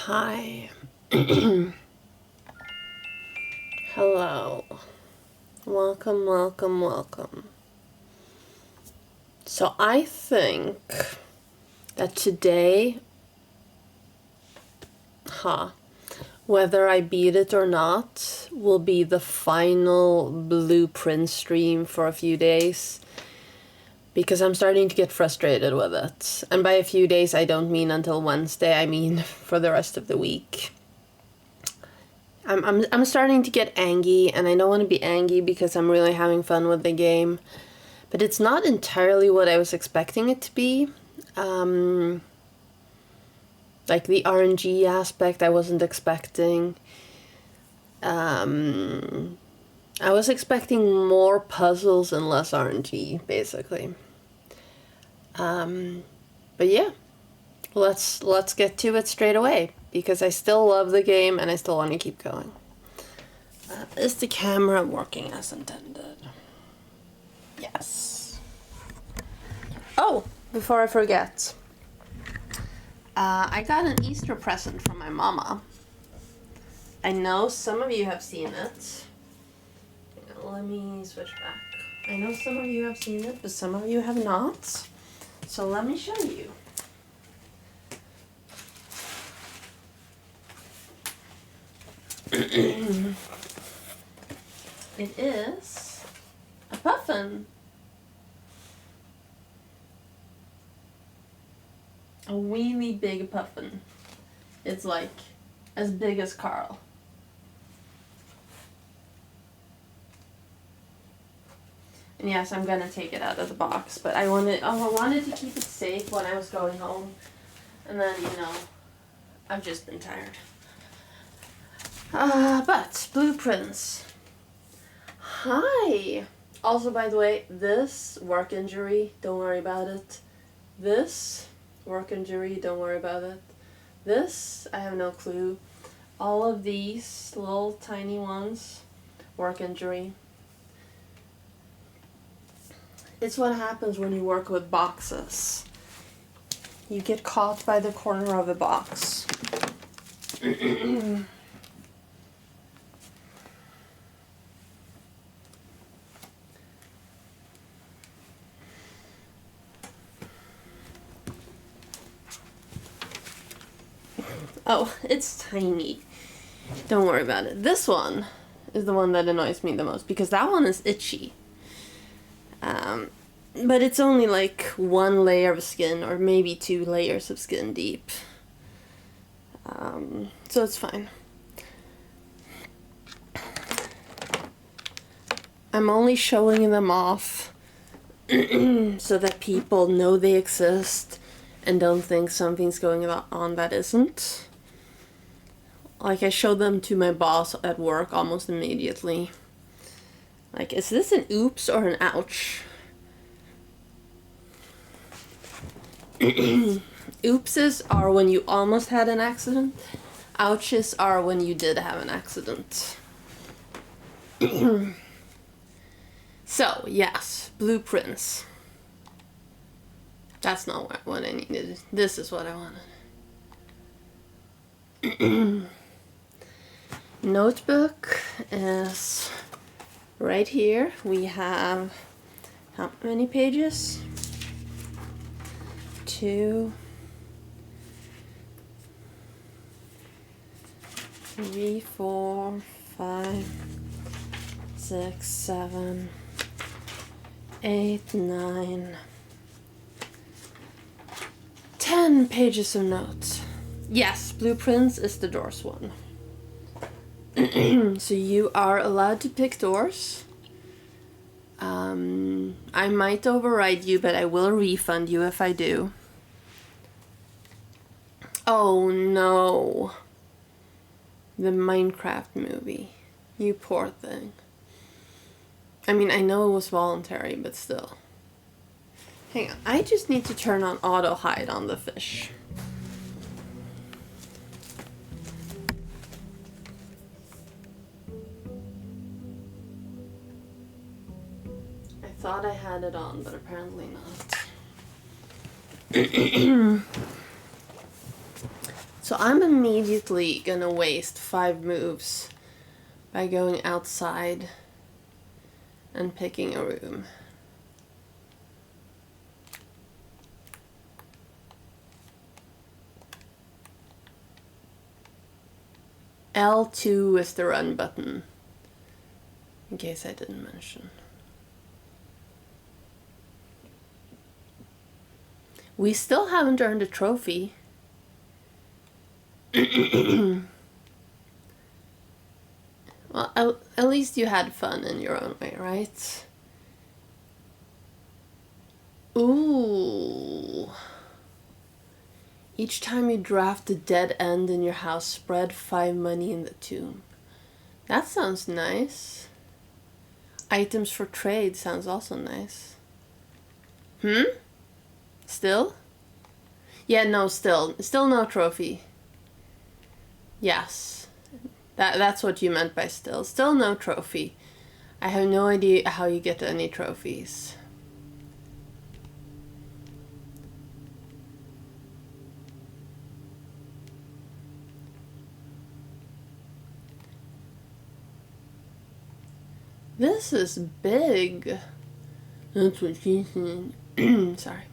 Hi. Hello. Welcome, welcome, welcome. So I think that today, whether I beat it or not, will be the final blueprint stream for a few days. Because I'm starting to get frustrated with it. And by a few days, I don't mean until Wednesday, I mean for the rest of the week. I'm starting to get angry, and I don't want to be angry because I'm really having fun with the game. But it's not entirely what I was expecting it to be. Like the RNG aspect I wasn't expecting. I was expecting more puzzles and less RNG, basically. But yeah, let's get to it straight away, because I still love the game and I still want to keep going. Is the camera working as intended? Yes. Oh, before I forget, I got an Easter present from my mama. I know some of you have seen it. Let me switch back. I know some of you have seen it, but some of you have not. So let me show you. It is a puffin. A really big puffin. It's like as big as Carl. And yes, I'm gonna take it out of the box, but I wanted to keep it safe when I was going home. And then, I've just been tired. But blueprints. Hi. Also, by the way, this work injury, don't worry about it. This work injury, don't worry about it. This, I have no clue. All of these little tiny ones, work injury. It's what happens when you work with boxes. You get caught by the corner of a box. Oh, it's tiny. Don't worry about it. This one is the one that annoys me the most, because that one is itchy. But it's only like one layer of skin, or maybe 2 layers of skin deep. So it's fine. I'm only showing them off so that people know they exist and don't think something's going on that isn't. Like, I showed them to my boss at work almost immediately. Like, is this an oops or an ouch? Oopses are when you almost had an accident. Ouches are when you did have an accident. So, yes, blueprints. That's not what I needed. This is what I wanted. Notebook is right here. We have how many pages? 2, 3, 4, 5, 6, 7, 8, 9, 10 pages of notes. Yes, blueprints is the doors one. So you are allowed to pick doors. I might override you, but I will refund you if I do. Oh no. The Minecraft movie. You poor thing. I mean, I know it was voluntary, but still. Hang on, I just need to turn on auto hide on the fish. I thought I had it on, but apparently not. So I'm immediately gonna waste 5 moves by going outside and picking a room. L2 is the run button, in case I didn't mention. We still haven't earned a trophy. Well, at least you had fun in your own way, right? Ooh. Each time you draft a dead end in your house, spread 5 money in the tomb. That sounds nice. Items for trade sounds also nice. Still? Yeah, no, still no trophy. Yes. That's what you meant by still. Still no trophy. I have no idea how you get any trophies. This is big. That's what she said. Sorry.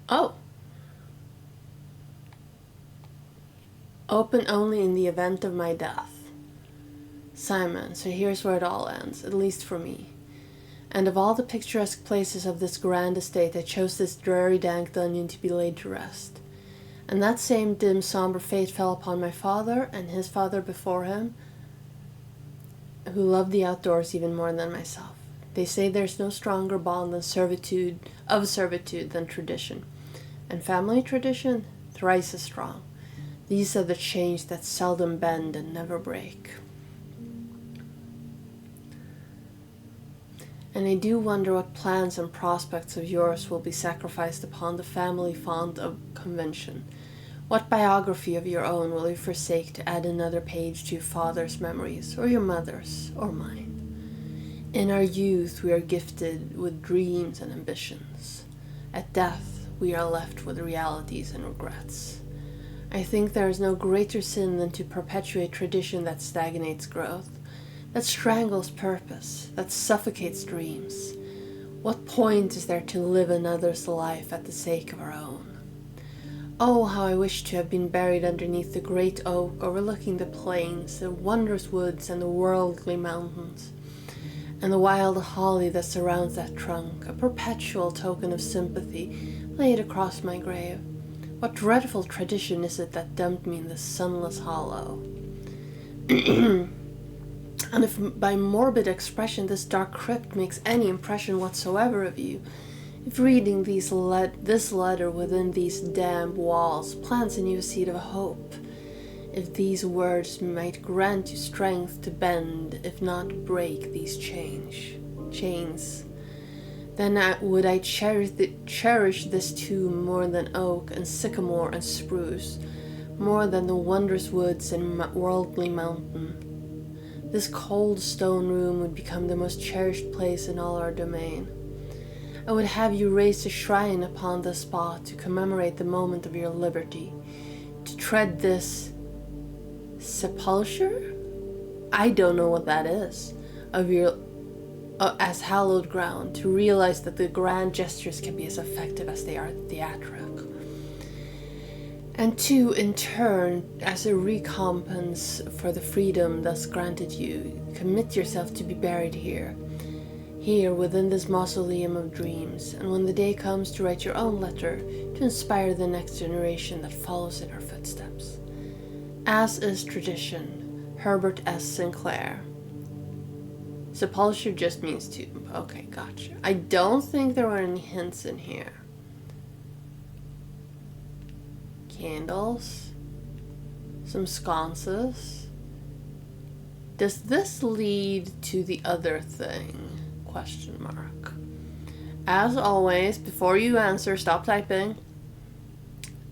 Oh. Open only in the event of my death. Simon, so here's where it all ends, at least for me. And of all the picturesque places of this grand estate, I chose this dreary, dank dungeon to be laid to rest. And that same dim, somber fate fell upon my father and his father before him, who loved the outdoors even more than myself. They say there's no stronger bond than servitude than tradition. And family tradition, thrice as strong. These are the chains that seldom bend and never break. And I do wonder what plans and prospects of yours will be sacrificed upon the family font of convention. What biography of your own will you forsake to add another page to your father's memories, or your mother's, or mine? In our youth we are gifted with dreams and ambitions. At death we are left with realities and regrets. I think there is no greater sin than to perpetuate tradition that stagnates growth, that strangles purpose, that suffocates dreams. What point is there to live another's life at the sake of our own? Oh, how I wish to have been buried underneath the great oak overlooking the plains, the wondrous woods, and the worldly mountains, and the wild holly that surrounds that trunk, a perpetual token of sympathy laid across my grave. What dreadful tradition is it that dumped me in this sunless hollow? And if by morbid expression this dark crypt makes any impression whatsoever of you, if reading this letter within these damp walls plants in you a seed of hope, if these words might grant you strength to bend, if not break these chains, then would I cherish this tomb more than oak and sycamore and spruce, more than the wondrous woods and worldly mountain. This cold stone room would become the most cherished place in all our domain. I would have you raise a shrine upon the spot to commemorate the moment of your liberty, to tread this sepulchre? I don't know what that is, of your as hallowed ground, to realize that the grand gestures can be as effective as they are theatric. And to, in turn, as a recompense for the freedom thus granted you, commit yourself to be buried here within this mausoleum of dreams, and when the day comes to write your own letter, to inspire the next generation that follows in her footsteps. As is tradition, Herbert S. Sinclair. Sepulchre just means tomb. Okay, gotcha. I don't think there were any hints in here. Candles. Some sconces. Does this lead to the other thing? Question mark. As always, before you answer, stop typing.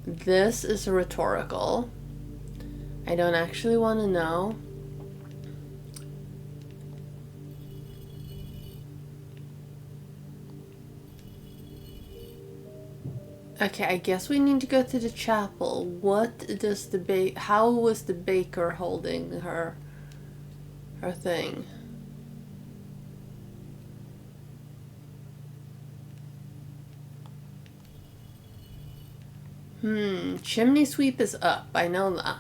This is rhetorical. I don't actually want to know. Okay, I guess we need to go to the chapel. What does the how was the baker holding her thing? Chimney sweep is up, I know that.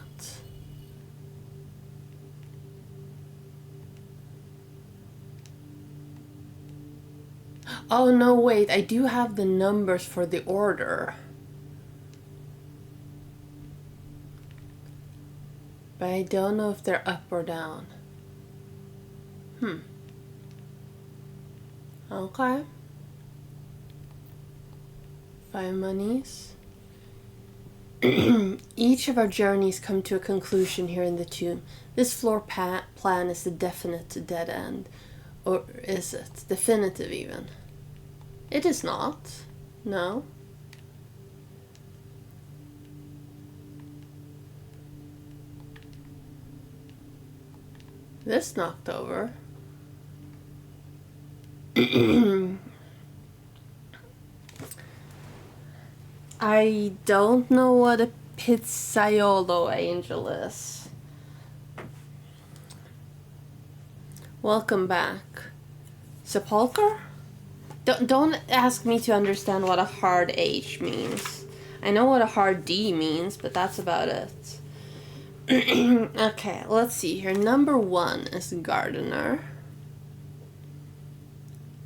Oh no, wait, I do have the numbers for the order. But I don't know if they're up or down. Okay. 5 monies. Each of our journeys come to a conclusion here in the tomb. This floor plan is the definite dead end. Or is it? Definitive even. It is not. No. This knocked over. I don't know what a pizzaiolo angel is. Welcome back. Sepulcher? Don't ask me to understand what a hard H means. I know what a hard D means, but that's about it. Okay, let's see here. Number 1 is gardener.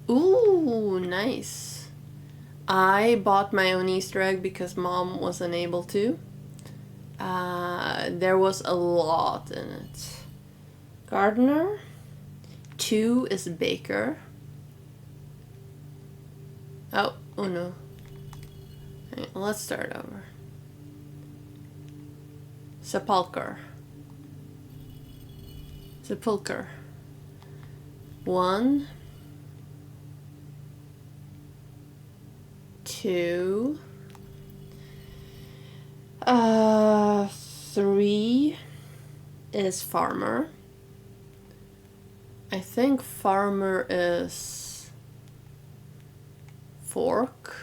Ooh, nice. I bought my own Easter egg because Mom wasn't able to. There was a lot in it. Gardener. 2 is baker. Oh no. Right, let's start over. Sepulcher. 1, 2, 3 is farmer. I think farmer is fork.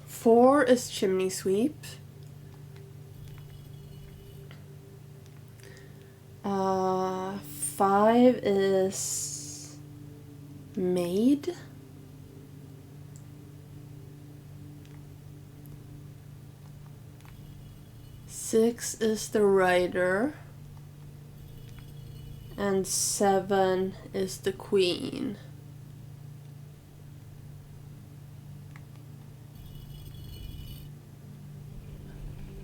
4 is chimney sweep. 5 is maid. 6 is the rider. And 7 is the queen.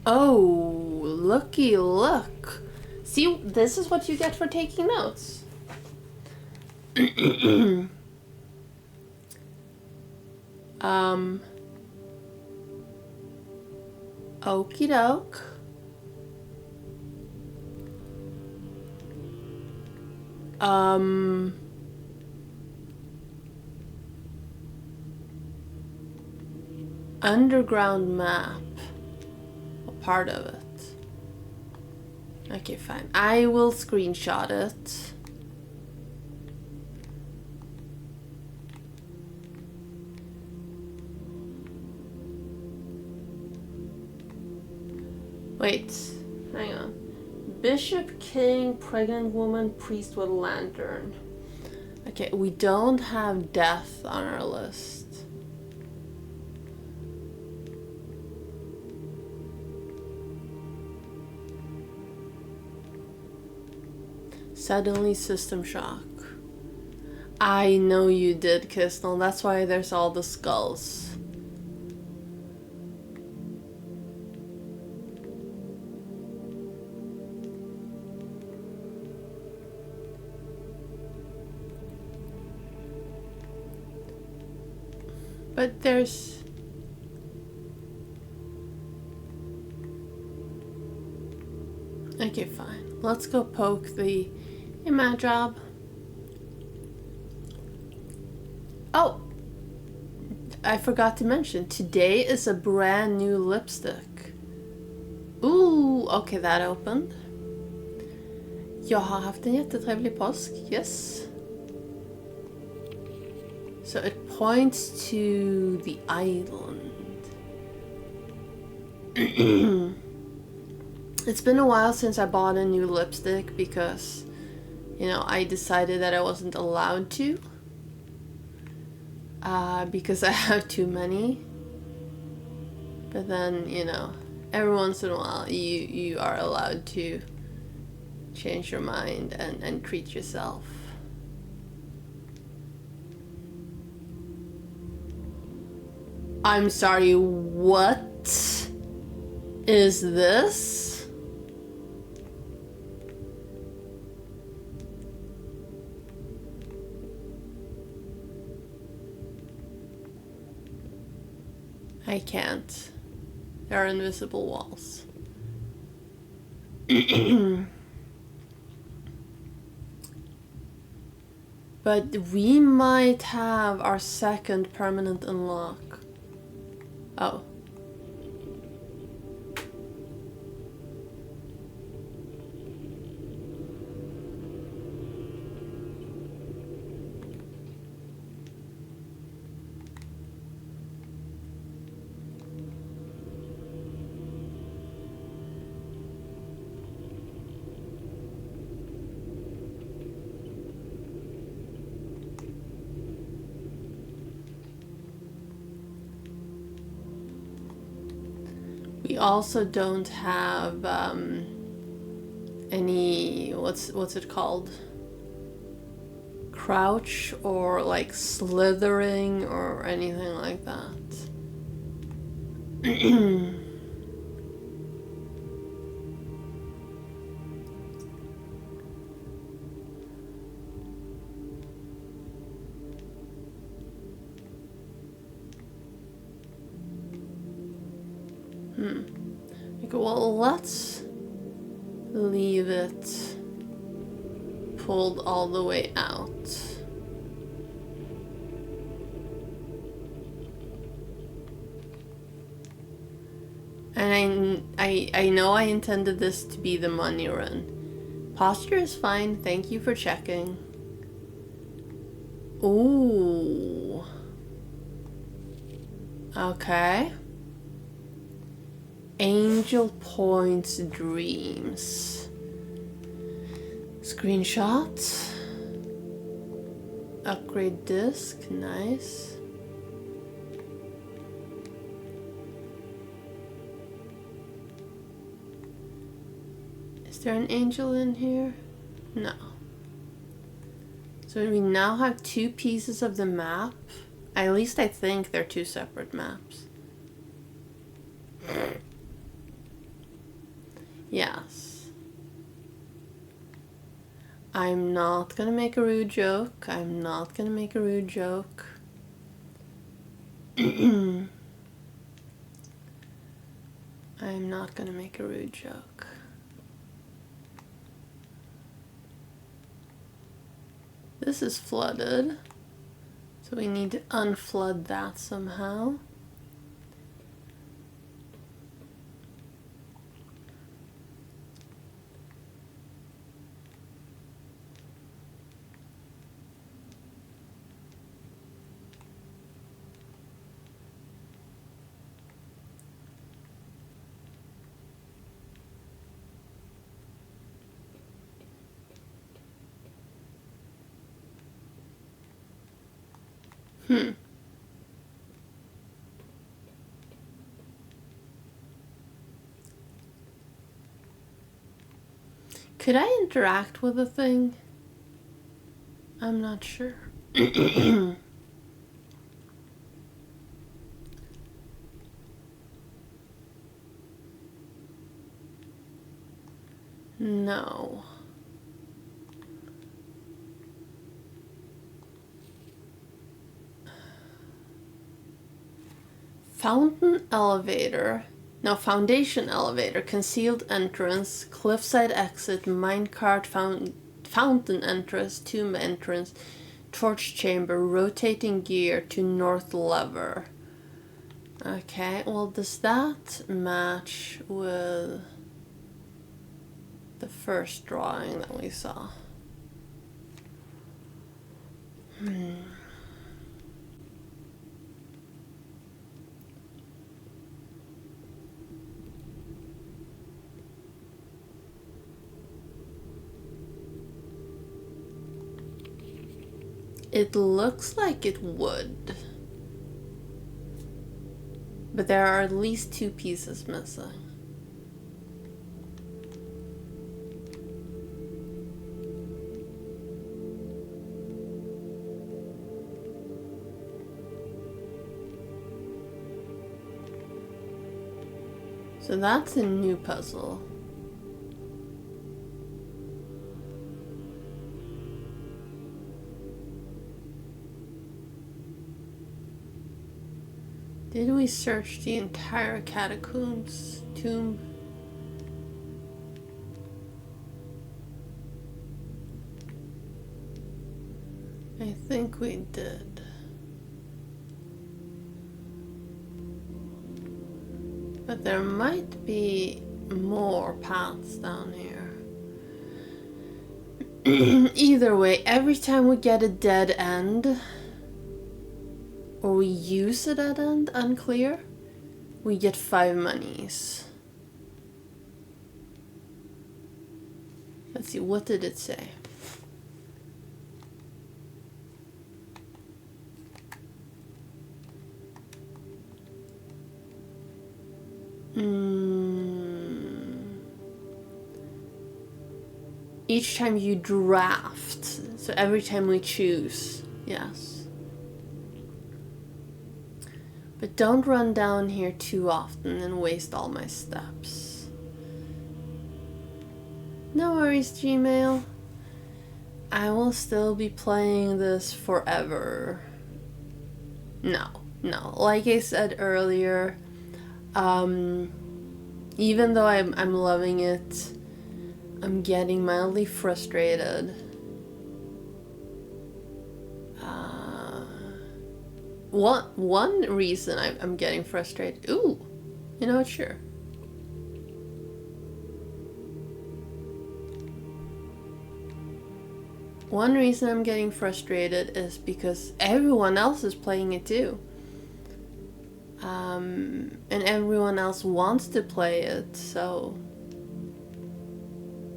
Oh, looky look. See, this is what you get for taking notes. Okie doke. Underground map. A part of it. Okay, fine. I will screenshot it. Wait, hang on. Bishop, king, pregnant woman, priest with lantern. Okay, we don't have death on our list. Suddenly system shock. I know you did, Kisnell. That's why there's all the skulls. But there's... Okay, fine. Let's go poke the image job. Oh! I forgot to mention, today is a brand new lipstick. Ooh, okay, that opened. Jag har haft en jättetrevlig påsk, yes. So it points to the island. It's been a while since I bought a new lipstick because, you know, I decided that I wasn't allowed to. Because I have too many. But then, you know, every once in a while you are allowed to change your mind and treat yourself. I'm sorry, what is this? I can't. There are invisible walls. But we might have our second permanent unlock. Oh. We also don't have any, what's it called? Crouch or like slithering or anything like that. Okay, well, let's leave it pulled all the way out. And I know I intended this to be the money run. Posture is fine, thank you for checking. Ooh. Okay. Angel Point's Dreams. Screenshot. Upgrade disc, nice. Is there an angel in here? No. So we now have 2 pieces of the map. At least I think they're 2 separate maps. Yes. I'm not gonna make a rude joke. I'm not gonna make a rude joke. I'm not gonna make a rude joke. This is flooded. So we need to unflood that somehow. Could I interact with the thing? I'm not sure. No. Fountain elevator. No, foundation elevator. Concealed entrance. Cliffside exit. Minecart fountain entrance. Tomb entrance. Torch chamber. Rotating gear to north lever. Okay, well, does that match with the first drawing that we saw? It looks like it would. But there are at least 2 pieces missing. So that's a new puzzle. Did we search the entire catacombs tomb? I think we did. But there might be more paths down here. Either way, every time we get a dead end, or we use a dead end, unclear, we get 5 monies. Let's see, what did it say? Each time you draft, so every time we choose, yes. But don't run down here too often and waste all my steps. No worries, Gmail. I will still be playing this forever. No. Like I said earlier, even though I'm loving it, I'm getting mildly frustrated. One reason I'm getting frustrated. Ooh, you know what? Sure. One reason I'm getting frustrated is because everyone else is playing it too. And everyone else wants to play it, so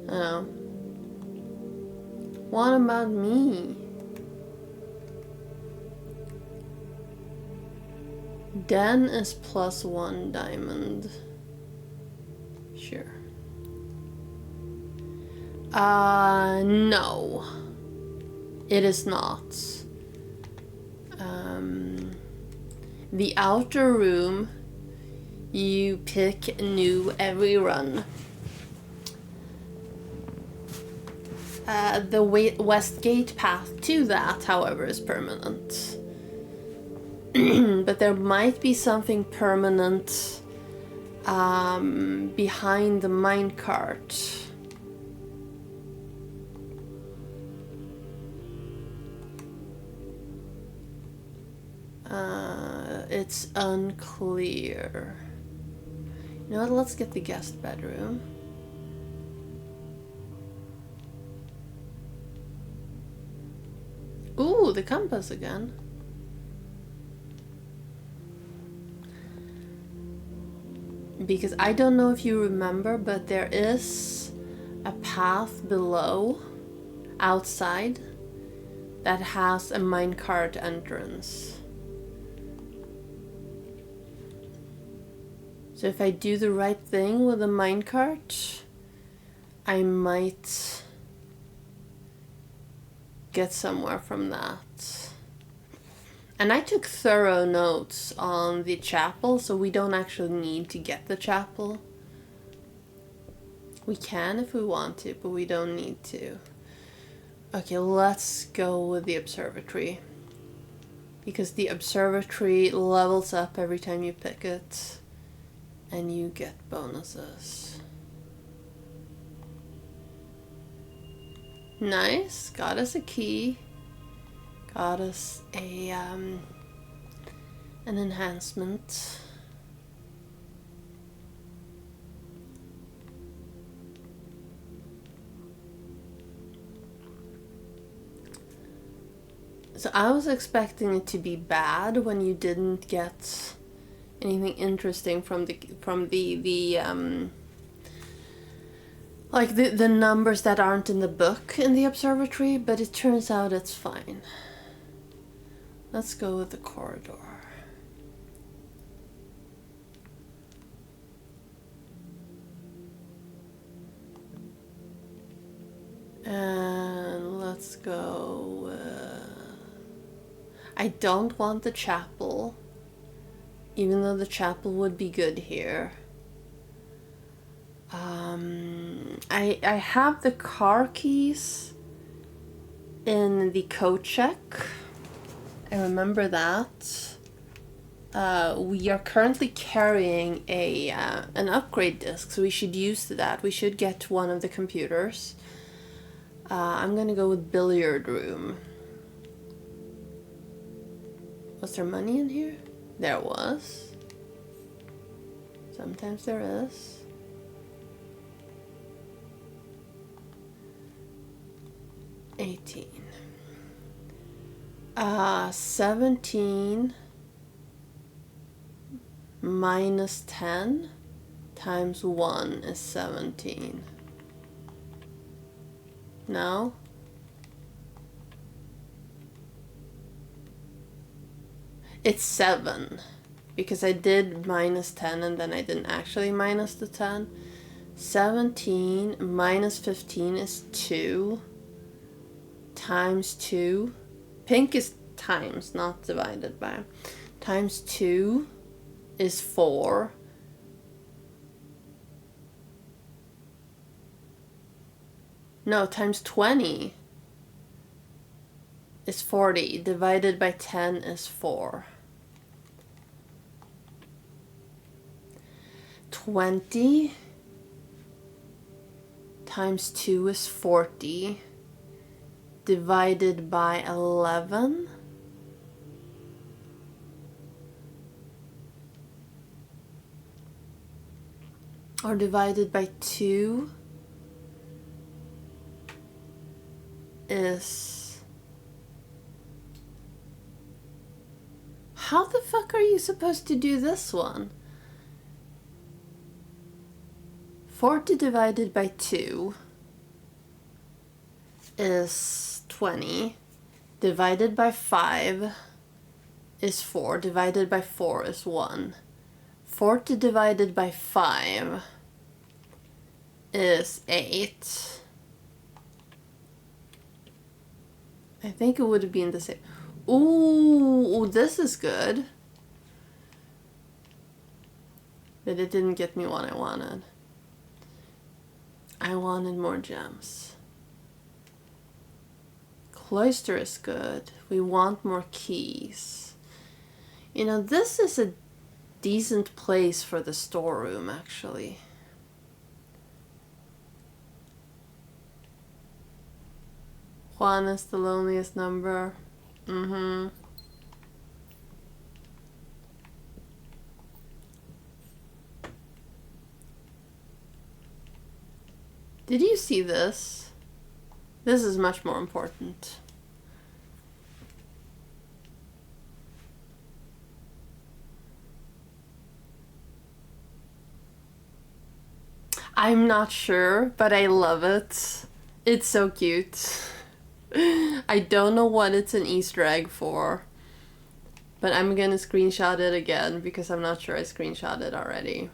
I don't know. What about me? Den is +1 diamond. Sure. No. It is not. The outer room, you pick new every run. The west gate path to that, however, is permanent. But there might be something permanent behind the minecart. It's unclear. You know what, let's get the guest bedroom. Ooh, the compass again. Because I don't know if you remember, but there is a path below, outside, that has a minecart entrance. So if I do the right thing with the minecart, I might get somewhere from that. And I took thorough notes on the chapel, so we don't actually need to get the chapel. We can if we want to, but we don't need to. Okay, let's go with the observatory. Because the observatory levels up every time you pick it. And you get bonuses. Nice. Got us a key. Got us a an enhancement. So I was expecting it to be bad when you didn't get anything interesting from the like the numbers that aren't in the book in the observatory, but it turns out it's fine. Let's go with the corridor. And let's go... I don't want the chapel, even though the chapel would be good here. I have the car keys in the code check. I remember that. We are currently carrying an upgrade disc, so we should use that. We should get to one of the computers. I'm gonna go with billiard room. Was there money in here? There was. Sometimes there is. $18. 17 minus 10 times 1 is 17. No? It's 7. Because I did minus 10 and then I didn't actually minus the 10. 17 minus 15 is 2. Times 2. Pink is times, not divided by. Times 2 is 4. No, times 20 is 40. Divided by 10 is 4. 20 times 2 is 40. Divided by 11 or divided by 2 is... How the fuck are you supposed to do this one? 40 divided by 2 is 20. Divided by 5 is 4. Divided by 4 is 1. 40 divided by 5 is 8. I think it would have been the same. Ooh, this is good. But it didn't get me what I wanted. I wanted more gems. Cloister is good. We want more keys. You know, this is a decent place for the storeroom, actually. Juan is the loneliest number. Mm-hmm. Did you see this? This is much more important. I'm not sure, but I love it. It's so cute. I don't know what it's an Easter egg for, but I'm gonna screenshot it again because I'm not sure I screenshot it already.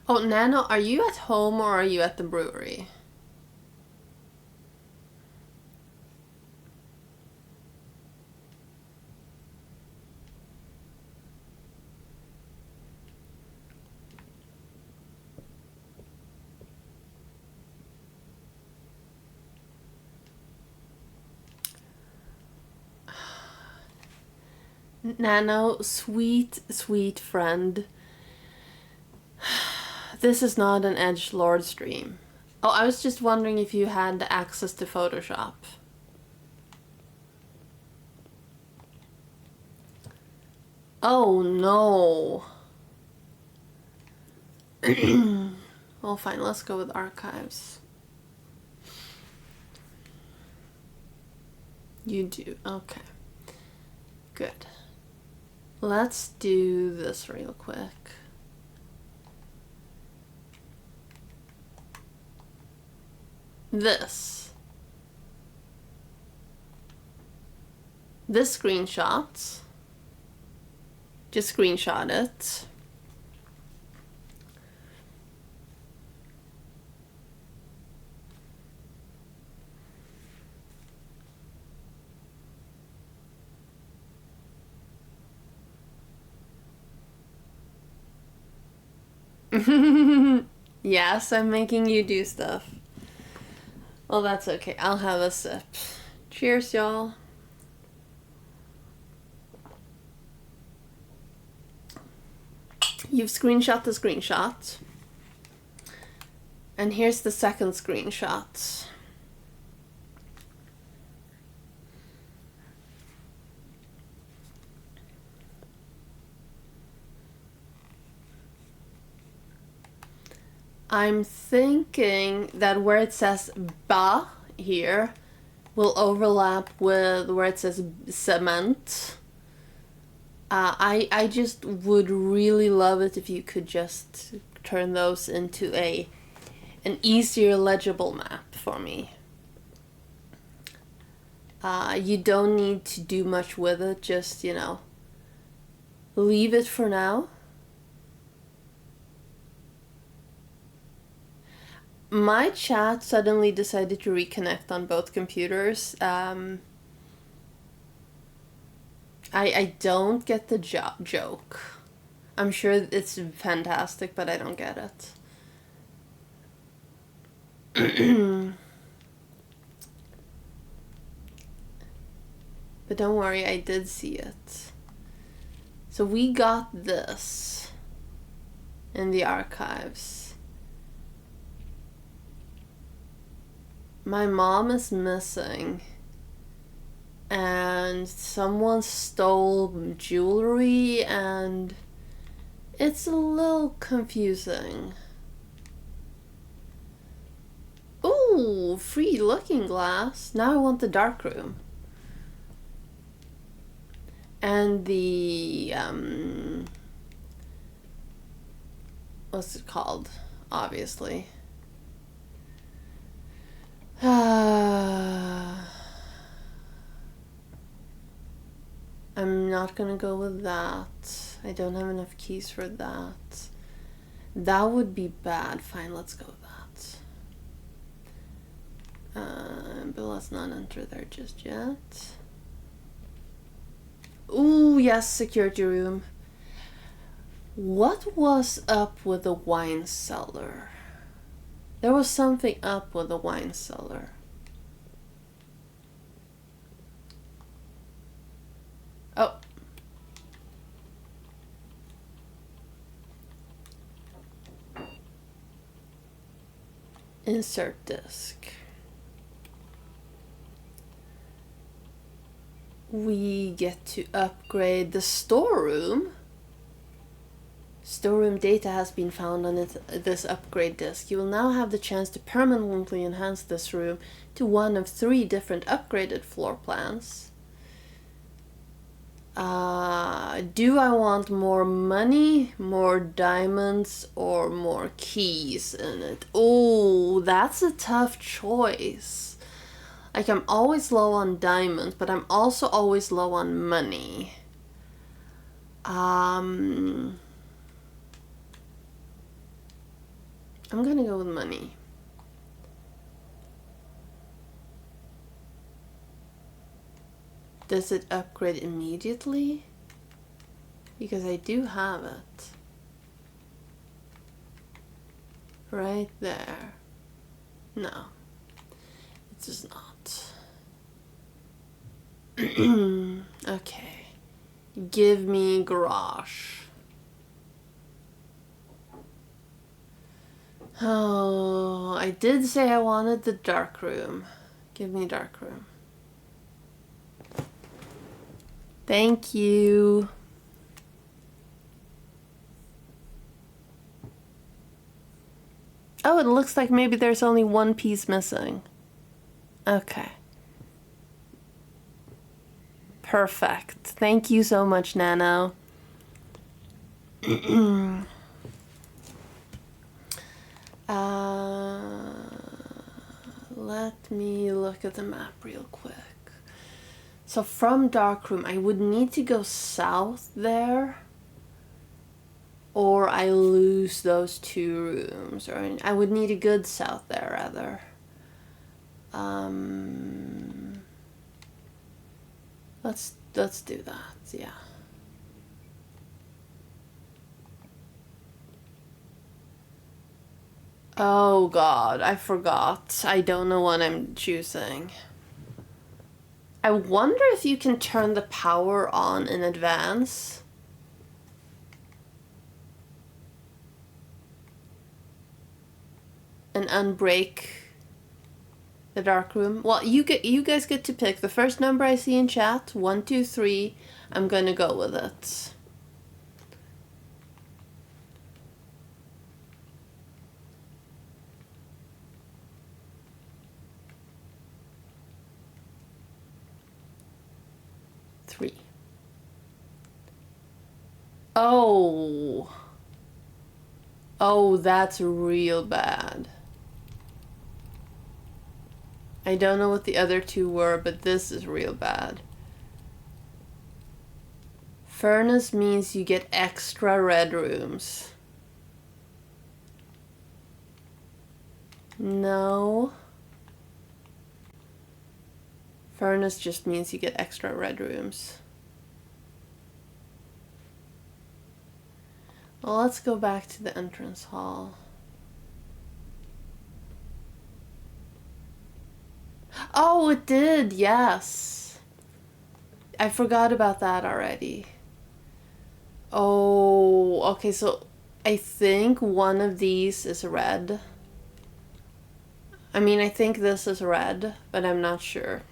Oh, Nano, are you at home or are you at the brewery? Nano, sweet, sweet friend. This is not an edgelord stream. Oh, I was just wondering if you had access to Photoshop. Oh no. Well, fine, let's go with archives. You do, okay. Good. Let's do this real quick. this. This screenshot. Just screenshot it. Yes, I'm making you do stuff. Well, that's okay. I'll have a sip. Cheers, y'all. You've screenshot the screenshot. And here's the second screenshot. I'm thinking that where it says ba here will overlap with where it says cement. I just would really love it if you could just turn those into an easier legible map for me. You don't need to do much with it, just, you know, leave it for now. My chat suddenly decided to reconnect on both computers. I don't get the joke. I'm sure it's fantastic, but I don't get it. But don't worry, I did see it. So we got this in the archives. My mom is missing. And someone stole jewelry, and it's a little confusing. Ooh, free looking glass. Now I want the dark room. And the, what's it called? Obviously. I'm not gonna go with that. I don't have enough keys for that. That would be bad. Fine, let's go with that. But let's not enter there just yet. Ooh, yes, security room. What was up with the wine cellar? There was something up with the wine cellar. Oh. Insert disk. We get to upgrade the storeroom. Storeroom data has been found on this upgrade disk. You will now have the chance to permanently enhance this room to one of 3 different upgraded floor plans. Do I want more money, more diamonds, or more keys in it? Oh, that's a tough choice. Like, I'm always low on diamonds, but I'm also always low on money. I'm gonna go with money. Does it upgrade immediately? Because I do have it. Right there. No. It does not. Okay. Give me garage. Oh, I did say I wanted the dark room. Give me dark room. Thank you. Oh, it looks like maybe there's only 1 piece missing. Okay. Perfect. Thank you so much, Nano. let me look at the map real quick. So from darkroom, I would need to go south there, or I lose those 2 rooms, or I would need a good south there rather. Let's do that. Yeah. Oh god, I forgot. I don't know what I'm choosing. I wonder if you can turn the power on in advance. And unbreak the dark room. Well, you guys get to pick the first number I see in chat. 1, 2, 3. I'm gonna go with it. Three. Oh. Oh, that's real bad. I don't know what the other 2 were, but this is real bad. Furnace means you get extra red rooms. No. Furnace just means you get extra red rooms. Well, let's go back to the entrance hall. Oh, it did, yes. I forgot about that already. Oh, okay, so I think one of these is red. I mean, I think this is red, but I'm not sure.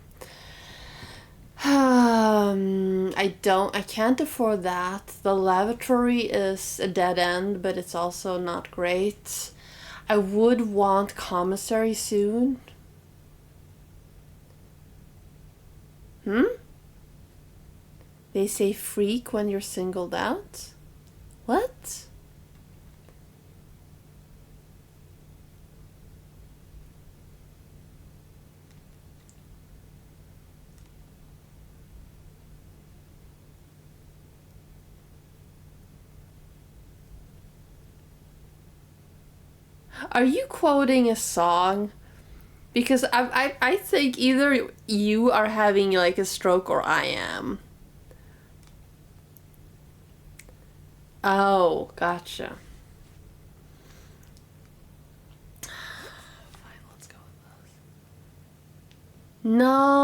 I can't afford that. The lavatory is a dead end, but it's also not great. I would want commissary soon. They say freak when you're singled out? What? Are you quoting a song? Because I think either you are having like a stroke or I am. Oh, gotcha. Fine, let's go with this. No.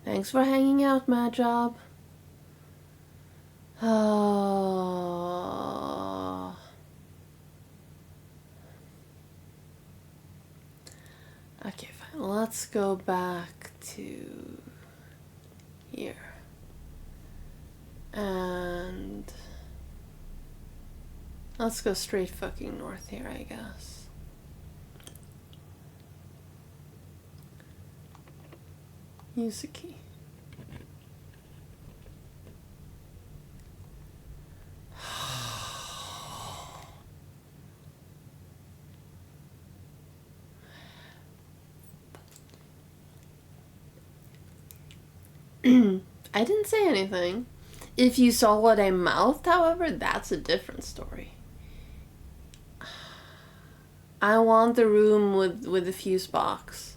Thanks for hanging out, Mad Job. Oh. Okay, fine. Let's go back to here. And let's go straight fucking north here, I guess. Use the key. I didn't say anything. If you saw what I mouthed, however, that's a different story. I want the room with the fuse box.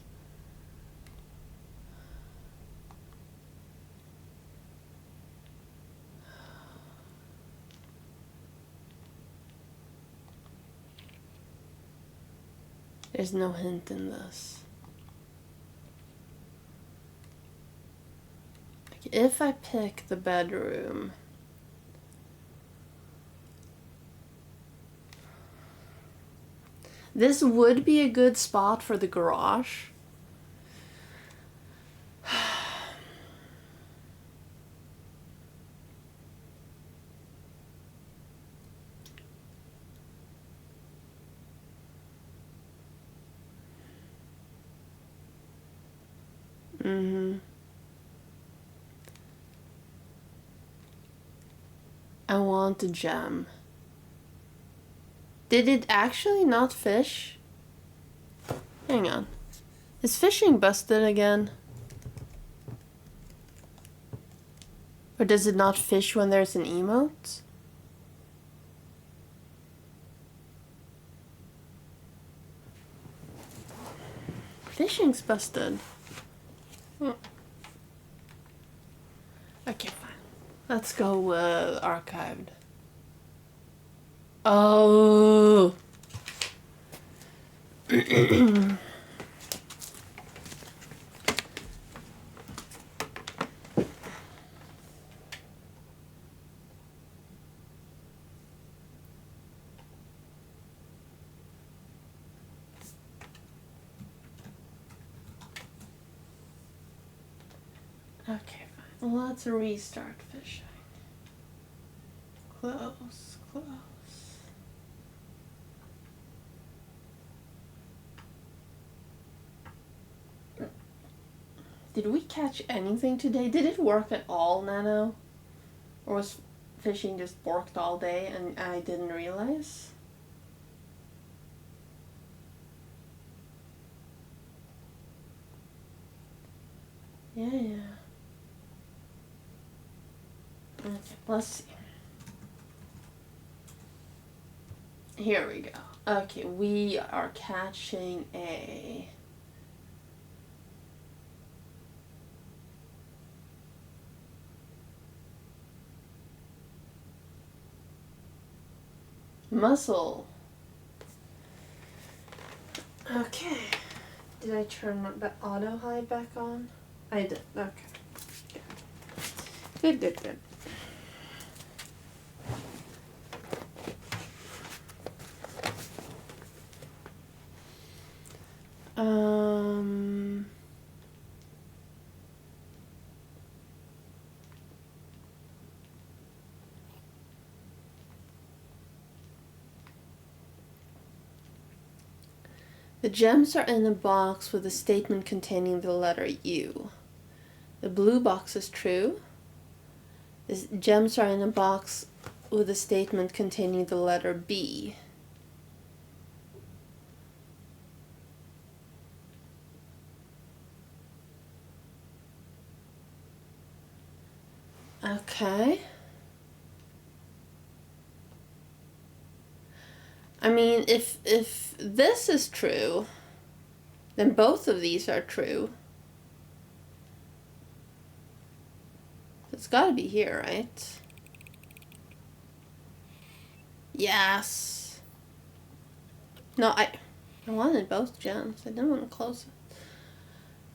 There's no hint in this. If I pick the bedroom, this would be a good spot for the garage. I want a gem. Did it actually not fish? Hang on. Is fishing busted again? Or does it not fish when there's an emote? Fishing's busted. Hmm. Okay, fine. Let's go archived. Oh. Okay, fine. Let's restart fishing. Close, close. Did we catch anything today? Did it work at all, Nano? Or was fishing just borked all day and I didn't realize? Yeah. Okay, let's see. Here we go. Okay, we are catching a mussel. Okay. Did I turn the auto hide back on? I did. Okay. Good. The gems are in a box with a statement containing the letter U. The blue box is true. The gems are in a box with a statement containing the letter B. Okay. I mean, if this is true, then both of these are true. It's gotta be here, right? Yes. No, I wanted both gems. I didn't want to close it.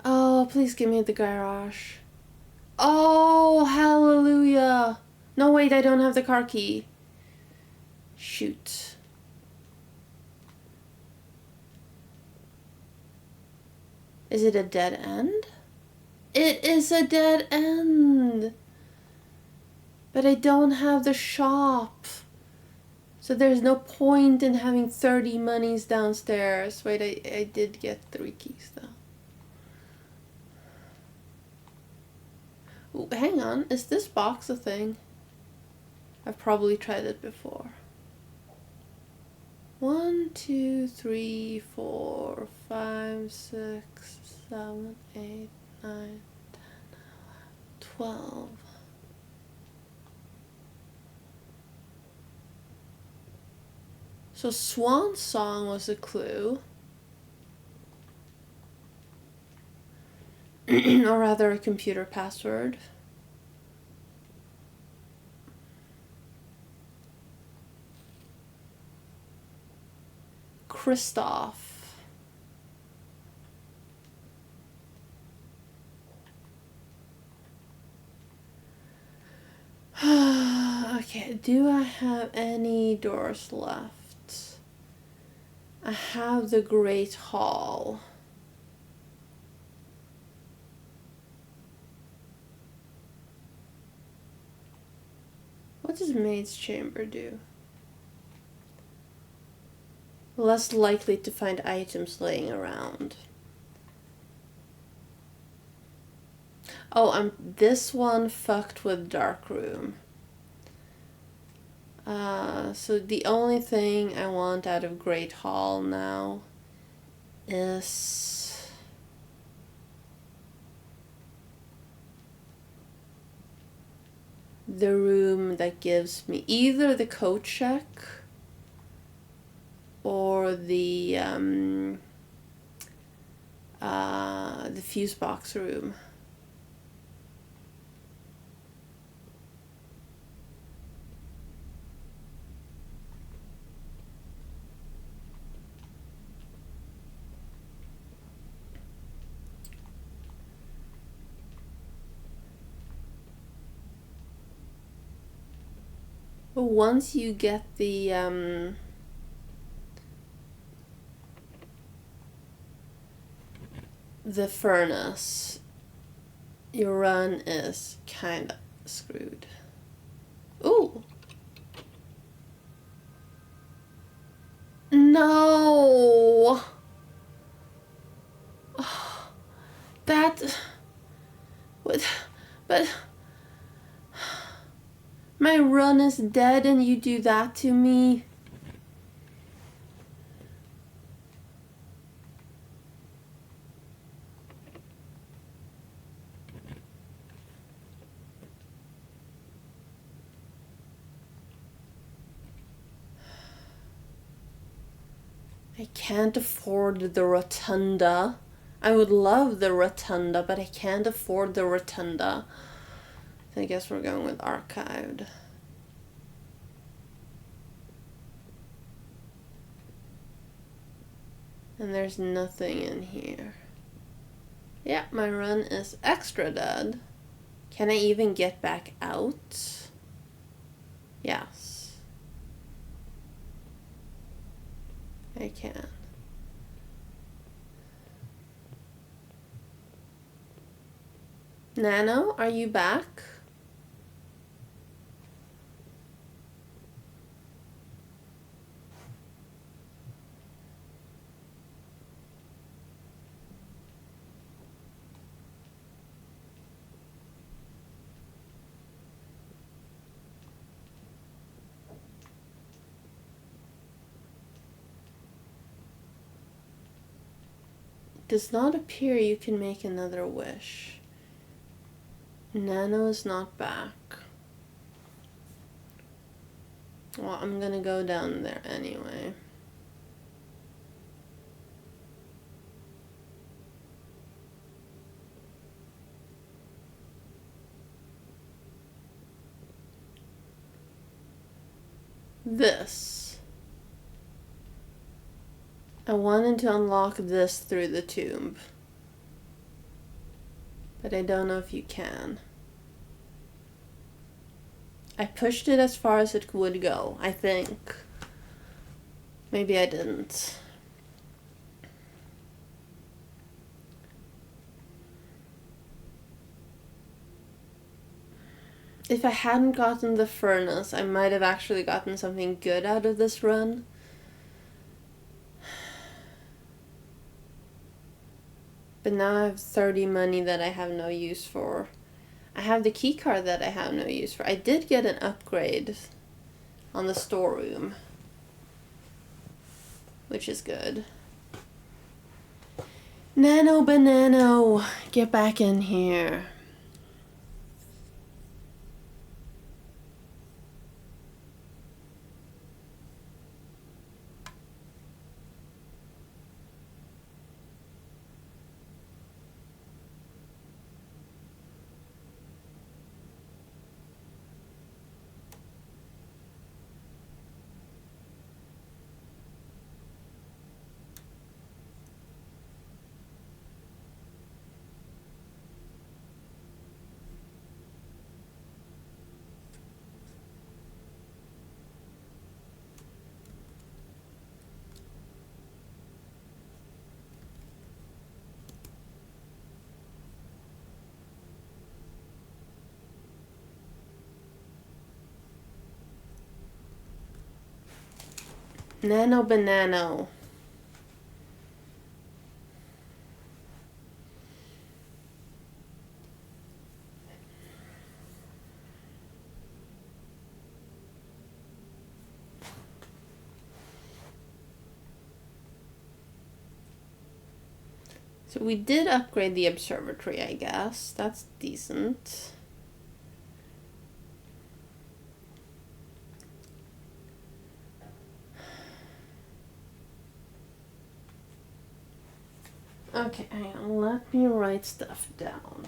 Oh, please give me the garage. Oh, hallelujah. No, wait, I don't have the car key. Shoot. Is it a dead end? It is a dead end. But I don't have the shop. So there's no point in having 30 monies downstairs. Wait, I did get 3 keys though. Ooh, hang on, is this box a thing? I've probably tried it before. 1, 2, 3, 4, 5, 6, 7, 8, 9, 10, 12. So Swan Song was a clue. Or rather a computer password. Christoph. Okay, do I have any doors left? I have the Great Hall. What does Maid's Chamber do? Less likely to find items laying around. Oh, this one fucked with Dark Room. So the only thing I want out of Great Hall now is the room that gives me either the coat check or the fuse box room. But once you get the furnace, your run is kinda screwed. Ooh! No! That... But... My run is dead and you do that to me? I can't afford the rotunda. I would love the rotunda, but I can't afford the rotunda. So I guess we're going with archived. And there's nothing in here. Yeah, my run is extra dead. Can I even get back out? Yes. I can. Nano, are you back? Does not appear you can make another wish. Nano is not back. Well, I'm gonna go down there anyway. This. I wanted to unlock this through the tomb, but I don't know if you can. I pushed it as far as it would go, I think. Maybe I didn't. If I hadn't gotten the furnace, I might have actually gotten something good out of this run. But now I have 30 money that I have no use for. I have the key card that I have no use for. I did get an upgrade on the storeroom, which is good. Nano Banano, get back in here. Nano Banano. So we did upgrade the observatory, I guess. That's decent. Okay, hang on. Let me write stuff down.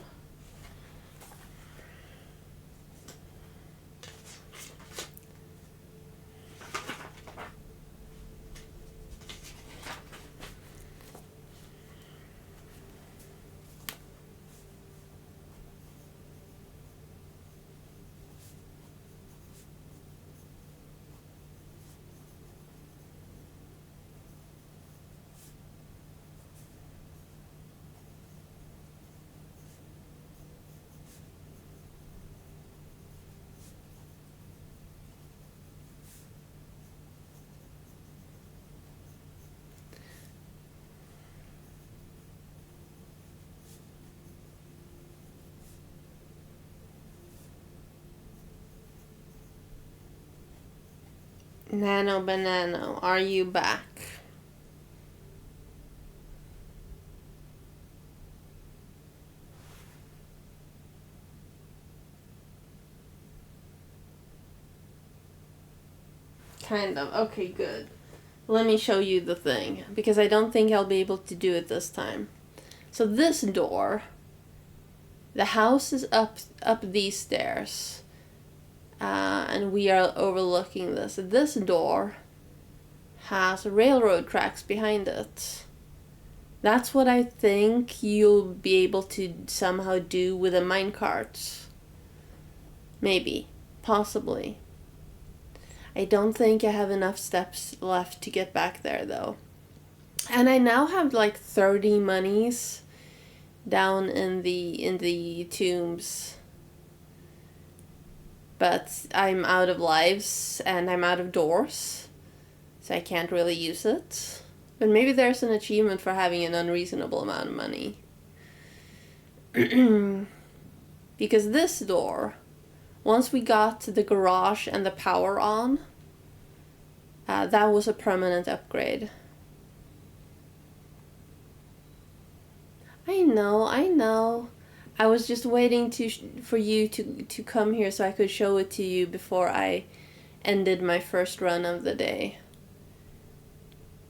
Nano Banano, are you back? Kind of. Okay, good. Let me show you the thing, because I don't think I'll be able to do it this time. So this door, the house is up these stairs, and we are overlooking this. This door has railroad tracks behind it. That's what I think you'll be able to somehow do with a minecart. Maybe. Possibly. I don't think I have enough steps left to get back there though. And I now have like 30 monies down in the tombs. But I'm out of lives and I'm out of doors. So I can't really use it. But maybe there's an achievement for having an unreasonable amount of money. Because this door, once we got the garage and the power on, that was a permanent upgrade. I know. I was just waiting for you to come here so I could show it to you before I ended my first run of the day.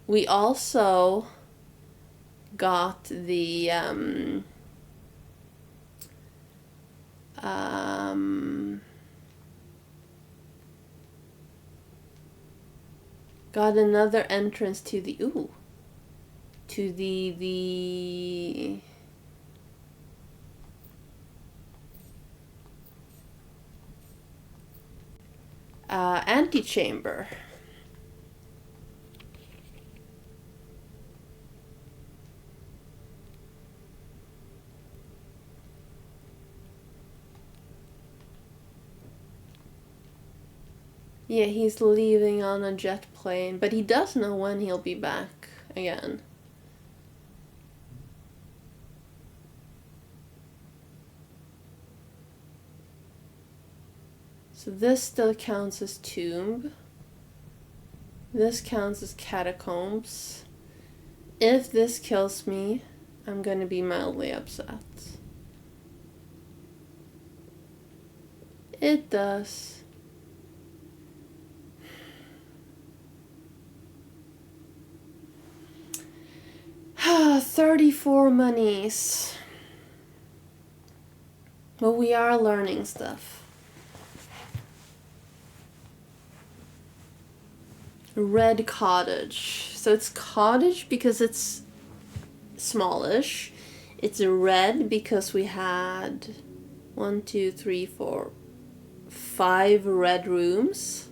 We also got the got another entrance to the antechamber. Yeah, he's leaving on a jet plane, but he does know when he'll be back again. So this still counts as tomb. This counts as catacombs. If this kills me, I'm gonna be mildly upset. It does. 34 monies. But we are learning stuff. Red cottage. So it's cottage because it's smallish. It's red because we had 1, 2, 3, 4, 5 red rooms.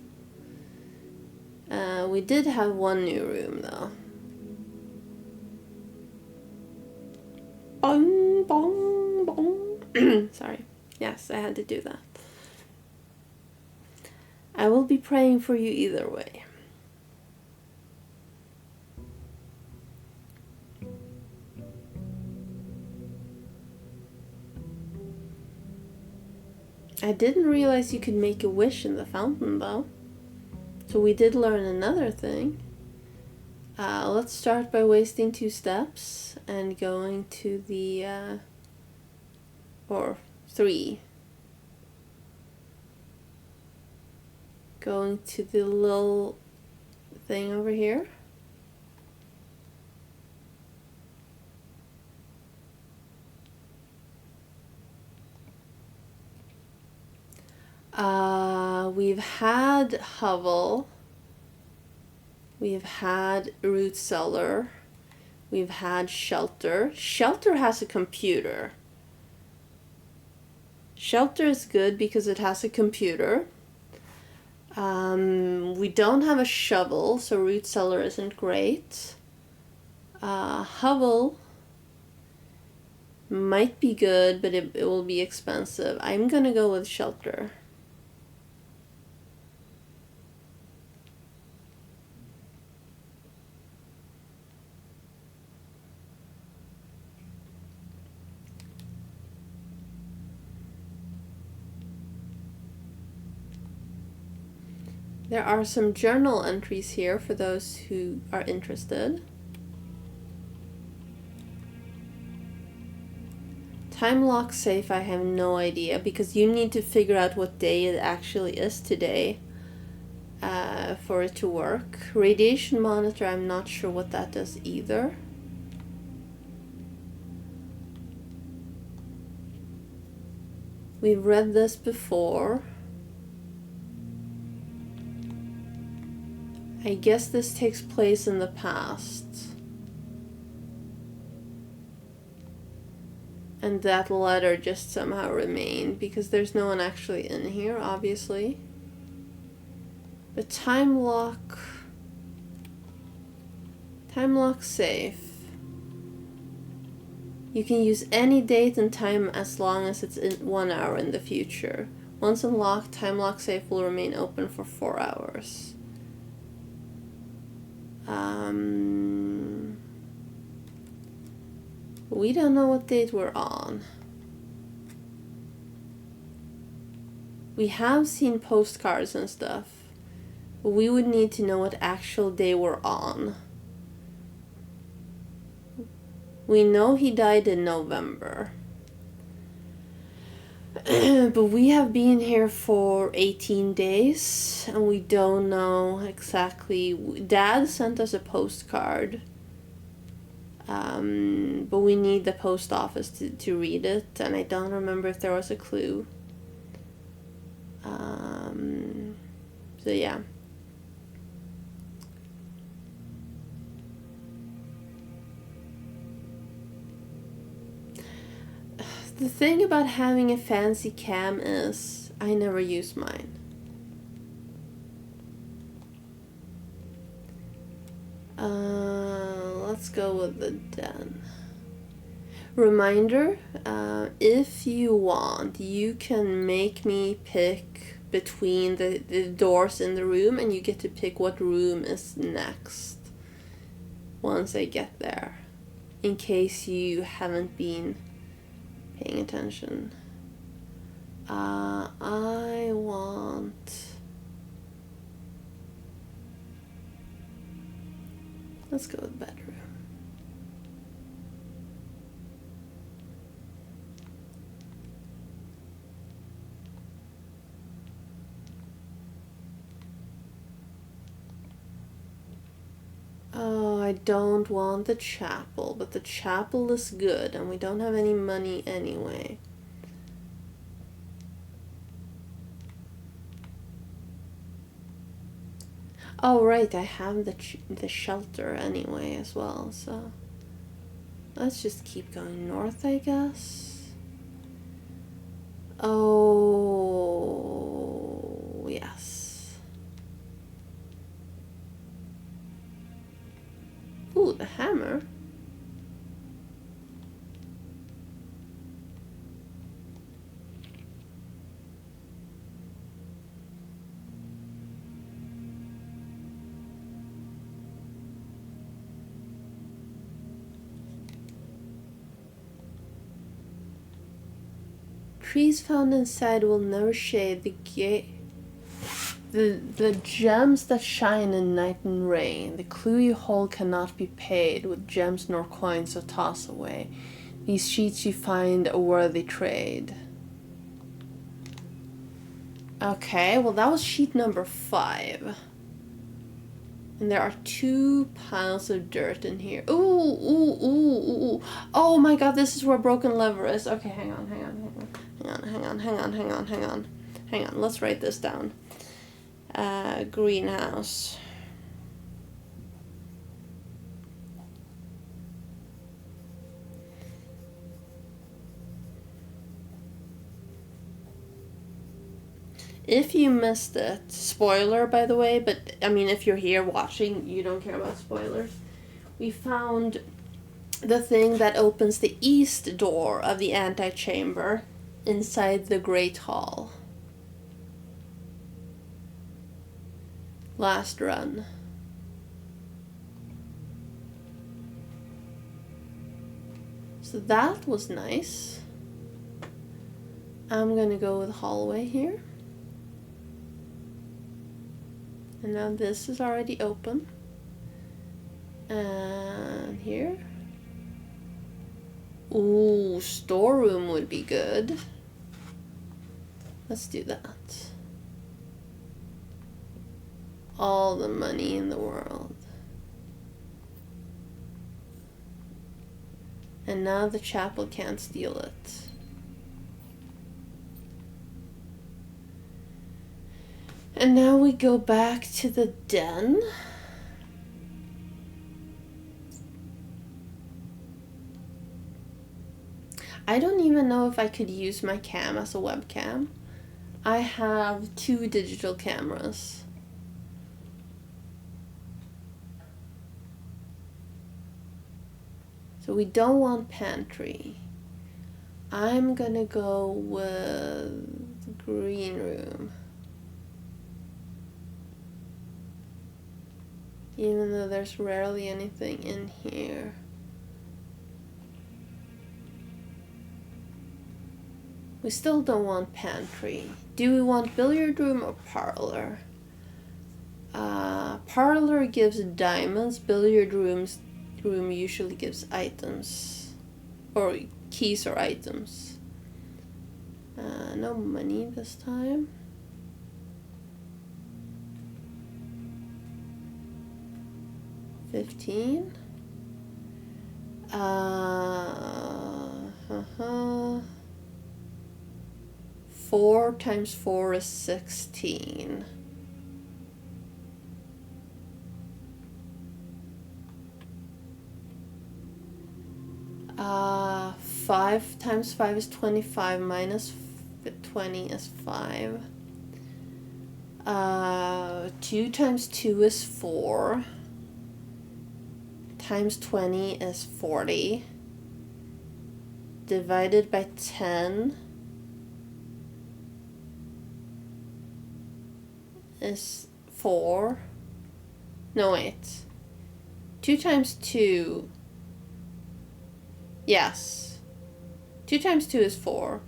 We did have one new room though. Bong, bong, bong. Sorry. Yes, I had to do that. I will be praying for you either way. I didn't realize you could make a wish in the fountain though. So we did learn another thing. Let's start by wasting 2 steps and going to the, or 3. Going to the little thing over here. We've had Hovel. We've had Root Cellar. We've had Shelter. Shelter has a computer. Shelter is good because it has a computer. We don't have a shovel, so Root Cellar isn't great. Hovel might be good, but it will be expensive. I'm gonna go with Shelter. There are some journal entries here for those who are interested. Time lock safe, I have no idea, because you need to figure out what day it actually is today for it to work. Radiation monitor, I'm not sure what that does either. We've read this before. I guess this takes place in the past. And that letter just somehow remained because there's no one actually in here, obviously. But time lock safe. You can use any date and time as long as it's in 1 hour in the future. Once unlocked, time lock safe will remain open for 4 hours. We don't know what date we're on. We have seen postcards and stuff, but we would need to know what actual day we're on. We know he died in November. But we have been here for 18 days and we don't know exactly. Dad sent us a postcard. But we need the post office to read it, and I don't remember if there was a clue. So yeah. The thing about having a fancy cam is I never use mine. Let's go with the den. Reminder, if you want, you can make me pick between the doors in the room, and you get to pick what room is next once I get there, in case you haven't been paying attention. I want... Let's go with bedroom. Oh, I don't want the chapel, but the chapel is good, and we don't have any money anyway. Oh, right, I have the shelter anyway as well, so... Let's just keep going north, I guess. Oh, yes. Ooh, the hammer. Trees found inside will never shade the gate. The gems that shine in night and rain, the clue you hold cannot be paid with gems nor coins to toss away. These sheets you find a worthy trade. Okay, well that was sheet number 5. And there are 2 piles of dirt in here. Ooh, ooh, ooh, ooh. Oh my god, this is where broken lever is. Okay, hang on. Hang on, let's write this down. Greenhouse. If you missed it, spoiler by the way, but I mean if you're here watching, you don't care about spoilers. We found the thing that opens the east door of the antechamber inside the Great Hall. Last run. So that was nice. I'm gonna go with hallway here. And now this is already open. And here. Ooh, storeroom would be good. Let's do that. All the money in the world. And now the chapel can't steal it. And now we go back to the den. I don't even know if I could use my cam as a webcam. I have 2 digital cameras. So we don't want pantry. I'm gonna go with green room. Even though there's rarely anything in here. We still don't want pantry. Do we want billiard room or parlor? Parlor gives diamonds. Billiard room usually gives items. Or keys or items. No money this time. $15. 4 times 4 is 16. Uh, 5 times 5 is 25, minus 20 is 5. 2 times 2 is 4. Times 20 is 40. Divided by 10 is 4. No, wait. 2 times 2. Yes. 2 times 2 is 4.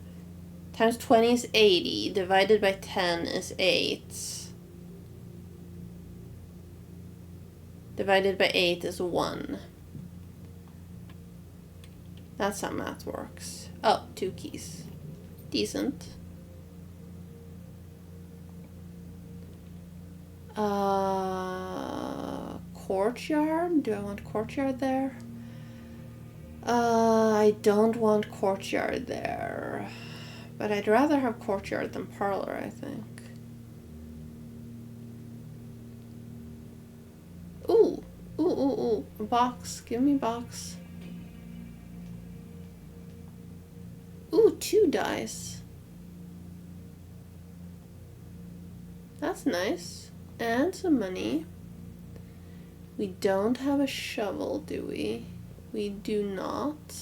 Times 20 is 80. Divided by 10 is 8. Divided by 8 is 1. That's how math works. Oh, 2 keys. Decent. Courtyard? Do I want courtyard there? I don't want courtyard there. But I'd rather have courtyard than parlor, I think. Ooh. Ooh. A box. Give me a box. Ooh, 2 dice. That's nice. And some money. We don't have a shovel, do we? We do not.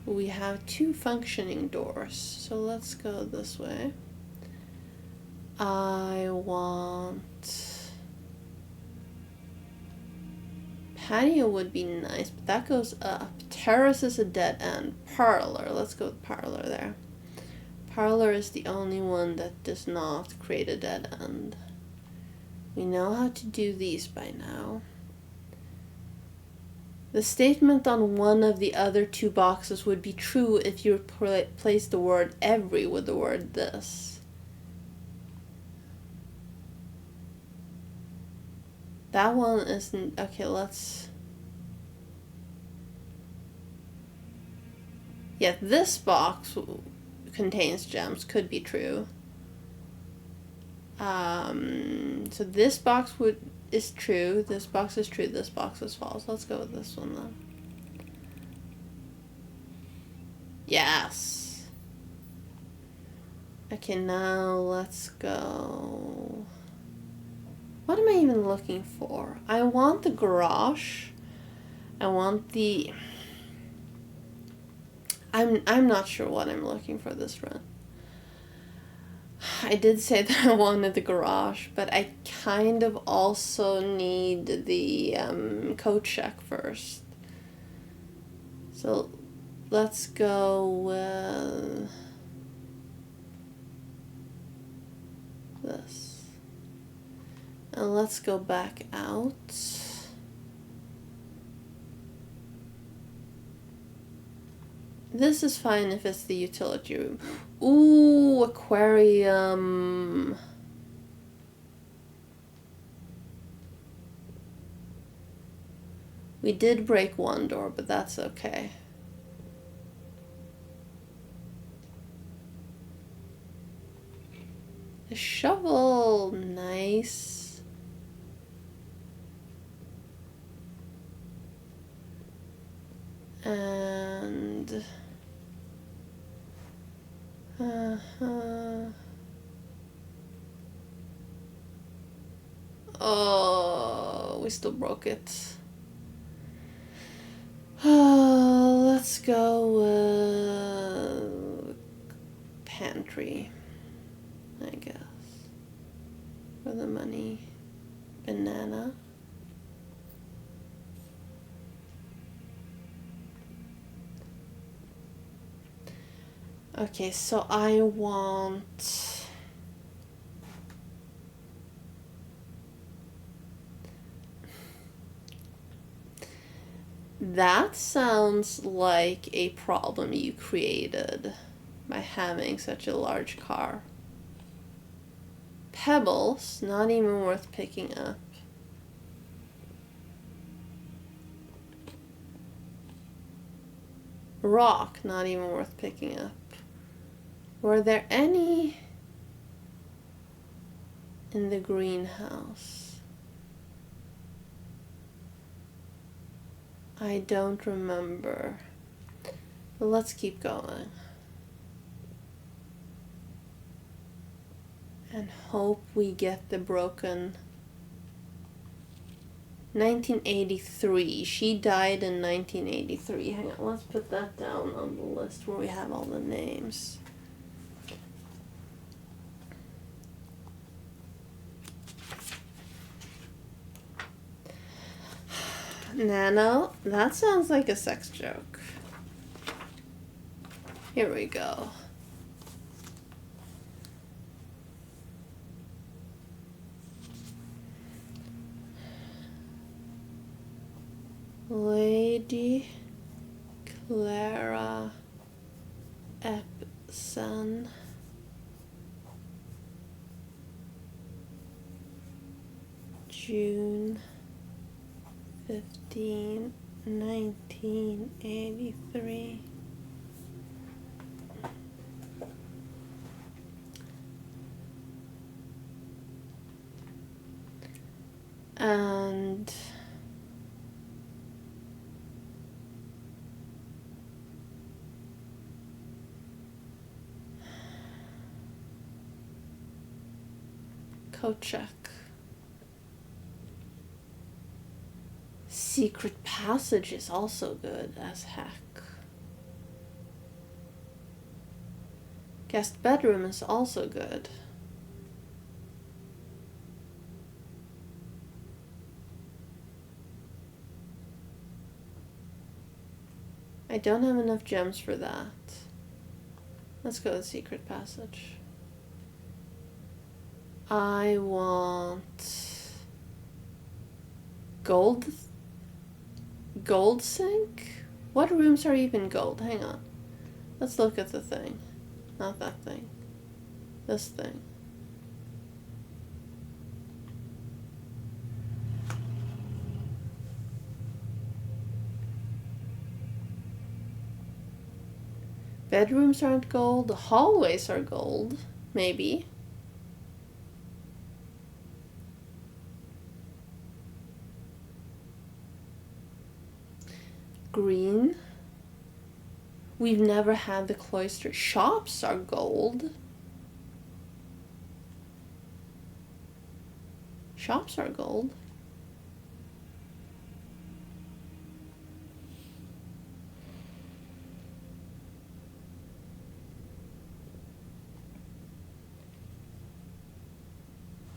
We have 2 functioning doors. So let's go this way. I want... Patio would be nice, but that goes up. Terrace is a dead end. Parlor. Let's go with parlor there. parlor is the only one that does not create a dead end. We know how to do these by now. The statement on one of the other two boxes would be true if you replace the word every with the word this. That one isn't... Okay, let's... Yeah, this box contains gems. Could be true. So this box is true. This box is true. This box is false. Let's go with this one then. Yes. Okay, now let's go. What am I even looking for? I want the garage. I want the... I'm not sure what I'm looking for this run. I did say that I wanted the garage, but I kind of also need the code check first. So let's go with this. And let's go back out. This is fine if it's the utility room. Ooh, aquarium. We did break one door, but that's okay. A shovel, nice. And... Oh, we still broke it. Let's go with pantry, I guess, for the money. Banana. Okay, so I want... That sounds like a problem you created by having such a large car. Pebbles, not even worth picking up. Rock, not even worth picking up. Were there any in the greenhouse? I don't remember. But let's keep going. And hope we get the broken... 1983. She died in 1983. Hang on, let's put that down on the list where we have all the names. Nano, that sounds like a sex joke. Here we go. Lady Clara Epson. June 15, 1983. And Kochek. Secret Passage is also good as heck. Guest Bedroom is also good. I don't have enough gems for that. Let's go to the secret passage. I want gold sink? What rooms are even gold? Hang on. Let's look at the thing. Not that thing. This thing. Bedrooms aren't gold. The hallways are gold. Maybe. Green. We've never had the cloister. Shops are gold. Shops are gold.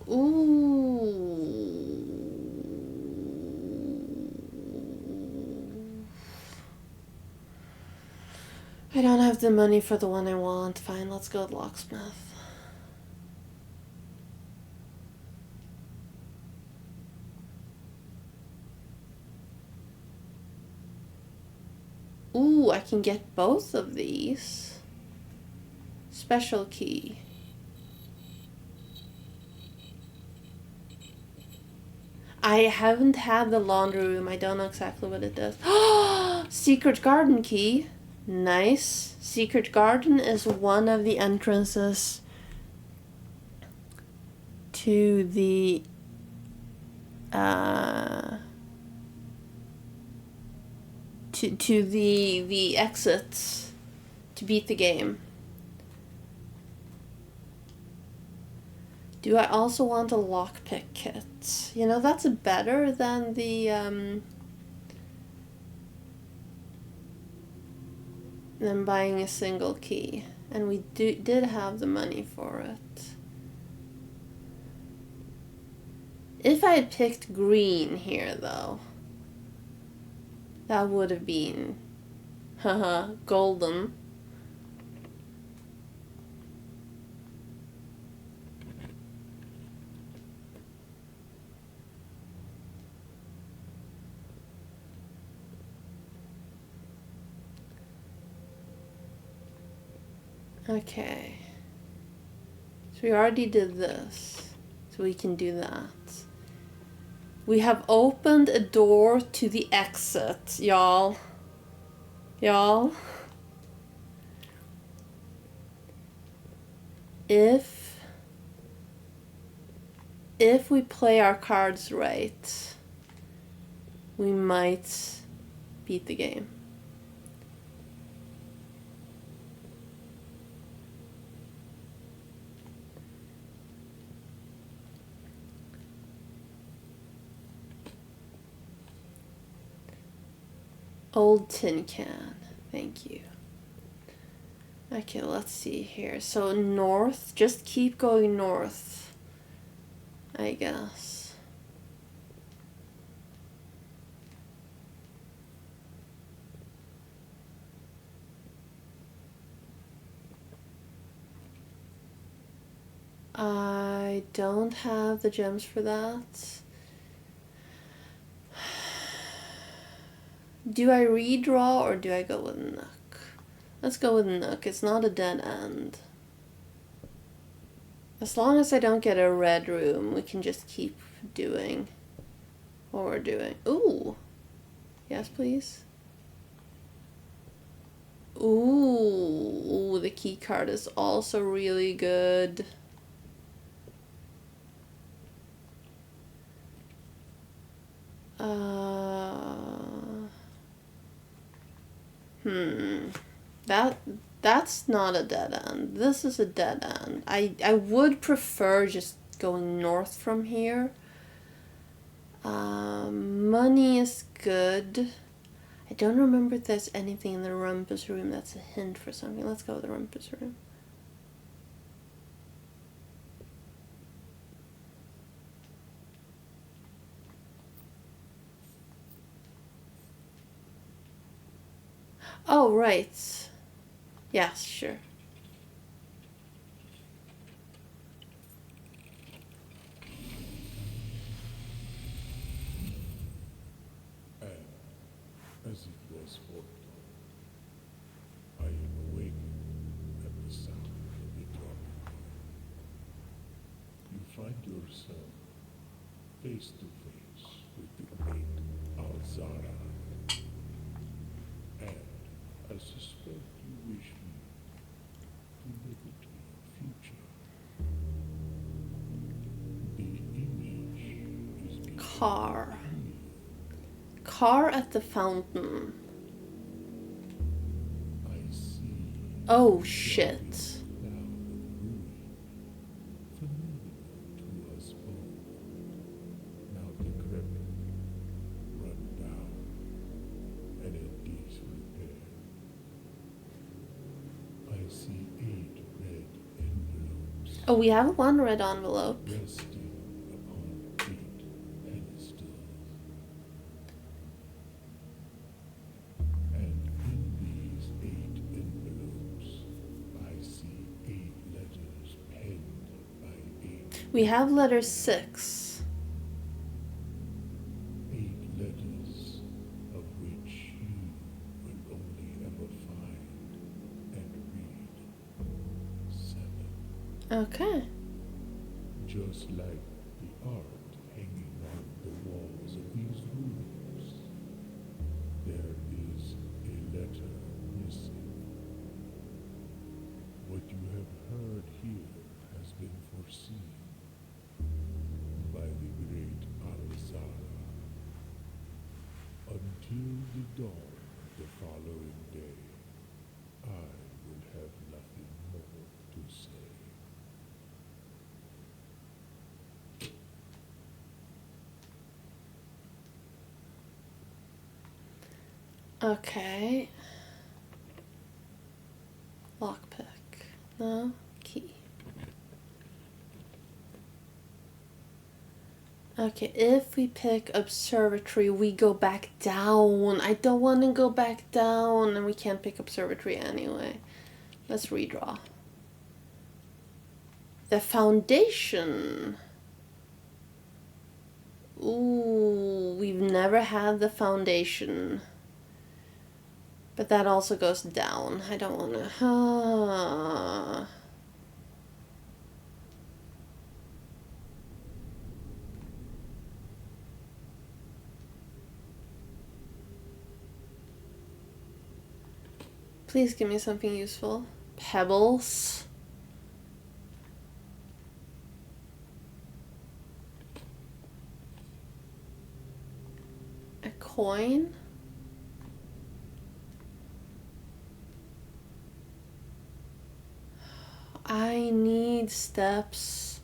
Ooh. I don't have the money for the one I want. Fine, let's go with locksmith. Ooh, I can get both of these. Special key. I haven't had the laundry room. I don't know exactly what it does. Secret garden key. Nice. Secret garden is one of the entrances to the to the exits to beat the game. Do I also want a lockpick kit? You know, that's better than the than buying a single key. And we did have the money for it. If I had picked green here, though, that would have been, haha, golden. Okay. So we already did this. So we can do that. We have opened a door to the exit, y'all. Y'all. If we play our cards right, we might beat the game. Old tin can. Thank you. Okay, let's see here. So north, just keep going north, I guess. I don't have the gems for that. Do I redraw or do I go with Nook? Let's go with Nook. It's not a dead end. As long as I don't get a red room, we can just keep doing what we're doing. Ooh. Yes, please. Ooh, the key card is also really good. That's not a dead end. This is a dead end. I would prefer just going north from here. Money is good. I don't remember if there's anything in the rumpus room that's a hint for something. Let's go with the rumpus room. Oh, right. Yes, sure. face to face with the great Alzara, and I suspect you wish me to look into your future. The image is Car. becoming Car at the fountain. I see Oh a shit. cloud of ruin, familiar to us both, now decrepit, run down, and in disrepair. I see 8 red envelopes Oh, we have one red envelope. resting upon 8 pedestals. And in these 8 envelopes, I see 8 letters penned by 8. We have letter 6. 8 letters of which you will only ever find and read 7. Okay. Just like the art hanging on the walls of these rooms, there is a letter missing. What you have heard here has been foreseen by the great Alzara. Until the dawn of the following day, I will have nothing more to say. Okay. Lockpick. No. Key. Okay, if we pick observatory, we go back down. I don't want to go back down, and we can't pick observatory anyway. Let's redraw. The foundation. Ooh, we've never had the foundation. But that also goes down. I don't want to... Please give me something useful. Pebbles. A coin. I need steps.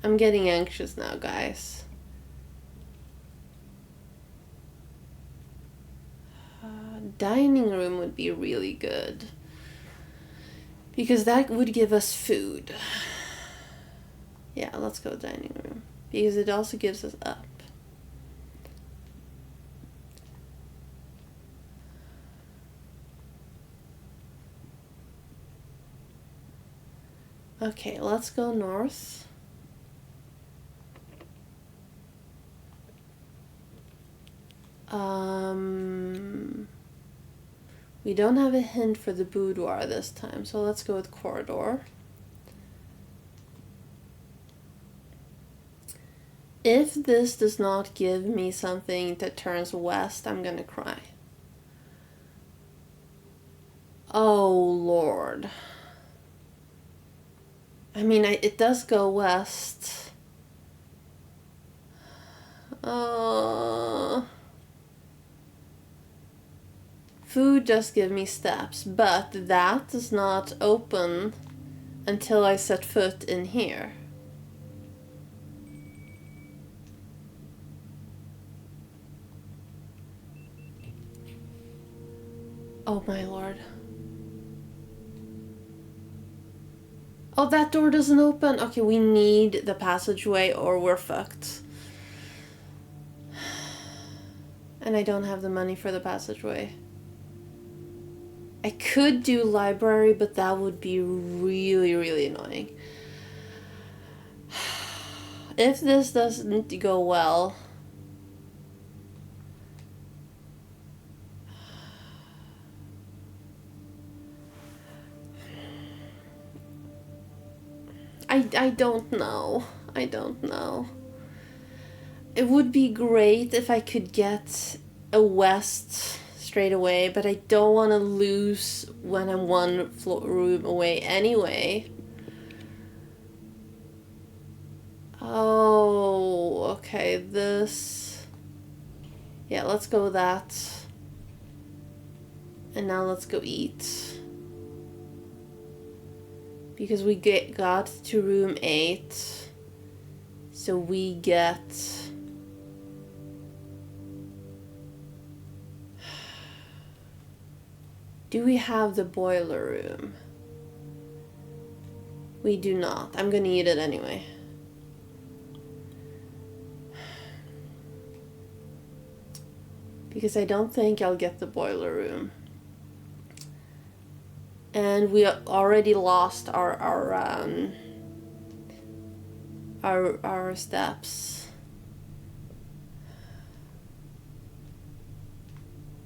I'm getting anxious now, guys. Dining room would be really good. Because that would give us food. Yeah, let's go dining room. Because it also gives us up. Okay, let's go north. We don't have a hint for the boudoir this time, so let's go with corridor. If this does not give me something that turns west, I'm gonna cry. Oh, Lord. I mean, it does go west. Food just give me steps, but that does not open until I set foot in here. Oh my lord. Oh, that door doesn't open. Okay, we need the passageway or we're fucked. And I don't have the money for the passageway. I could do library, but that would be really, really annoying. If this doesn't go well... I don't know. I don't know. It would be great if I could get a west straight away, but I don't want to lose when I'm one room away anyway. Oh, okay, this... Yeah, let's go with that. And now let's go eat. Because we got to room 8. So we get... Do we have the boiler room? We do not. I'm gonna eat it anyway. Because I don't think I'll get the boiler room. And we already lost our steps.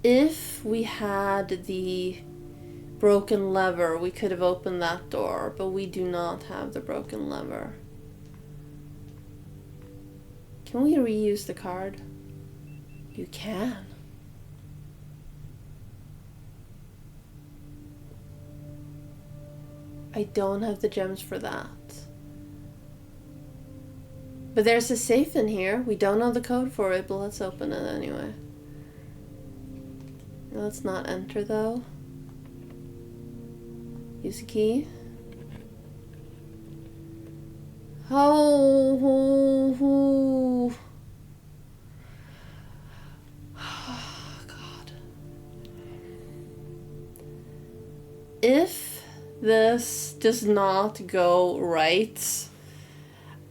If we had the broken lever, we could have opened that door, but we do not have the broken lever. Can we reuse the card? You can. I don't have the gems for that. But there's a safe in here. We don't know the code for it, but let's open it anyway. Let's not enter though. Use a key. Oh, God. If this does not go right,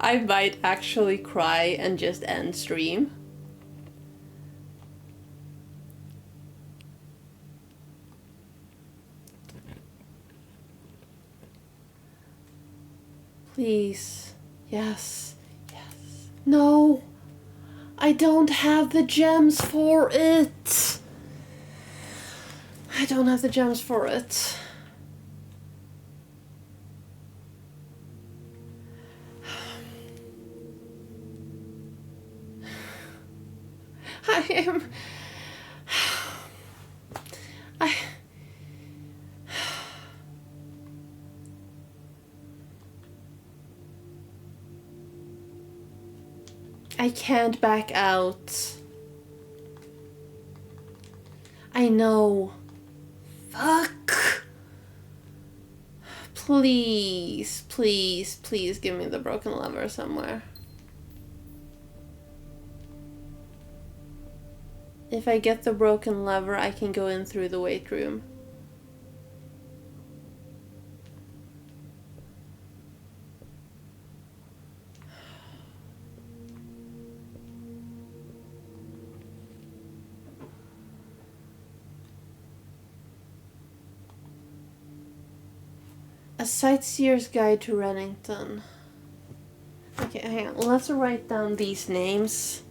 I might actually cry and just end stream. Please. Yes. Yes. No. I don't have the gems for it. I don't have the gems for it. I am... I can't back out. I know. Fuck. Please, please, please give me the broken lever somewhere. If I get the broken lever, I can go in through the weight room. A Sightseer's Guide to Reddington. Okay, hang on. Let's write down these names.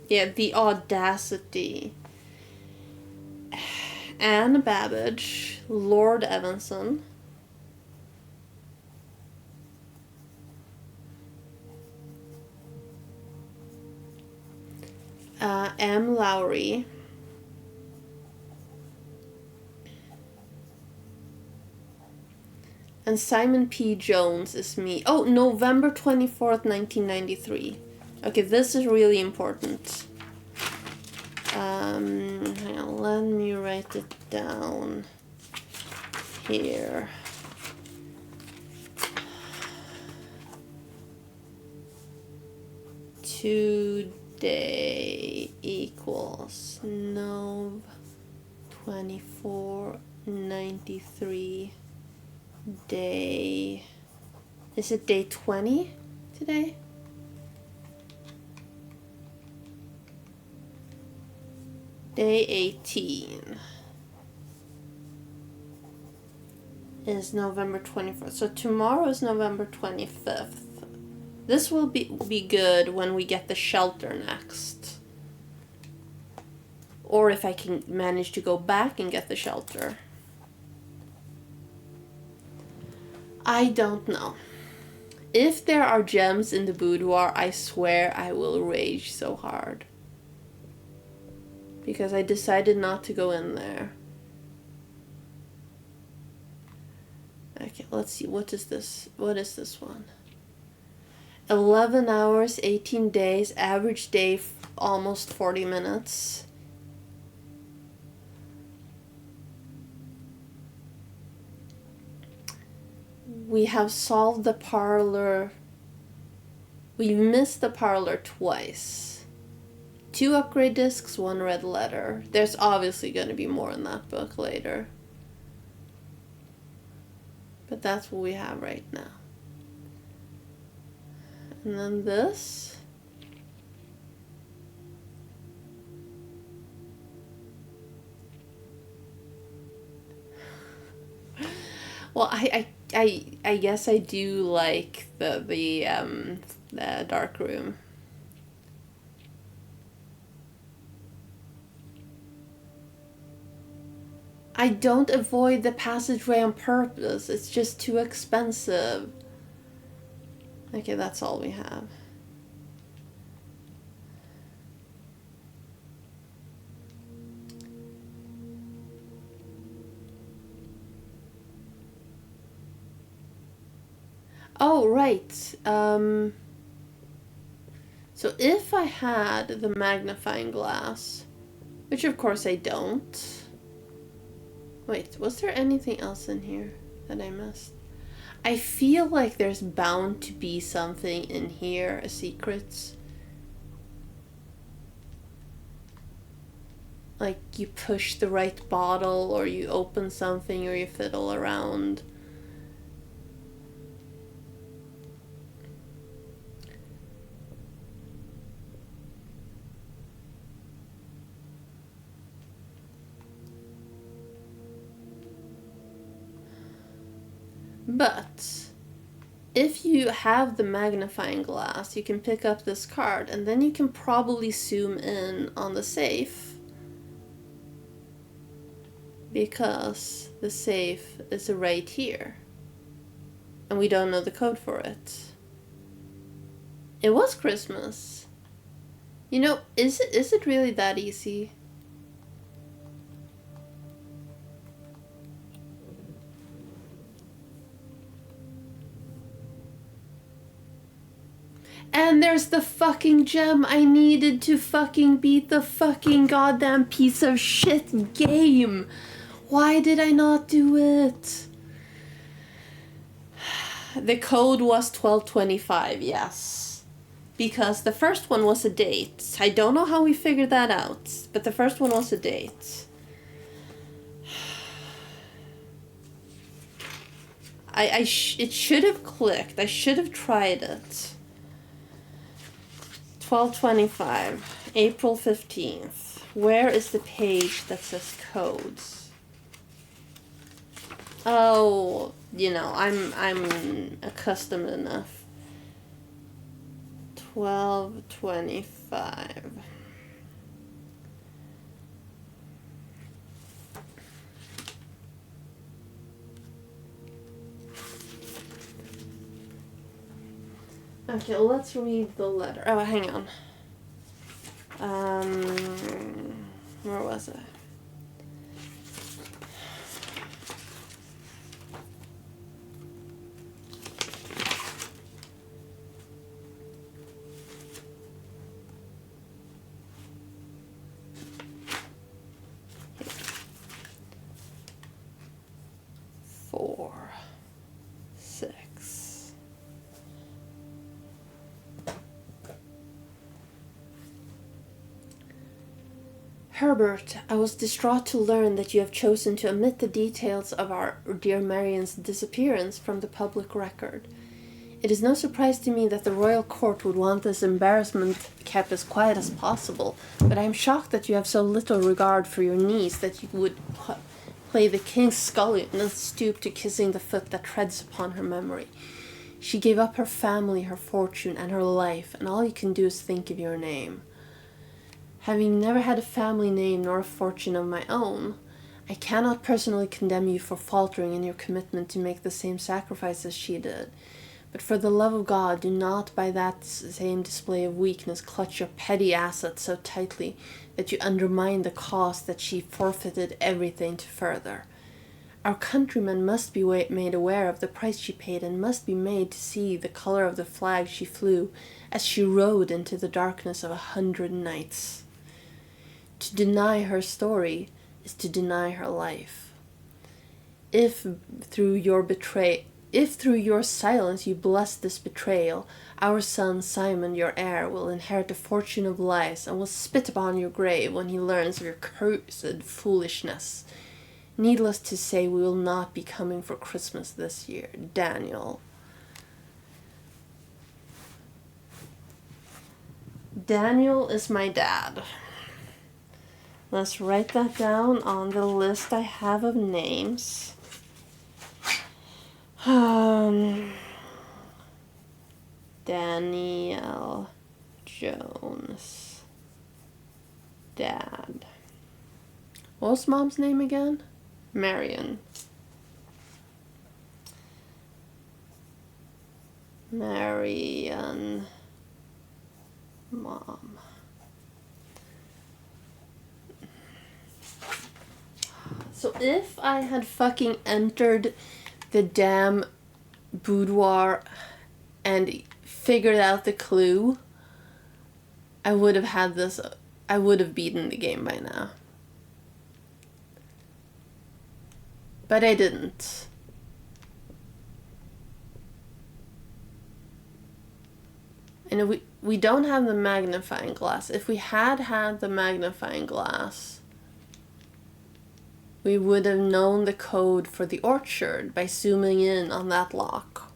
Yeah, the audacity. Anne Babbage, Lord Evanson, M. Lowry, and Simon P. Jones is me. Oh, November 24th, 1993. Okay, this is really important. Hang on, let me write it down here. Today equals Nov 2493 day. Is it day 20 today? Day 18 is November 24th. So tomorrow is November 25th. This will be good when we get the shelter next. Or if I can manage to go back and get the shelter. I don't know. If there are gems in the boudoir, I swear I will rage so hard. Because I decided not to go in there. Okay, let's see. What is this? What is this one? 11 hours, 18 days, average day almost 40 minutes. We have solved the parlor. We missed the parlor twice. 2 upgrade discs, 1 red letter. There's obviously going to be more in that book later. But that's what we have right now. And then this. Well, I guess I do like the dark room. I don't avoid the passageway on purpose. It's just too expensive. Okay, that's all we have. Oh, right. So if I had the magnifying glass, which of course I don't. Wait, was there anything else in here that I missed? I feel like there's bound to be something in here, a secret. Like you push the right bottle, or you open something, or you fiddle around. But if you have the magnifying glass, you can pick up this card, and then you can probably zoom in on the safe, because the safe is right here and we don't know the code for it. It was Christmas. You know, is it really that easy? And there's the fucking gem I needed to fucking beat the fucking goddamn piece of shit game. Why did I not do it? The code was 1225, yes. Because the first one was a date. I don't know how we figured that out, but the first one was a date. It should have clicked. I should have tried it. 1225, April 15th. Where is the page that says codes? Oh, you know, I'm accustomed enough. 1225. Okay, let's read the letter. Oh, hang on. Where was it? Herbert, I was distraught to learn that you have chosen to omit the details of our dear Marian's disappearance from the public record. It is no surprise to me that the royal court would want this embarrassment kept as quiet as possible, but I am shocked that you have so little regard for your niece that you would play the king's scullion and stoop to kissing the foot that treads upon her memory. She gave up her family, her fortune, and her life, and all you can do is think of your name. Having never had a family name nor a fortune of my own, I cannot personally condemn you for faltering in your commitment to make the same sacrifice as she did. But for the love of God, do not by that same display of weakness clutch your petty assets so tightly that you undermine the cause that she forfeited everything to further. Our countrymen must be made aware of the price she paid, and must be made to see the color of the flag she flew as she rode into the darkness of 100 nights. To deny her story is to deny her life. If through your silence you bless this betrayal, our son Simon, your heir, will inherit the fortune of lies and will spit upon your grave when he learns of your cursed foolishness. Needless to say, we will not be coming for Christmas this year. Daniel. Daniel is my dad. Let's write that down on the list I have of names. Daniel Jones. Dad. What was mom's name again? Marion. Marion. Mom. So if I had fucking entered the damn boudoir and figured out the clue, I would have had this, I would have beaten the game by now. But I didn't. And we don't have the magnifying glass. If we had the magnifying glass, we would have known the code for the orchard by zooming in on that lock.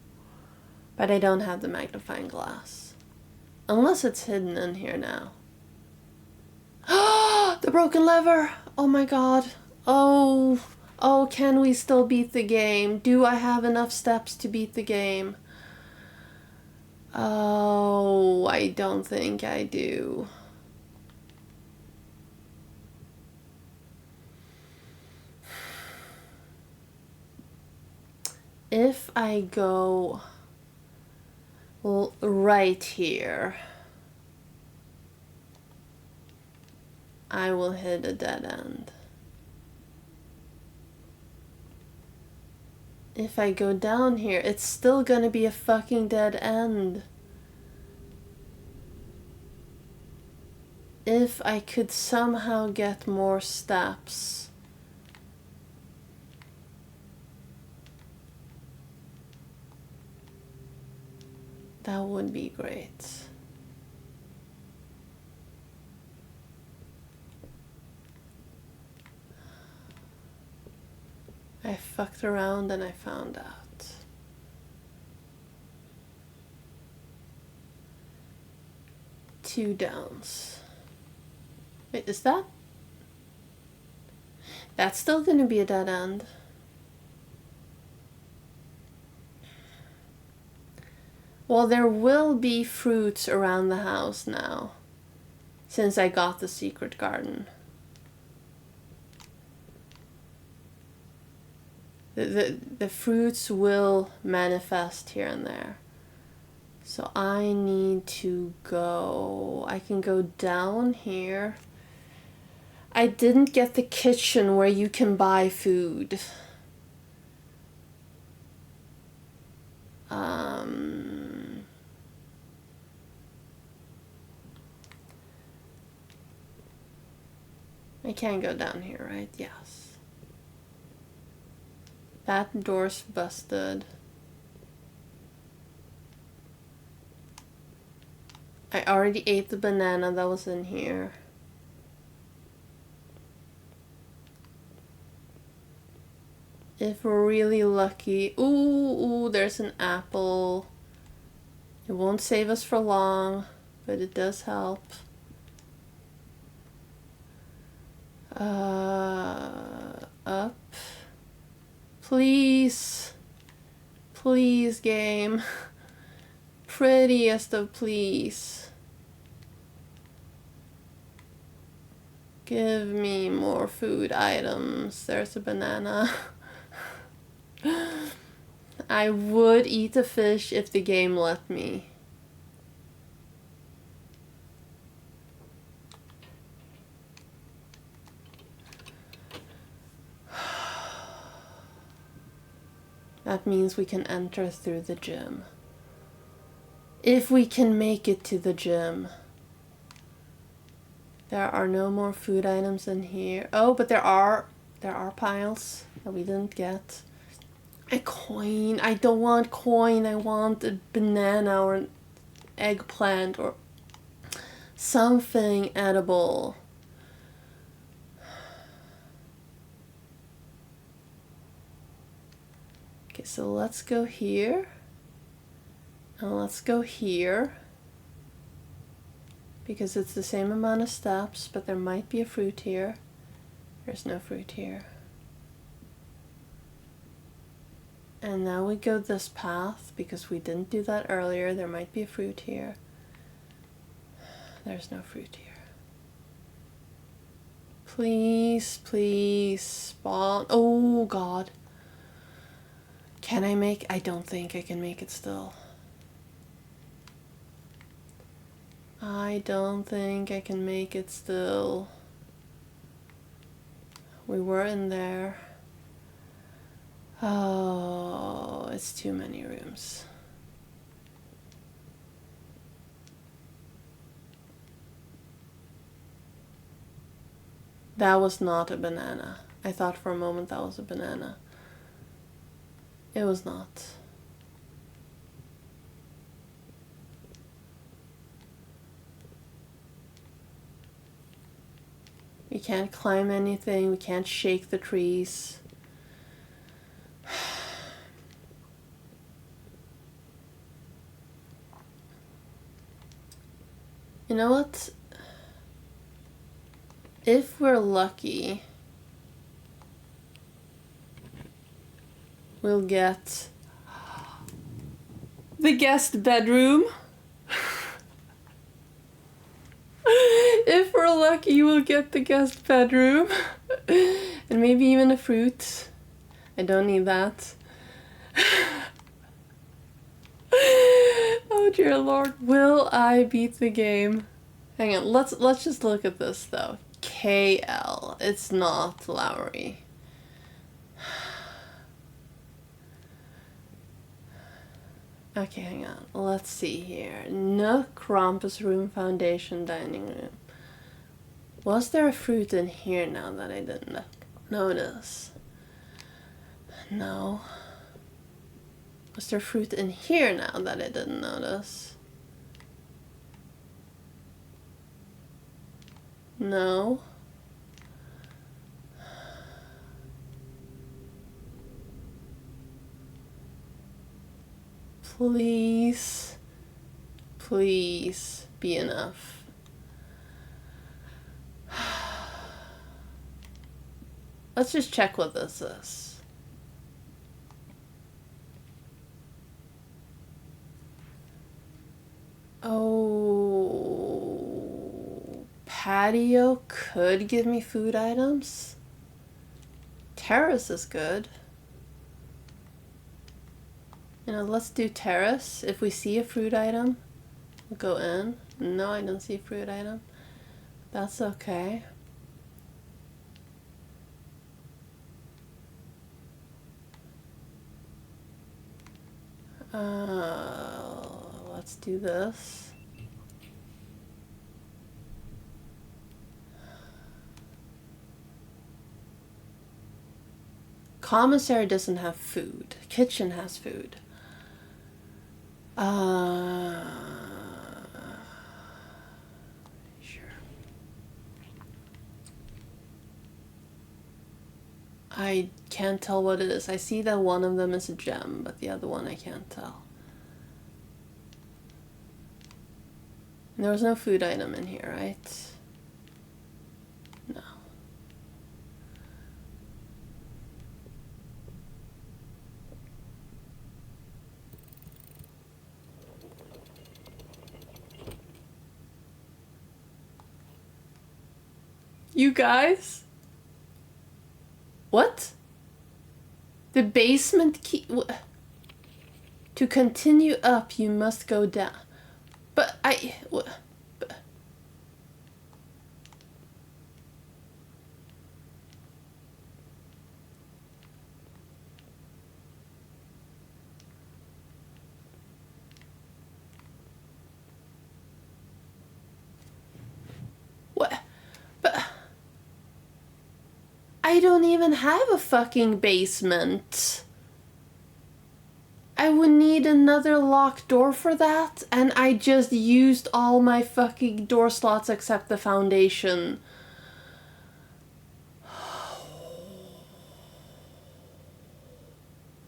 But I don't have the magnifying glass. Unless it's hidden in here now. The broken lever! Oh my god. Oh, can we still beat the game? Do I have enough steps to beat the game? Oh, I don't think I do. If I go right here, I will hit a dead end. If I go down here, it's still gonna be a fucking dead end. If I could somehow get more steps. That would be great. I fucked around and I found out. Two downs. Wait, is that? That's still gonna be a dead end. Well, there will be fruits around the house now, since I got the secret garden. The fruits will manifest here and there. So I need to go. I can go down here. I didn't get the kitchen where you can buy food. I can go down here, right? Yes. That door's busted. I already ate the banana that was in here. If we're really lucky. Ooh, there's an apple. It won't save us for long, but it does help. Up. Please. Please, game. Prettiest of please. Give me more food items. There's a banana. I would eat a fish if the game let me. That means we can enter through the gym. If we can make it to the gym. There are no more food items in here. Oh, but there are piles that we didn't get. A coin. I don't want coin. I want a banana or an eggplant or something edible. Okay, so let's go here. And let's go here. Because it's the same amount of steps, but there might be a fruit here. There's no fruit here. And now we go this path, because we didn't do that earlier. There might be a fruit here. There's no fruit here. Please, please, spawn. Oh, God. Can I make... I don't think I can make it still. I don't think I can make it still. We were in there. Oh, it's too many rooms. That was not a banana. I thought for a moment that was a banana. It was not. We can't climb anything. We can't shake the trees. You know what? If we're lucky, we'll get the guest bedroom. If we're lucky, we'll get the guest bedroom. And maybe even a fruit. I don't need that. Oh dear Lord, will I beat the game? Hang on, let's just look at this though. KL, it's not Lowry. Okay, hang on. Let's see here. Nook, Krampus room, foundation, dining room. Was there a fruit in here now that I didn't notice? No. Was there fruit in here now that I didn't notice? No. Please, please be enough. Let's just check what this is. Oh, patio could give me food items. Terrace is good. You know, let's do terrace. If we see a fruit item, we'll go in. No, I don't see a fruit item. That's okay. Let's do this. Commissary doesn't have food. Kitchen has food. Sure. I can't tell what it is. I see that one of them is a gem, but the other one I can't tell. There was no food item in here, right? No. You guys? What? The basement key? To continue up, you must go down. But What? But I don't even have a fucking basement. I would need another locked door for that, and I just used all my fucking door slots except the foundation.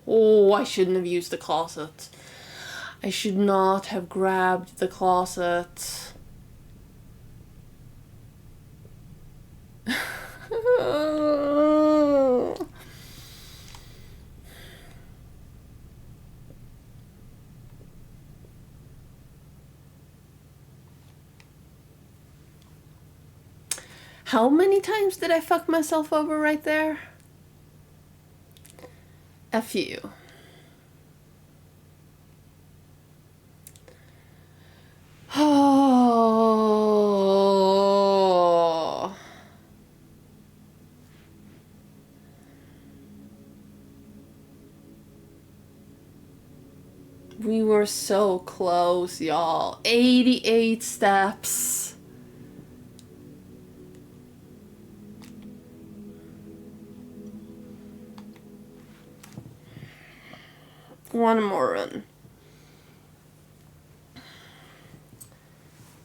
Oh, I shouldn't have used the closet. I should not have grabbed the closet. How many times did I fuck myself over right there? A few. Oh. We were so close, y'all. 88 steps. One more run.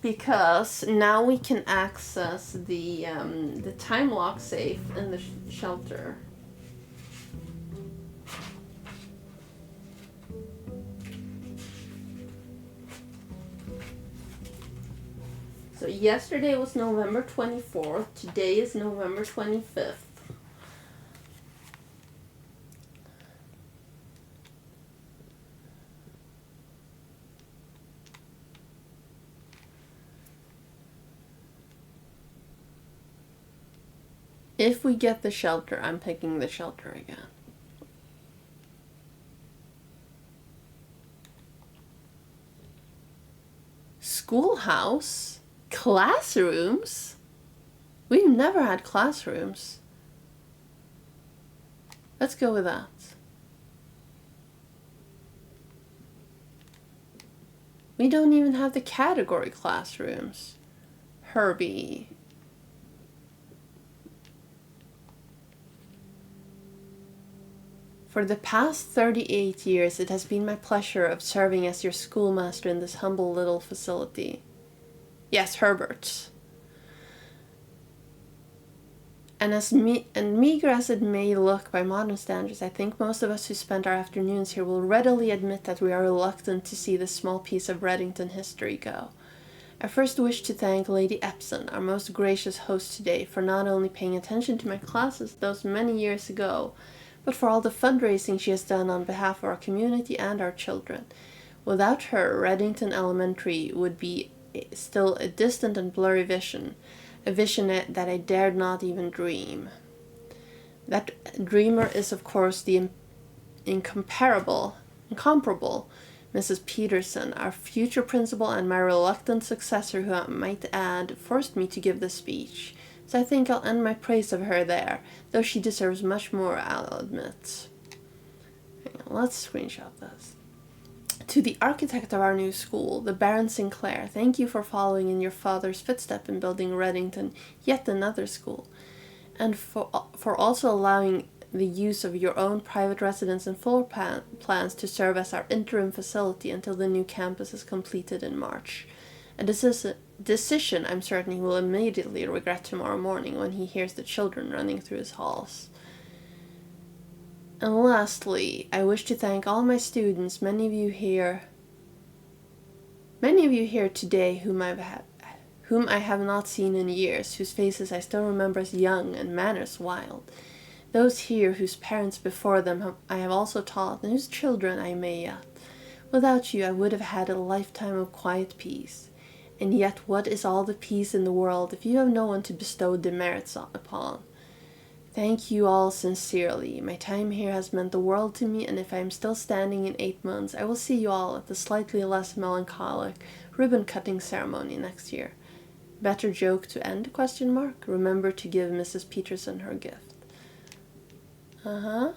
Because now we can access the time lock safe in the shelter. So yesterday was November 24th. Today is November 25th. If we get the shelter, I'm picking the shelter again. Schoolhouse? Classrooms? We've never had classrooms. Let's go with that. We don't even have the category classrooms. Herbie. For the past 38 years, it has been my pleasure of serving as your schoolmaster in this humble little facility. Yes, Herbert. And meager as it may look by modern standards, I think most of us who spend our afternoons here will readily admit that we are reluctant to see this small piece of Reddington history go. I first wish to thank Lady Epson, our most gracious host today, for not only paying attention to my classes those many years ago, but for all the fundraising she has done on behalf of our community and our children. Without her, Reddington Elementary would be still a distant and blurry vision, a vision that I dared not even dream. That dreamer is, of course, the incomparable Mrs. Peterson, our future principal and my reluctant successor, who I might add forced me to give this speech. So I think I'll end my praise of her there, though she deserves much more, I'll admit. Hang on, let's screenshot this. To the architect of our new school, the Baron Sinclair, thank you for following in your father's footsteps in building Reddington, yet another school, and for also allowing the use of your own private residence and floor plans to serve as our interim facility until the new campus is completed in March. A decision I'm certain he will immediately regret tomorrow morning when he hears the children running through his halls. And lastly, I wish to thank all my students, many of you here today whom I have not seen in years, whose faces I still remember as young and manners wild. Those here whose parents before them I have also taught, and whose children I may yet. Without you I would have had a lifetime of quiet peace. And yet what is all the peace in the world if you have no one to bestow demerits upon? Thank you all sincerely. My time here has meant the world to me, and if I am still standing in 8 months, I will see you all at the slightly less melancholic ribbon-cutting ceremony next year. Better joke to end? Remember to give Mrs. Peterson her gift. Uh-huh.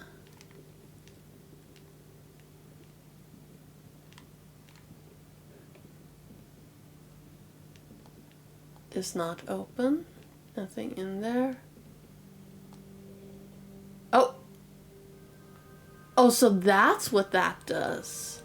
Is not open. Nothing in there. Oh! Oh, so that's what that does.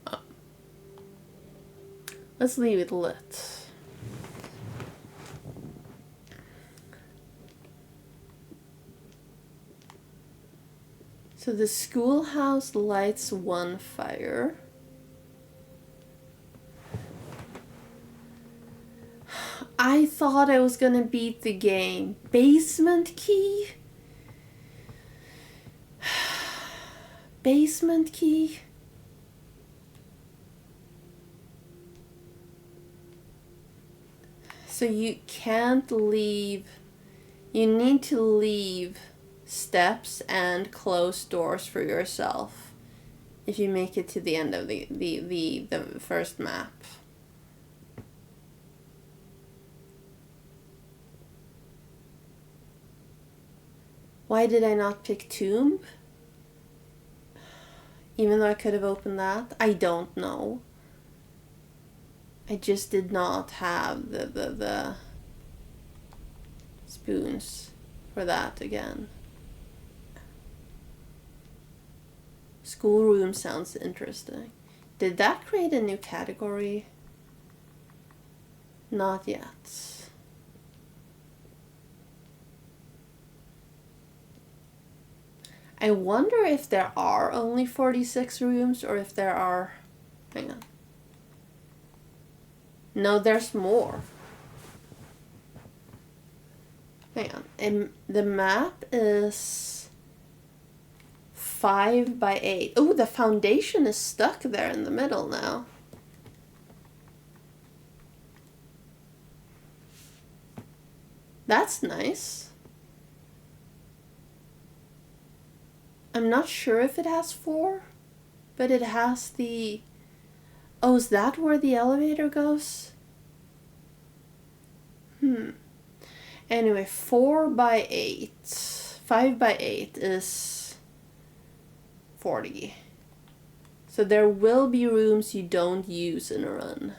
Oh. Let's leave it lit. So the schoolhouse lights one fire. I thought I was gonna beat the game. Basement key? Basement key? So you can't leave. You need to leave steps and close doors for yourself if you make it to the end of the first map. Why did I not pick tomb? Even though I could have opened that? I don't know. I just did not have the spoons for that again. Schoolroom sounds interesting. Did that create a new category? Not yet. I wonder if there are only 46 rooms or if there are... Hang on. No, there's more. Hang on. And the map is 5 by 8. Oh, the foundation is stuck there in the middle now. That's nice. I'm not sure if it has 4, but it has the... Oh, is that where the elevator goes? Anyway, 4 by 8. 5 by 8 is 40. So there will be rooms you don't use in a run.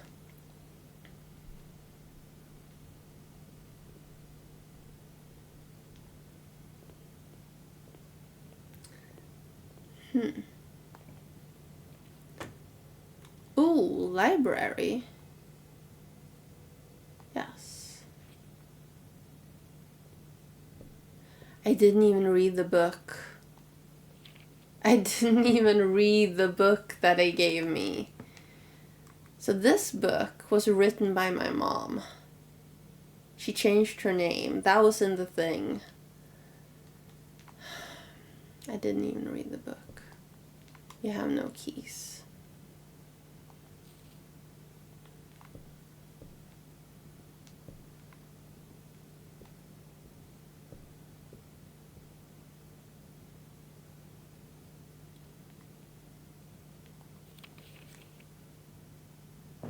Ooh, library. Yes. I didn't even read the book. I didn't even read the book that they gave me. So this book was written by my mom. She changed her name. That was in the thing. I didn't even read the book. You have no keys.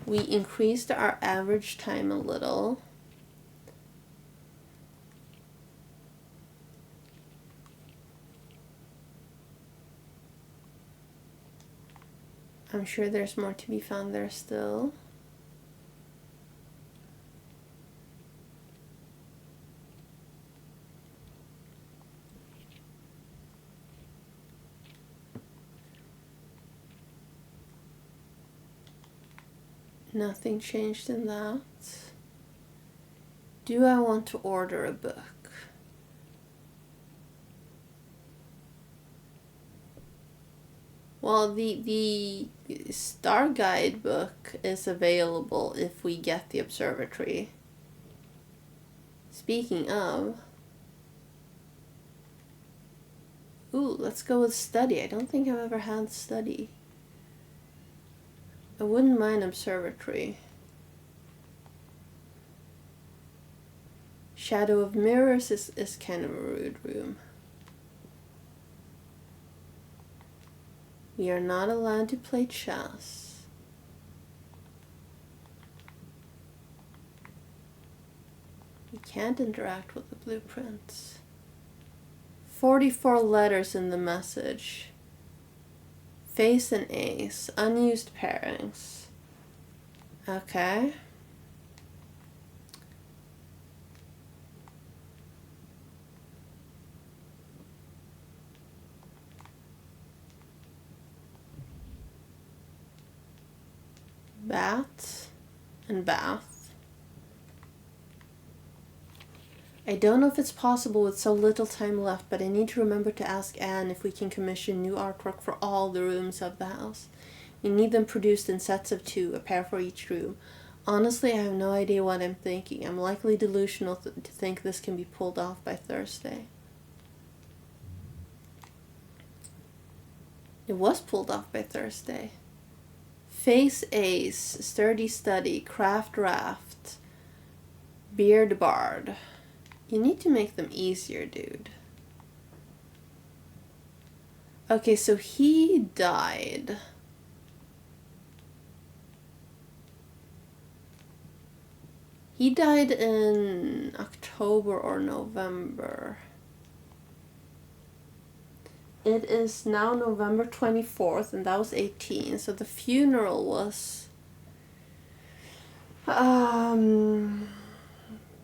We increased our average time a little. I'm sure there's more to be found there still. Nothing changed in that. Do I want to order a book? Well, the Star Guide book is available if we get the observatory. Speaking of... Ooh, let's go with study. I don't think I've ever had study. I wouldn't mind observatory. Shadow of Mirrors is kind of a rude room. We are not allowed to play chess. We can't interact with the blueprints. 44 letters in the message. Face and ace. Unused pairings. Okay. Bat and bath. I don't know if it's possible with so little time left, but I need to remember to ask Anne if we can commission new artwork for all the rooms of the house. We need them produced in sets of 2, a pair for each room. Honestly, I have no idea what I'm thinking. I'm likely delusional to think this can be pulled off by Thursday. It was pulled off by Thursday. Face ace, sturdy study, craft raft, beard bard. You need to make them easier, dude. Okay, so he died. He died in October or November. It is now November 24th, and that was 18. So the funeral was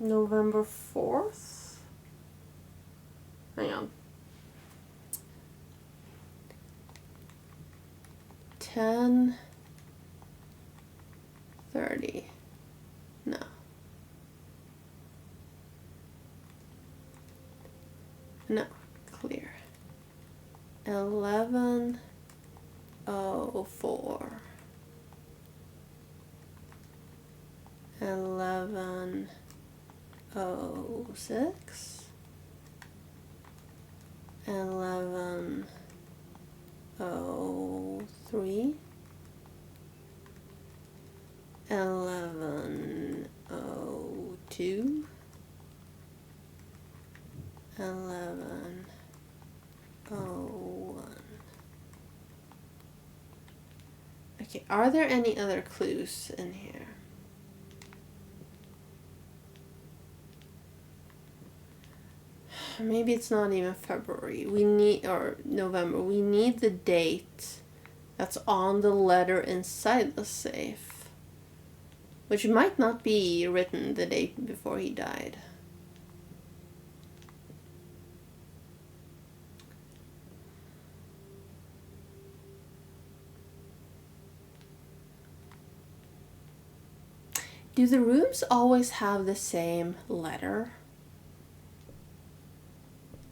November 4th. Hang on. 10:30. No. No. Clear. 11:04. 11:06. 11:03. 11:02. 11:01. Okay, are there any other clues in here? Maybe it's not even February. We need, or November. We need the date that's on the letter inside the safe, which might not be written the day before he died. Do the rooms always have the same letter?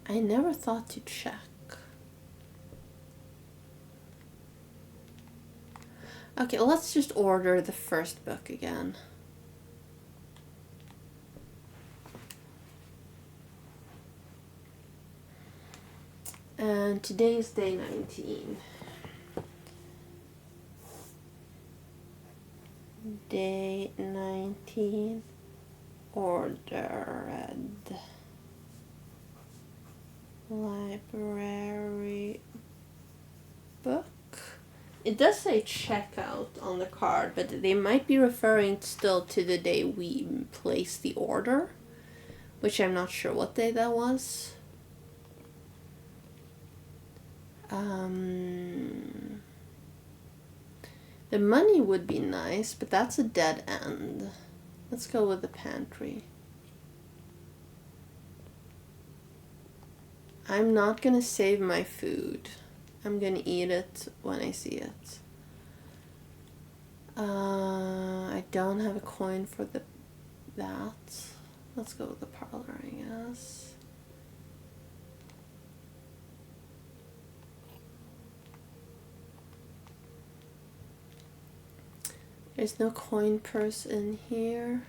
I never thought to check. Okay, let's just order the first book again. And today is day 19. Day 19, ordered. Library book. It does say checkout on the card, but they might be referring still to the day we placed the order, which I'm not sure what day that was. The money would be nice, but that's a dead end. Let's go with the pantry. I'm not gonna save my food. I'm gonna eat it when I see it. I don't have a coin for that. Let's go with the parlor, I guess. There's no coin purse in here.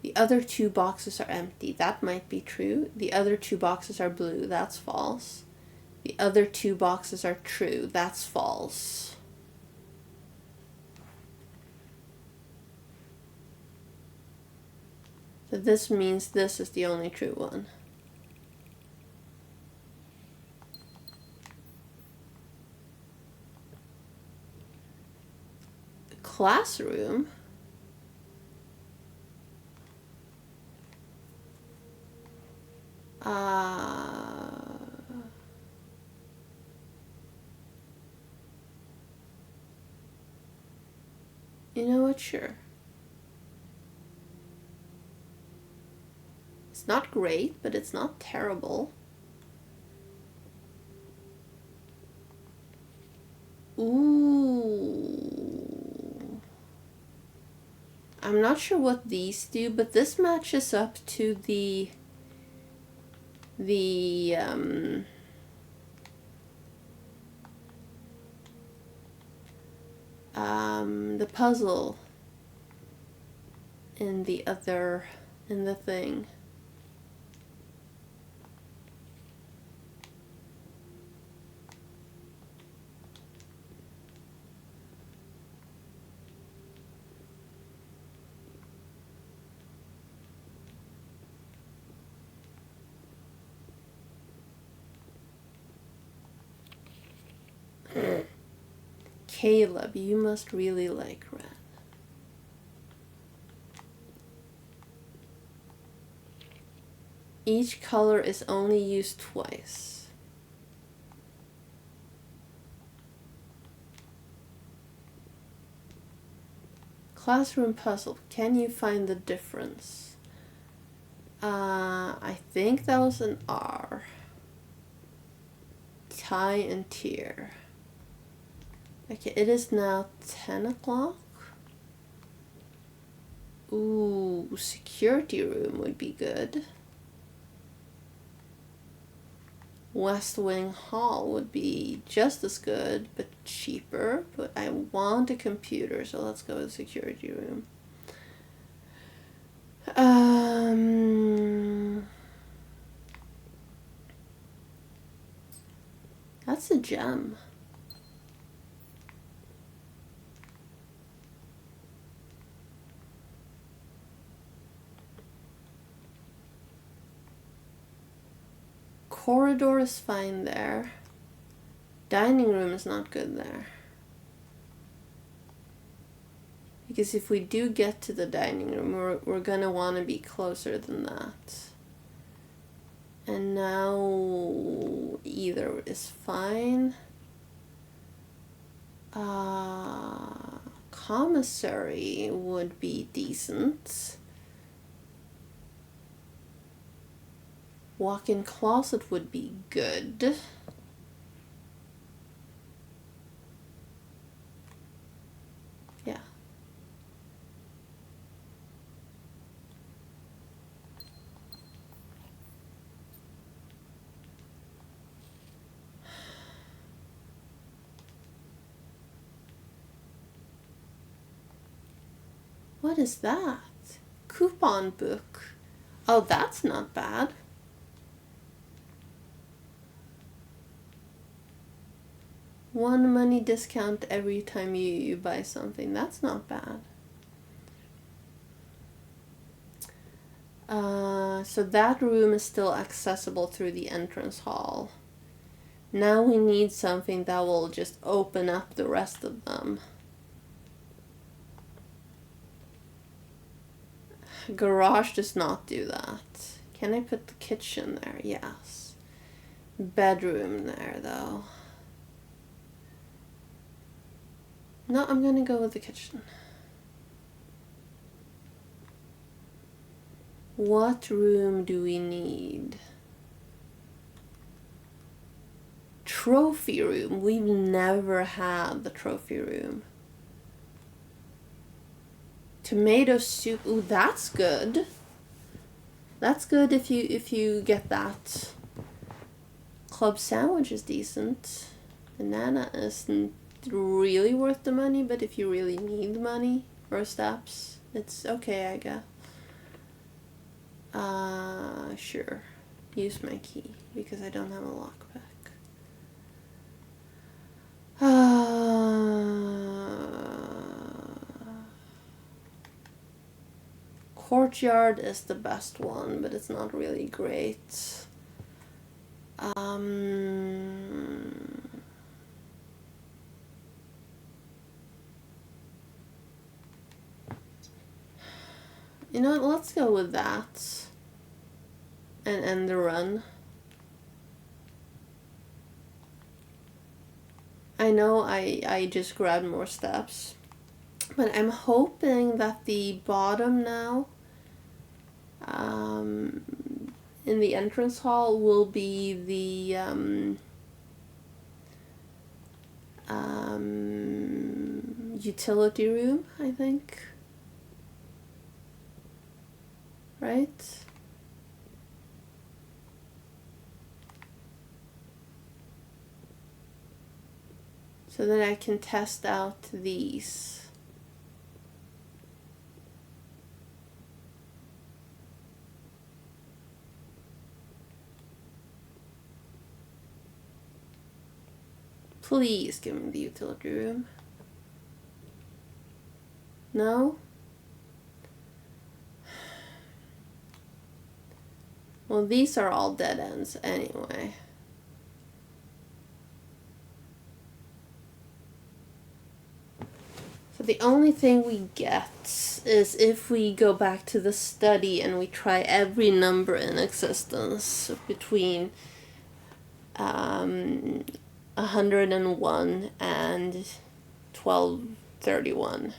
The The other 2 boxes are empty. That might be true. The other 2 boxes are blue. That's false. The other 2 boxes are true. That's false. So this means this is the only true one. The classroom. You know what? Sure. It's not great, but it's not terrible. Ooh. I'm not sure what these do, but this matches up to the puzzle in the thing. Caleb, you must really like red. Each color is only used twice. Classroom puzzle. Can you find the difference? I think that was an R. Tie and tear. Okay, it is now 10 o'clock. Ooh, security room would be good. West Wing Hall would be just as good, but cheaper. But I want a computer, so let's go with security room. That's a gem. Corridor is fine there. Dining room is not good there. Because if we do get to the dining room, we're gonna want to be closer than that. And now either is fine. Commissary would be decent. Walk-in closet would be good. Yeah. What is that? Coupon book. Oh, that's not bad. One money discount every time you buy something. That's not bad. So that room is still accessible through the entrance hall. Now we need something that will just open up the rest of them. Garage does not do that. Can I put the kitchen there? Yes. Bedroom there, though. No, I'm gonna go with the kitchen. What room do we need? Trophy room. We've never had the trophy room. Tomato soup. Ooh, that's good. That's good if you get that. Club sandwich is decent. Banana isn't really worth the money, but if you really need money for steps, it's okay, I guess. Sure. Use my key, because I don't have a lockpick. Courtyard is the best one, but it's not really great. You know what, let's go with that. And end the run. I know I just grabbed more steps. But I'm hoping that the bottom now, in the entrance hall, will be the utility room, I think. Right? So that I can test out these. Please give me the utility room. No? Well, these are all dead ends anyway. So the only thing we get is if we go back to the study and we try every number in existence between 101 and 1231.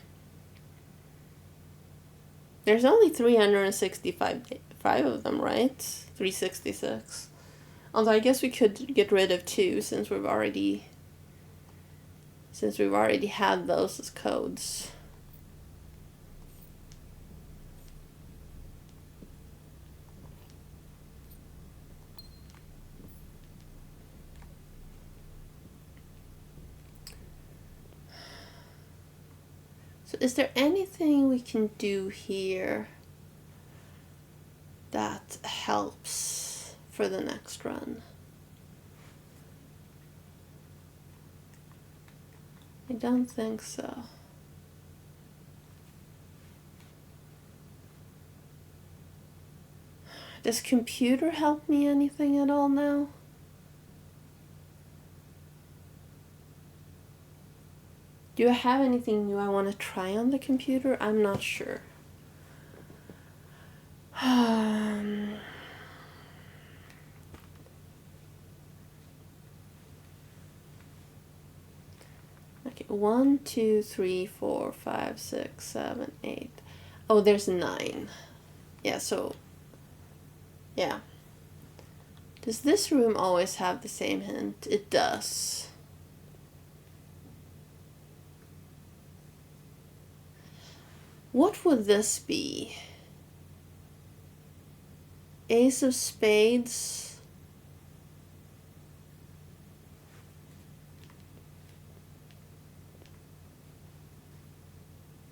There's only 365 of them, right? 366. Although I guess we could get rid of 2 since we've already had those as codes. So is there anything we can do here that helps for the next run? I don't think so. Does computer help me anything at all now? Do I have anything new I want to try on the computer? I'm not sure. Okay, 1, 2, 3, 4, 5, 6, 7, 8. Oh, there's 9. Yeah, so... yeah. Does this room always have the same hint? It does. What would this be? Ace of Spades.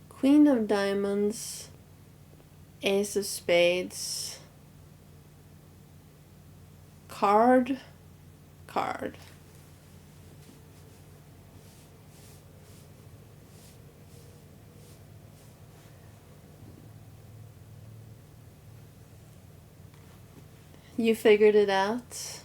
Queen of Diamonds. Ace of Spades. Card. Card. You figured it out?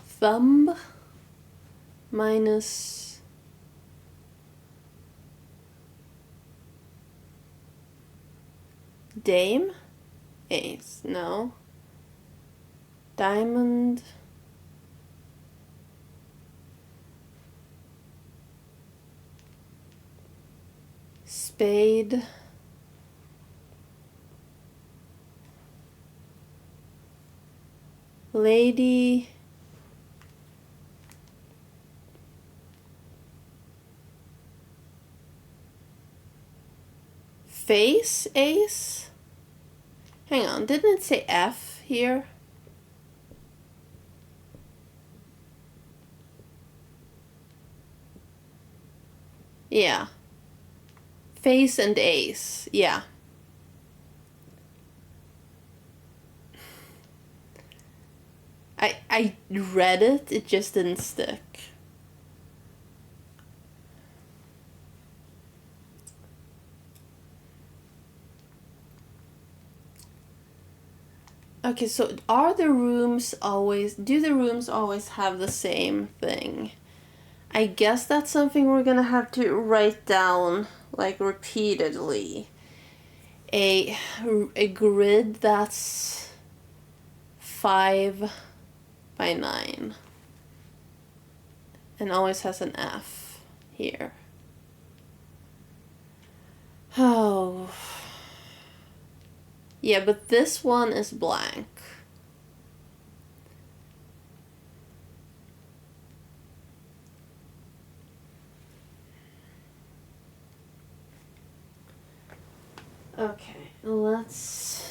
Thumb minus Dame? Ace, no. Diamond. Spade. Lady. Face ace? Hang on, didn't it say F here? Yeah. Face and ace. Yeah. I read it, it just didn't stick. Okay, so do the rooms always have the same thing? I guess that's something we're gonna have to write down, like, repeatedly. A grid that's 5 by 9 and always has an F here. Oh. Yeah, but this one is blank. Okay, let's...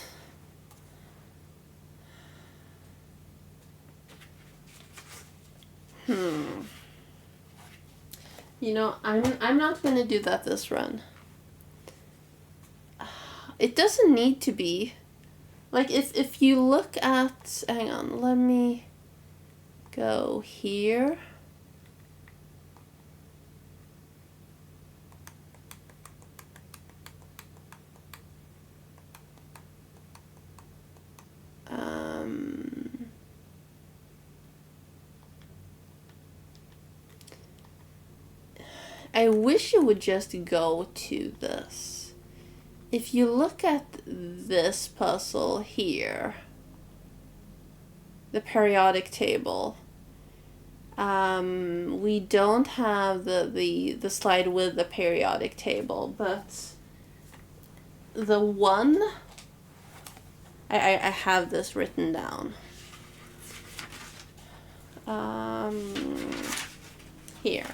You know, I'm not gonna do that this run. It doesn't need to be. Like, if you look at... Hang on, let me go here. I wish it would just go to this. If you look at this puzzle here, the periodic table, we don't have the slide with the periodic table, but the one, I have this written down. Here.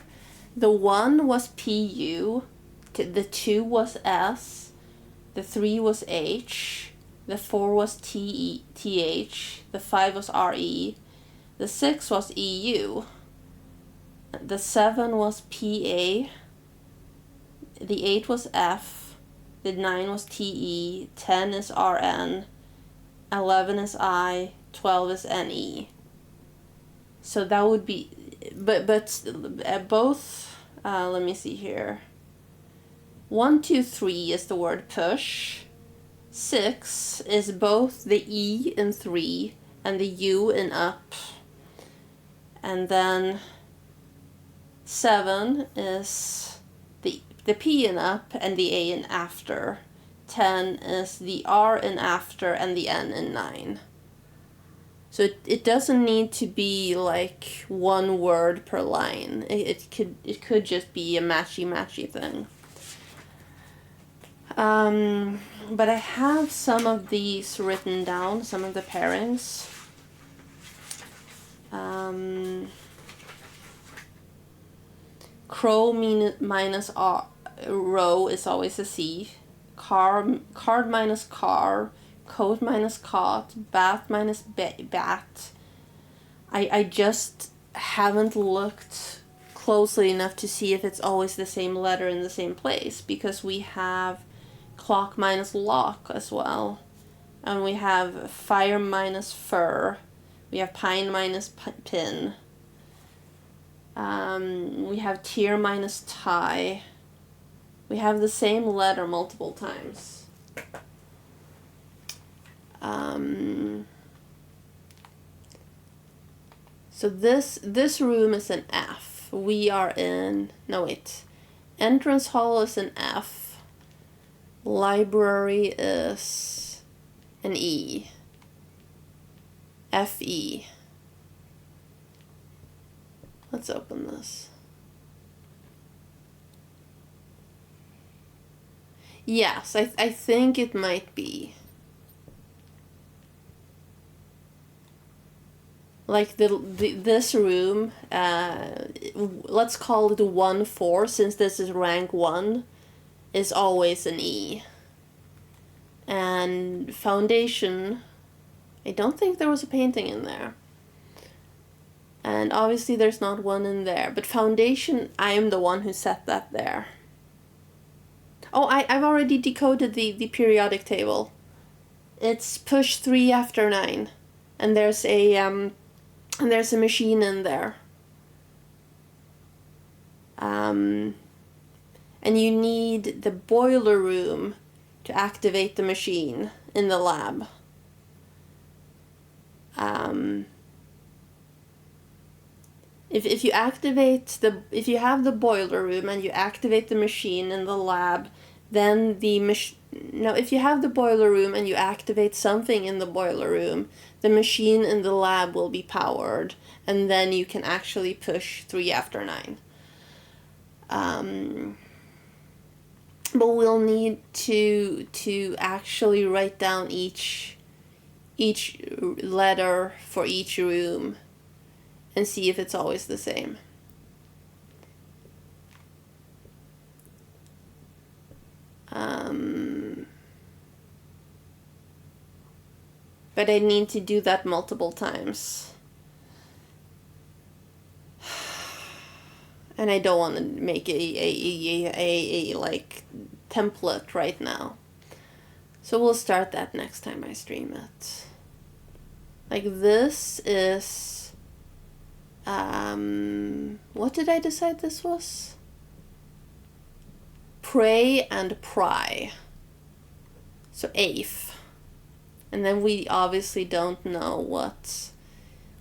The 1 was PU, the 2 was S, the 3 was H, the 4 was TH, the 5 was RE, the 6 was EU, the 7 was PA, the 8 was F, the 9 was TE, 10 is RN, 11 is I, 12 is NE. So that would be, but both, let me see here. 1, 2, 3 is the word push. 6 is both the E in 3 and the U in up. And then 7 is the P in up and the A in after. 10 is the R in after and the N in 9. So it doesn't need to be like one word per line. It could just be a matchy thing. But I have some of these written down, some of the pairings. Crow minus row is always a C. Card minus car. Coat minus cot, bat minus bat. I just haven't looked closely enough to see if it's always the same letter in the same place, because we have clock minus lock as well. And we have fire minus fur. We have pine minus pin. We have tear minus tie. We have the same letter multiple times. So this room is an F. We are in, no wait, entrance hall is an F. Library is an E. FE. Let's open this. Yes, I think it might be. Like this room, let's call it 1-4, since this is rank 1, is always an E. And foundation, I don't think there was a painting in there. And obviously there's not one in there, but foundation, I am the one who set that there. Oh, I've already decoded the periodic table. It's push 3 after 9. And there's a machine in there. And you need the boiler room to activate the machine in the lab. If you activate if you have the boiler room and you activate the machine in the lab, then if you have the boiler room and you activate something in the boiler room, the machine in the lab will be powered, and then you can actually push 3 after 9. But we'll need to actually write down each letter for each room and see if it's always the same. But I need to do that multiple times. And I don't want to make a like template right now. So we'll start that next time I stream it. Like this is what did I decide this was? Pray and pry. So eighth. And then we obviously don't know what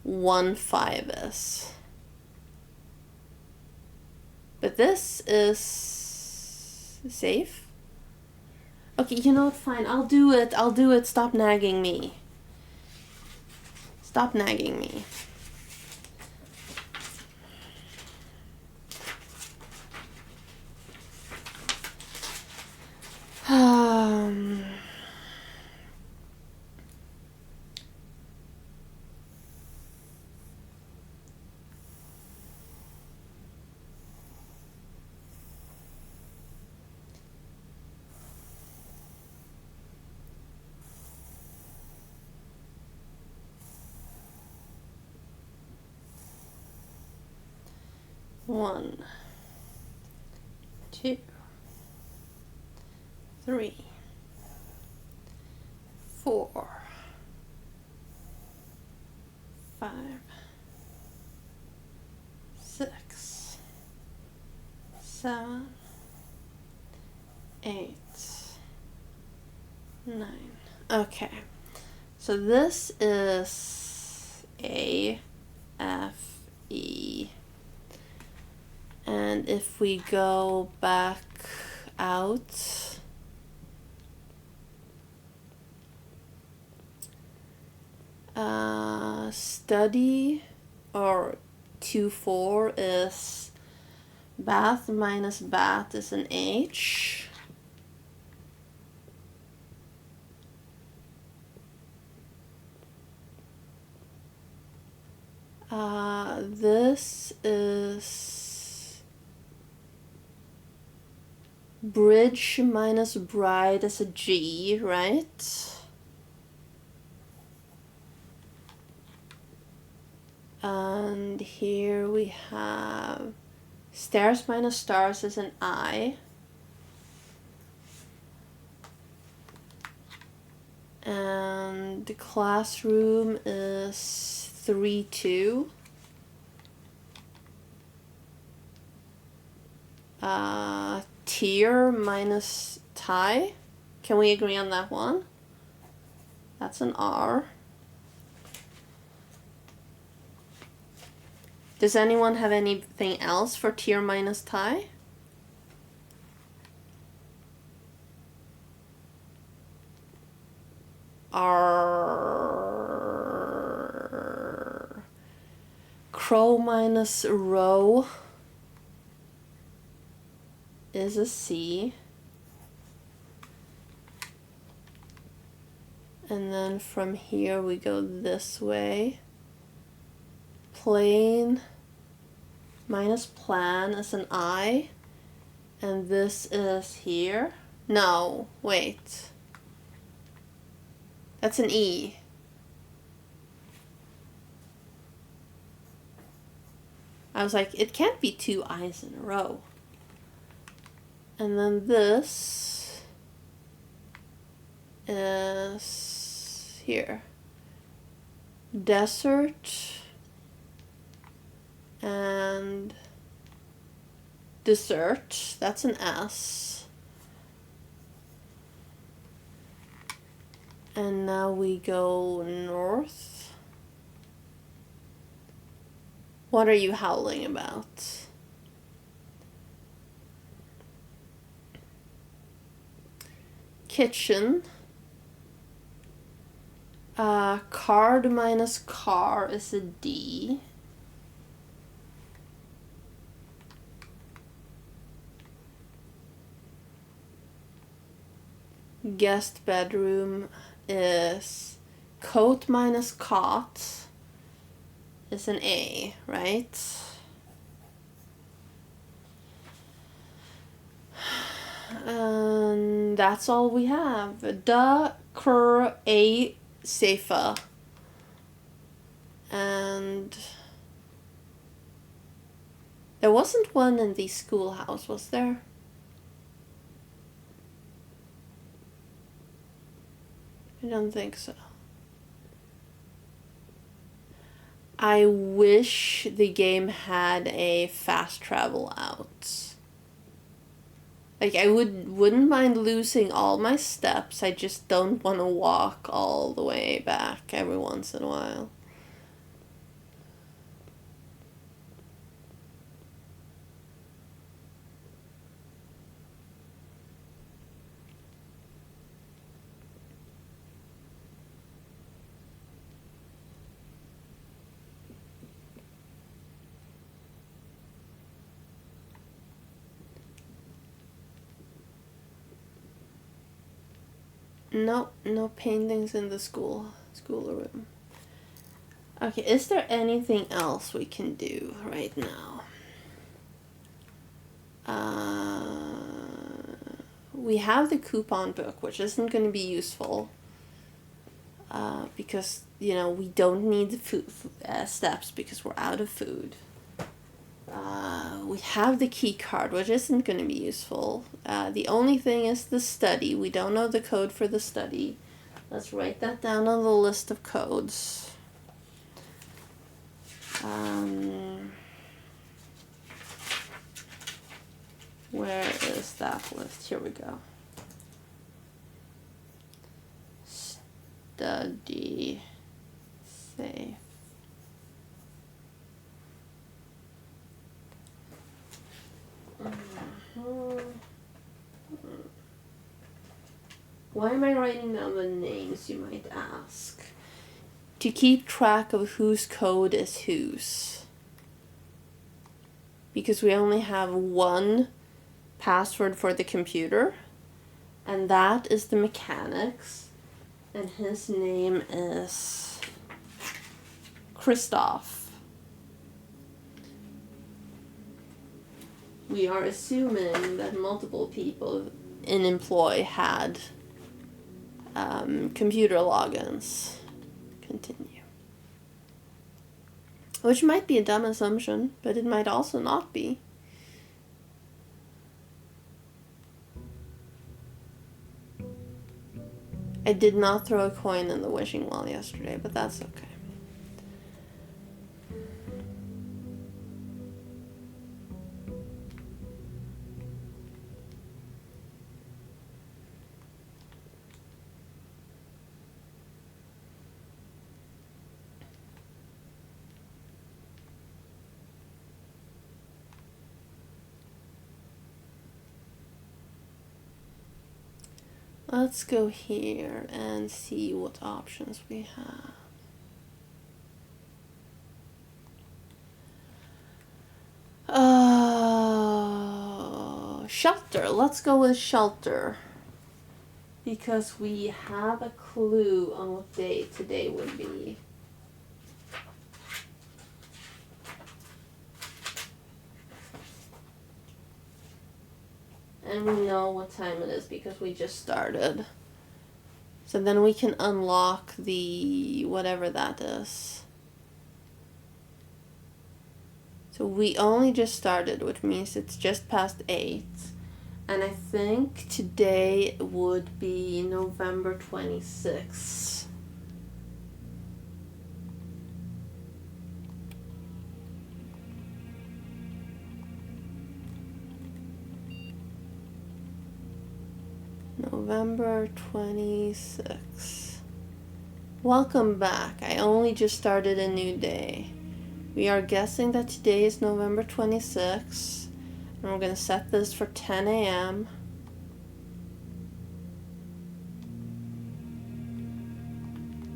1-5 is. But this is safe. Okay, you know what, fine, I'll do it, stop nagging me. Stop nagging me. One, 2, 3, 4, 5, 6, 7, 8, 9. Okay, so this is A, F, E. And if we go back out, study or 2-4 is bath minus bat is an H. This is bridge minus bride is a G, right? And here we have stairs minus stars is an I. And the classroom is 3-2. Tier minus tie. Can we agree on that one? That's an R. Does anyone have anything else for tier minus tie? R. Crow minus row is a C. And then from here we go this way. Plane minus plan is an I. And this is here. No, wait. That's an E. I was like, it can't be 2 I's in a row. And then this is here. Desert and dessert. That's an S. And now we go north. What are you howling about? Kitchen. Card minus car is a D. Guest bedroom is coat minus cot is an A, right? And that's all we have. Da, cur, a, safa. And there wasn't one in the schoolhouse, was there? I don't think so. I wish the game had a fast travel out. Like, I wouldn't mind losing all my steps. I just don't want to walk all the way back every once in a while. No, no paintings in the school room. Okay, is there anything else we can do right now? We have the coupon book, which isn't going to be useful. Because, you know, we don't need the food steps because we're out of food. We have the key card, which isn't going to be useful. The only thing is the study. We don't know the code for the study. Let's write that down on the list of codes. Where is that list? Here we go. Study safe. Why am I writing down the names, you might ask? To keep track of whose code is whose. Because we only have one password for the computer, and that is the mechanic's, and his name is Christoph. We are assuming that multiple people in employ had computer logins. Continue. Which might be a dumb assumption, but it might also not be. I did not throw a coin in the wishing well yesterday, but that's okay. Let's go here and see what options we have. Shelter. Let's go with shelter. Because we have a clue on what day today would be. And we know what time it is because we just started. So then we can unlock the whatever that is. So we only just started, which means it's just past 8. And I think today would be November 26th. November 26th. Welcome back. I only just started a new day. We are guessing that today is November 26th. And we're going to set this for 10 a.m.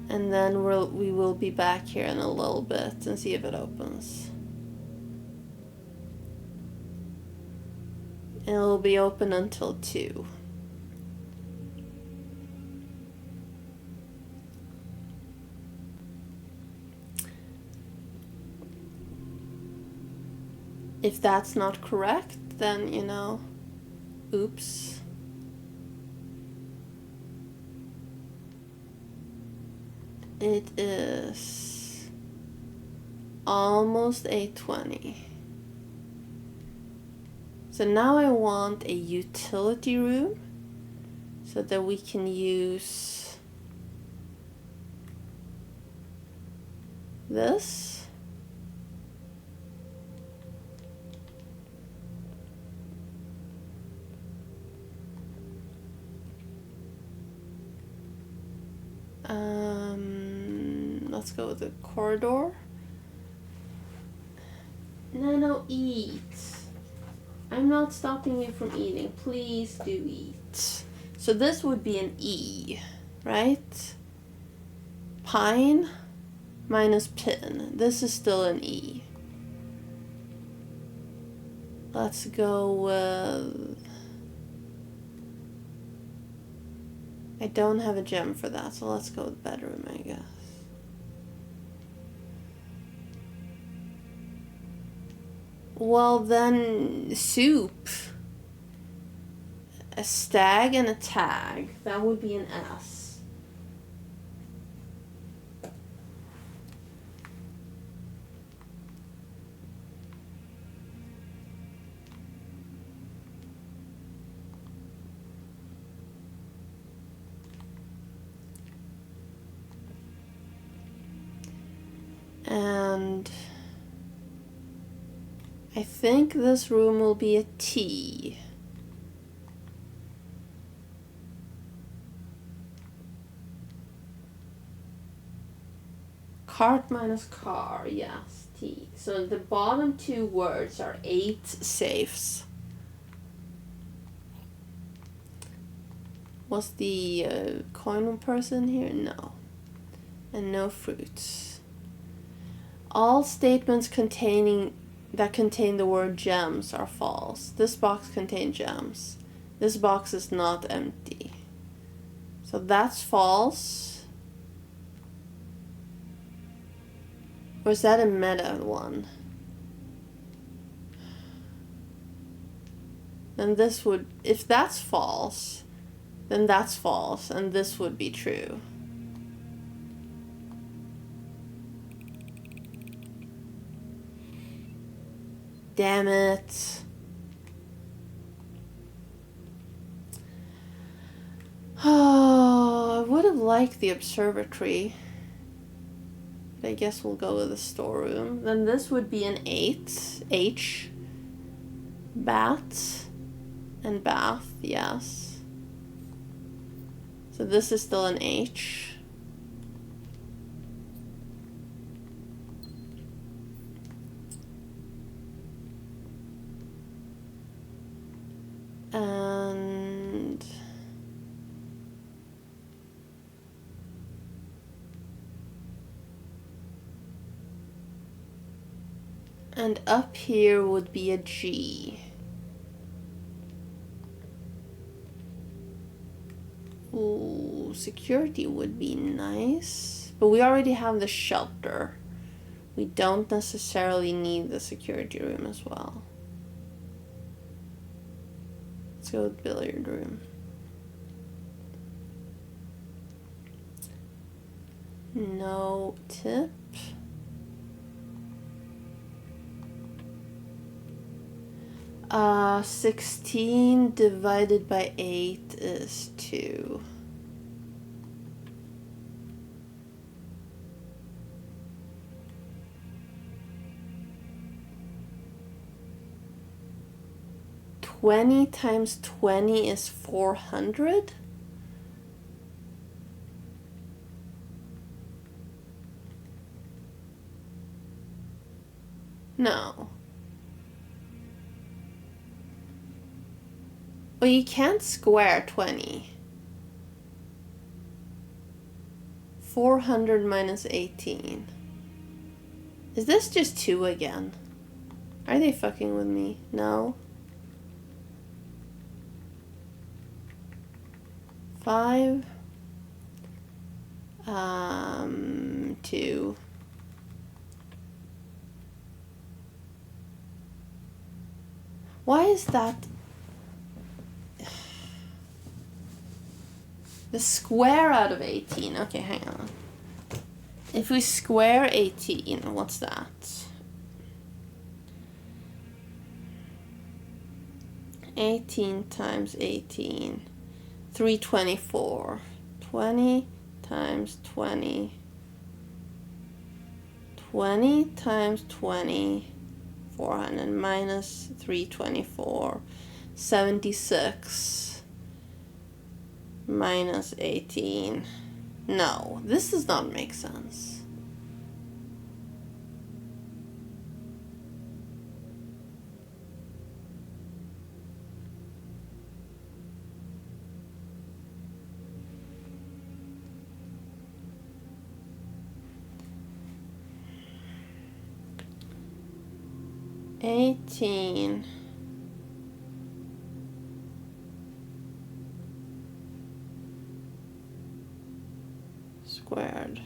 And then we will be back here in a little bit and see if it opens. And it'll be open until 2. If that's not correct, then, you know, oops. It is almost 8:20. So now I want a utility room so that we can use this. Let's go with the corridor. No, eat. I'm not stopping you from eating. Please do eat. So this would be an E, right? Pine minus pin. This is still an E. Let's go with... I don't have a gem for that, so let's go with bedroom, I guess. Well, then soup. A stag and a tag. That would be an S. And I think this room will be a T. Cart minus car, yes, T. So the bottom two words are 8 safes. Was the coin person here? No. And no fruits. All statements that contain the word gems are false. This box contains gems. This box is not empty. So that's false. Or is that a meta one? Then this would, if that's false, then that's false, and this would be true. Damn it. Oh, I would have liked the observatory. But I guess we'll go with the storeroom. Then this would be an 8. H. Bat. And bath, yes. So this is still an H. And up here would be a G. Ooh, security would be nice. But we already have the shelter. We don't necessarily need the security room as well. Let's go with billiard room. No tip. 16 divided by 8 is 2. Twenty times 20 is 400? No. Well, you can't square 20. 400 minus 18. Is this just 2 again? Are they fucking with me? No. 5. 2. Why is that? The square out of 18. Okay, hang on. If we square 18, what's that? 18 times 18. 324. 20 times 20. 20 times 20. 400 minus 324. 76. Minus 18. No, this does not make sense. $18 squared.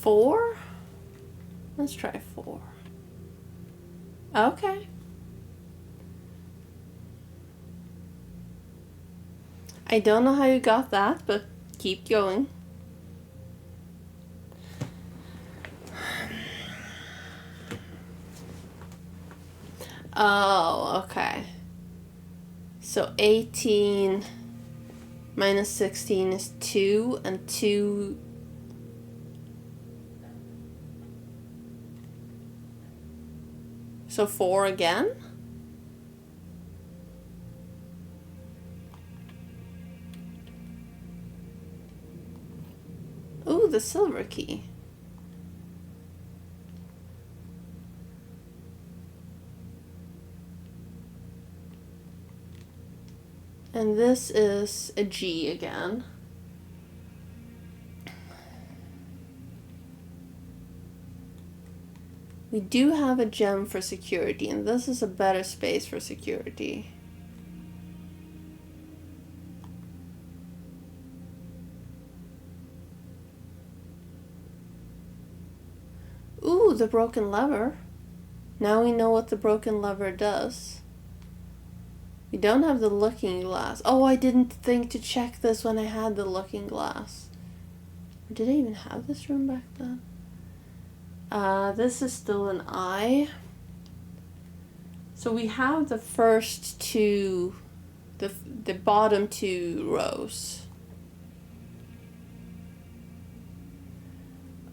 Four? Let's try 4. Okay. I don't know how you got that, but keep going. Oh, okay. So 18 minus 16 is 2, and 2... So 4 again? Ooh, the silver key. And this is a G again. We do have a gem for security, and this is a better space for security. Ooh, the broken lever. Now we know what the broken lever does. We don't have the looking glass. Oh, I didn't think to check this when I had the looking glass. Or did I even have this room back then? This is still an I. So we have the first two, the bottom 2 rows.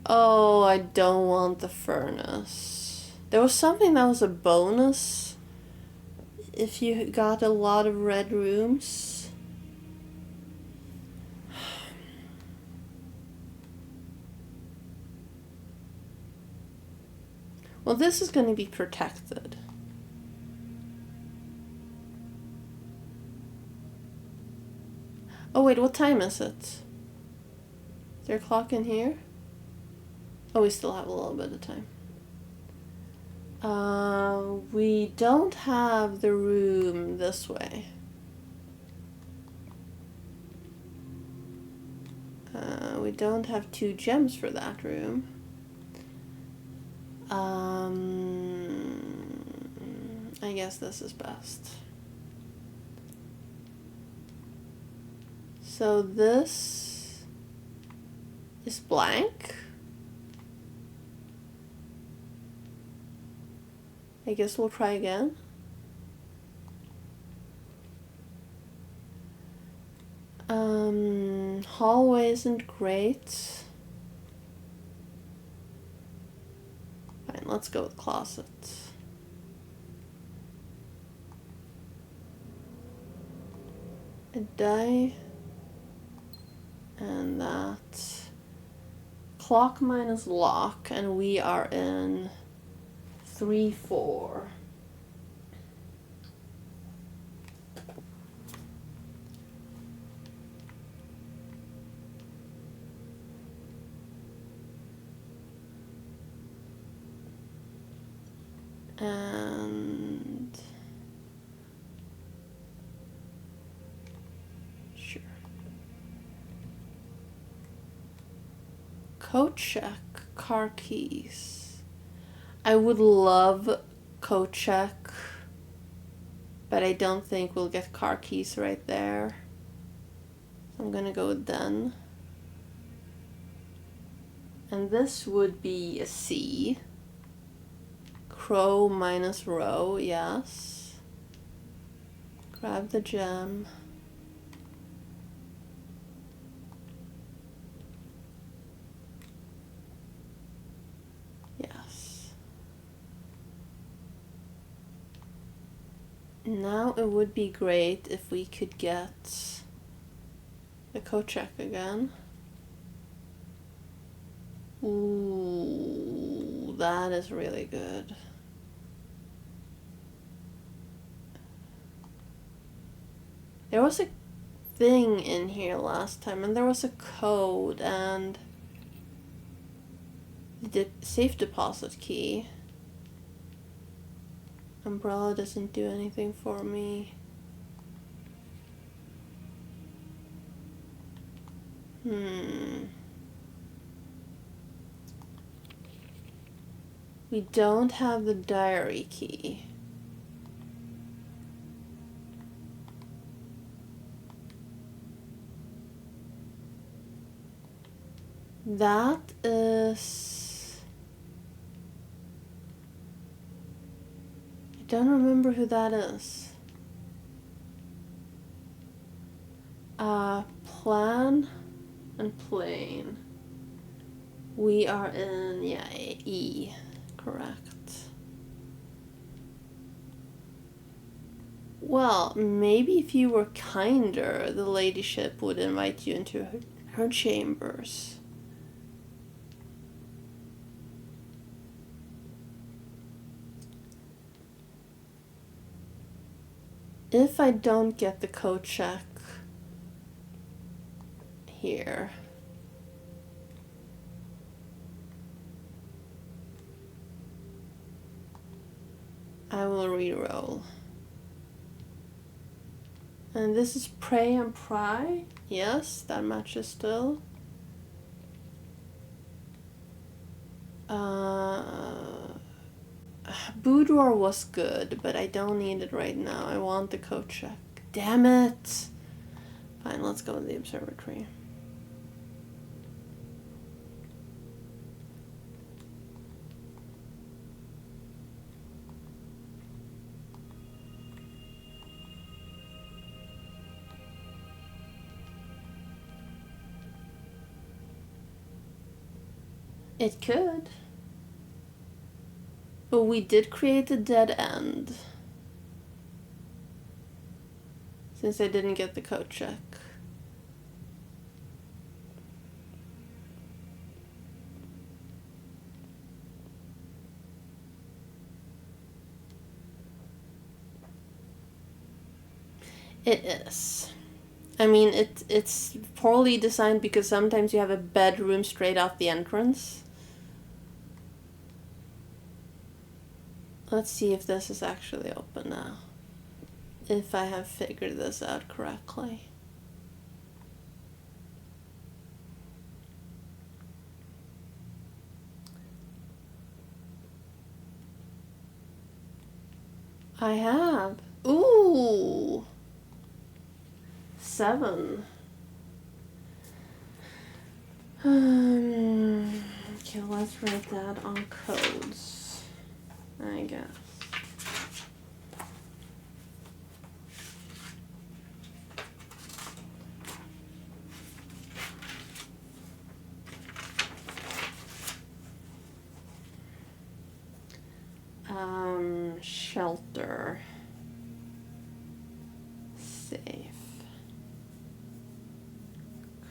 Oh, I don't want the furnace. There was something that was a bonus if you got a lot of red rooms. Well, this is going to be protected. Oh wait, what time is it? Is there a clock in here? Oh, we still have a little bit of time. We don't have the room this we we don't have 2 gems for that room. I guess this is best. So this is blank. I guess we'll try again. Hallway isn't great. Fine, let's go with closet. A die. And that. Clock minus lock, and we are in 3-4. And sure. Code check, car keys. I would love code check, but I don't think we'll get car keys right there. So I'm gonna go with done. And this would be a C. Crow minus row, yes. Grab the gem. Yes. Now it would be great if we could get the code check again. Ooh, that is really good. There was a thing in here last time, and there was a code and the safe deposit key. Umbrella doesn't do anything for me. We don't have the diary key. That is... I don't remember who that is. Plan and plane. We are in, yeah, E. Correct. Well, maybe if you were kinder, the ladyship would invite you into her chambers. If I don't get the code check here, I will re-roll. And this is pray and pry. Yes, that matches still. Boudoir was good, but I don't need it right now. I want the code check. Damn it! Fine, let's go with the observatory. It could. But we did create a dead end. Since I didn't get the code check. It is. I mean, it's poorly designed because sometimes you have a bedroom straight off the entrance. Let's see if this is actually open now. If I have figured this out correctly. I have. Ooh. 7. Okay, let's write that on codes, I guess. Shelter. Safe.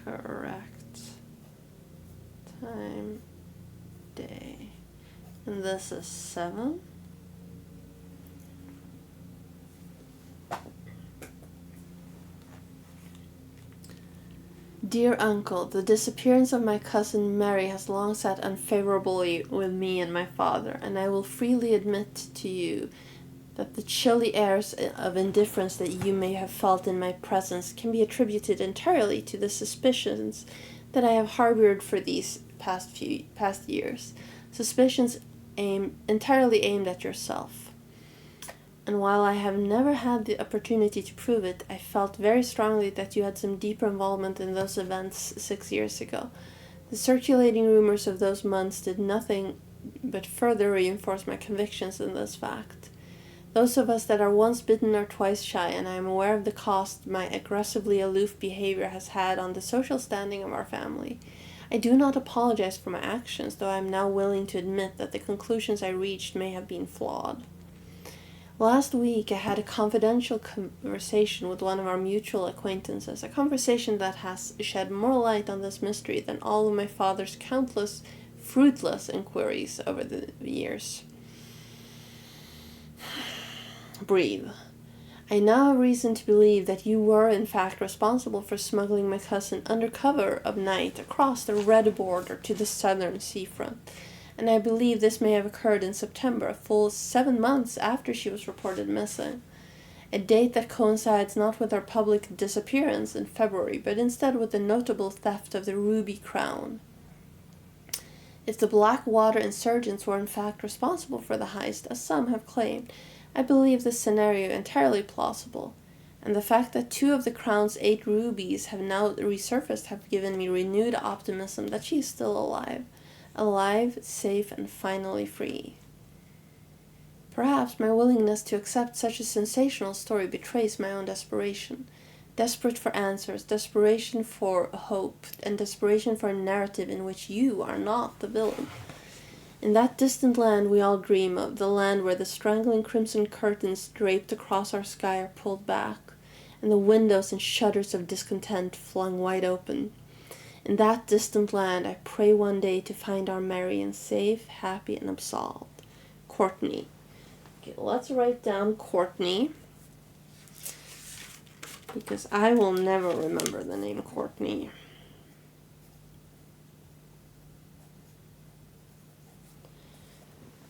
Correct. Time. Day. And this is 7. Dear Uncle, the disappearance of my cousin Mary has long sat unfavorably with me and my father, and I will freely admit to you that the chilly airs of indifference that you may have felt in my presence can be attributed entirely to the suspicions that I have harbored for these past years, suspicions entirely aimed at yourself. And while I have never had the opportunity to prove it, I felt very strongly that you had some deeper involvement in those events 6 years ago. The circulating rumors of those months did nothing but further reinforce my convictions in this fact. Those of us that are once bitten are twice shy, and I am aware of the cost my aggressively aloof behavior has had on the social standing of our family. I do not apologize for my actions, though I am now willing to admit that the conclusions I reached may have been flawed. Last week I had a confidential conversation with one of our mutual acquaintances, a conversation that has shed more light on this mystery than all of my father's countless fruitless inquiries over the years. Breathe. I now have reason to believe that you were in fact responsible for smuggling my cousin under cover of night across the red border to the southern seafront, and I believe this may have occurred in September, a full 7 months after she was reported missing, a date that coincides not with her public disappearance in February, but instead with the notable theft of the ruby crown. If the Blackwater insurgents were in fact responsible for the heist, as some have claimed, I believe this scenario entirely plausible, and the fact that 2 of the crown's 8 rubies have now resurfaced have given me renewed optimism that she is still alive, safe, and finally free. Perhaps my willingness to accept such a sensational story betrays my own desperation. Desperate for answers, desperation for hope, and desperation for a narrative in which you are not the villain. In that distant land we all dream of, the land where the strangling crimson curtains draped across our sky are pulled back, and the windows and shutters of discontent flung wide open. In that distant land I pray one day to find our Marion safe, happy, and absolved. Courtney. Okay, let's write down Courtney, because I will never remember the name Courtney.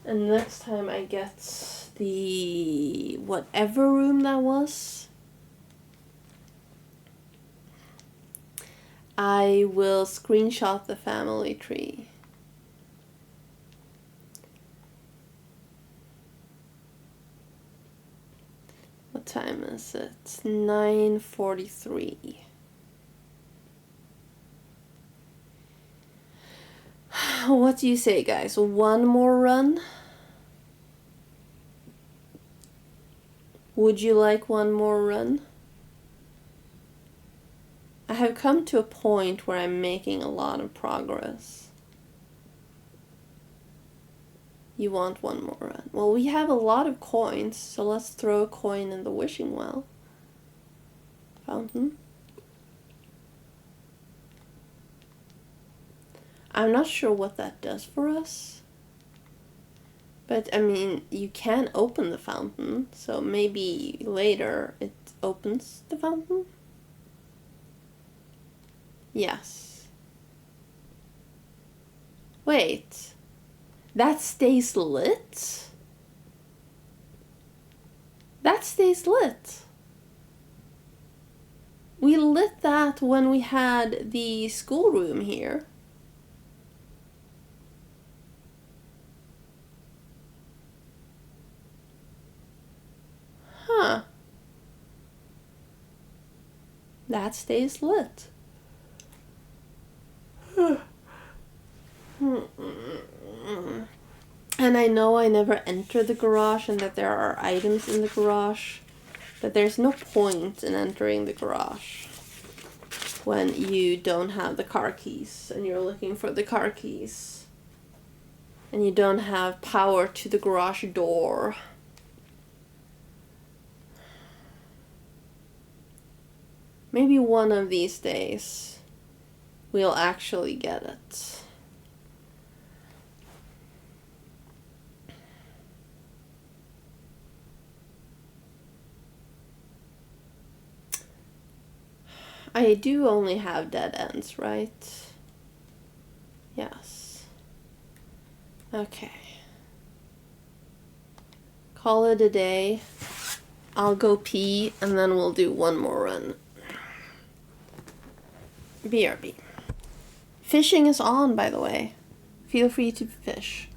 And next time I get the whatever room that was, I will screenshot the family tree. What time is it? 9:43. What do you say, guys? One more run? Would you like one more run? I have come to a point where I'm making a lot of progress. You want one more run? Well, we have a lot of coins, so let's throw a coin in the wishing well. Fountain. I'm not sure what that does for us. But, I mean, you can open the fountain, so maybe later it opens the fountain? Yes. Wait. That stays lit? That stays lit. We lit that when we had the schoolroom here. that stays lit. And I know I never enter the garage and that there are items in the garage, but there's no point in entering the garage when you don't have the car keys and you're looking for the car keys and you don't have power to the garage door. Maybe one of these days we'll actually get it. I do only have dead ends, right? Yes. Okay. Call it a day. I'll go pee and then we'll do one more run. BRB. Fishing is on, by the way. Feel free to fish.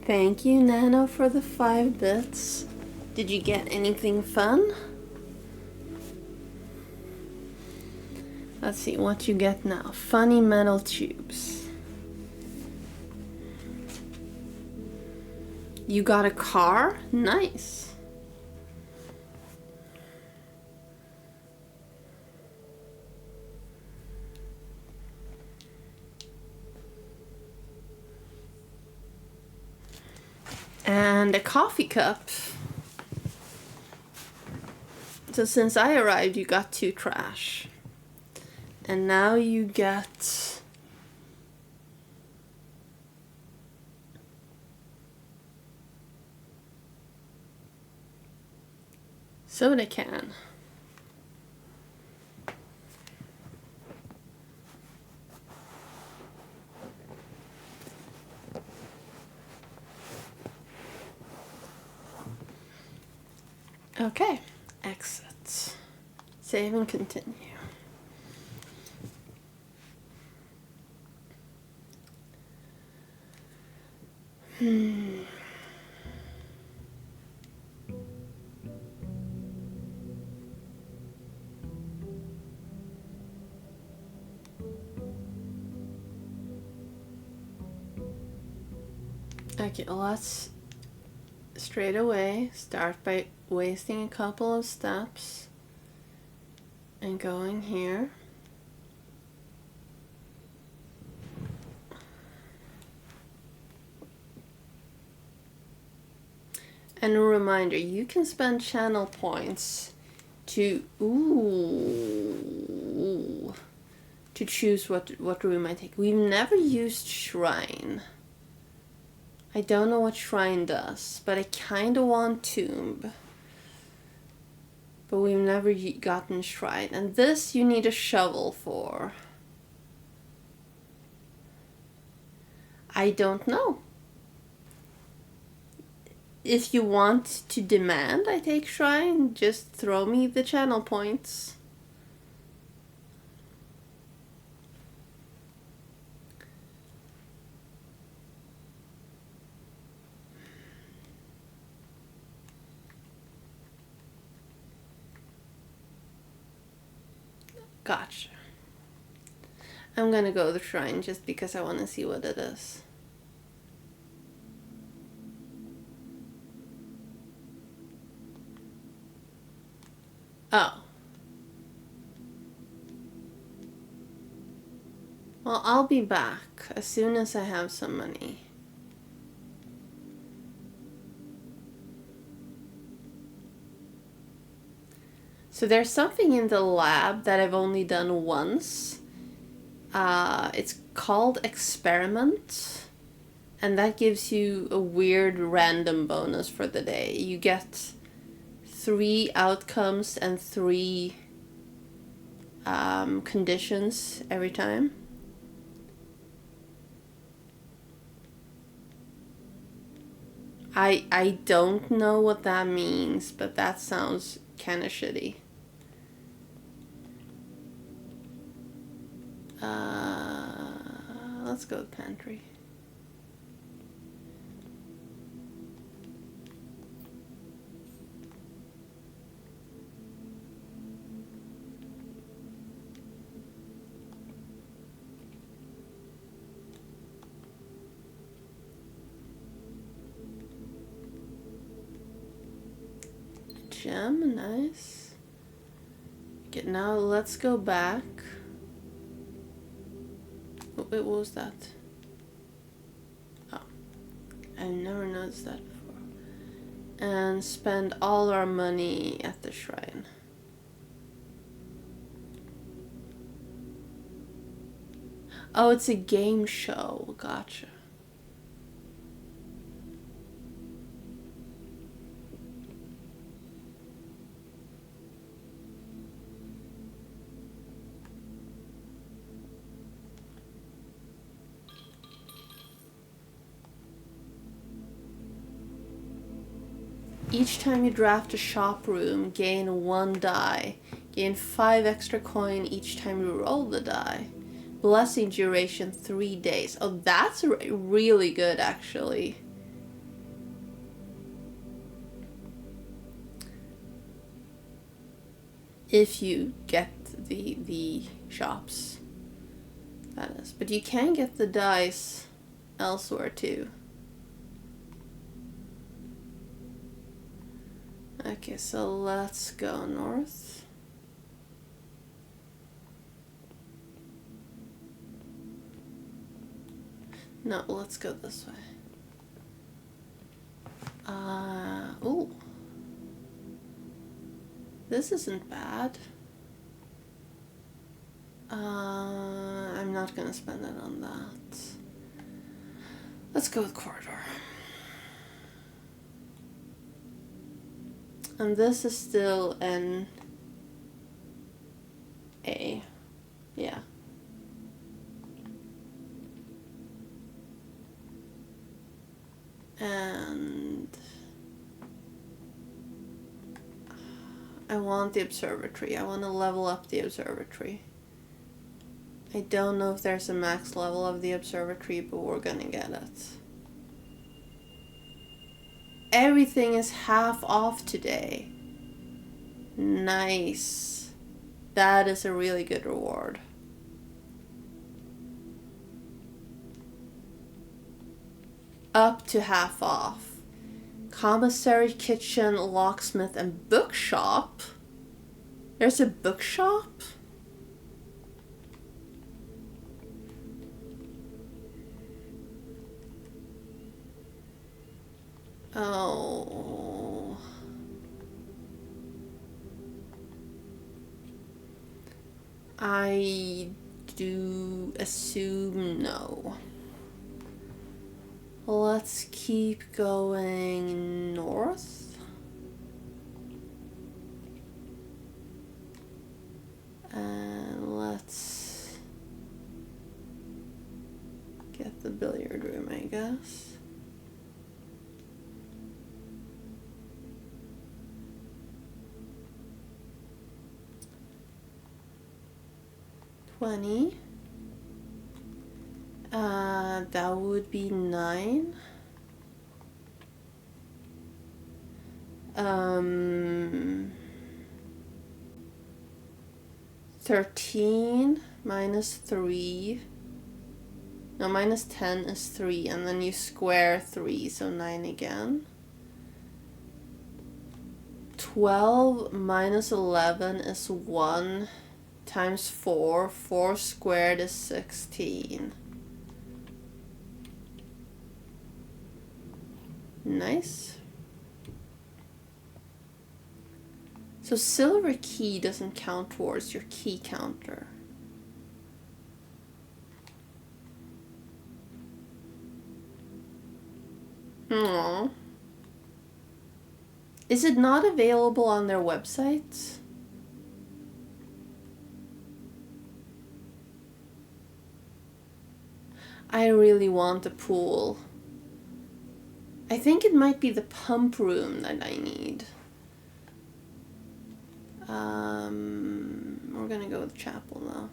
Thank you, Nano, for the 5 bits. Did you get anything fun? Let's see what you get now. Funny metal tubes. You got a car? Nice. And a coffee cup. So since I arrived, you got 2 trash. And now you get soda can. Okay, exit. Save and continue. Okay, let's straight away start by wasting a couple of steps and going here. And a reminder, you can spend channel points to to choose what room I take. We've never used Shrine. I don't know what Shrine does, but I kinda want Tomb. But we've never gotten Shrine. And this you need a shovel for. I don't know. If you want to demand I take shrine, just throw me the channel points. Gotcha. I'm gonna go to the shrine just because I want to see what it is. Oh. Well, I'll be back as soon as I have some money. So there's something in the lab that I've only done once. It's called Experiment. And that gives you a weird random bonus for the day. You get 3 outcomes and 3 conditions every time. I don't know what that means, but that sounds kind of shitty. Let's go to pantry. Gem, nice. Okay, now let's go back. Wait, what was that? Oh, I never noticed that before. And spend all our money at the shrine. Oh, it's a game show. Gotcha. Each time you draft a shop room, gain 1 die. Gain 5 extra coin each time you roll the die. Blessing duration 3 days. Oh, that's really good, actually. If you get the shops, that is. But you can get the dice elsewhere too. Okay, so let's go north. No, let's go this way. Ooh. This isn't bad. I'm not gonna spend it on that. Let's go with corridor. And this is still an A. Yeah. And I want the observatory. I want to level up the observatory. I don't know if there's a max level of the observatory, but we're gonna get it. Everything is half off today. Nice. That is a really good reward. Up to half off. Commissary, kitchen, locksmith, and bookshop. There's a bookshop? Oh. I do assume no. Let's keep going north. And let's get the billiard room, I guess. $20. That would be 9. 13 minus 3. No, minus 10 is 3, and then you square 3, so 9 again. 12 minus 11 is 1 times 4. 4 squared is 16. Nice. So silver key doesn't count towards your key counter. Aww. Is it not available on their website? I really want a pool. I think it might be the pump room that I need. We're gonna go with chapel now.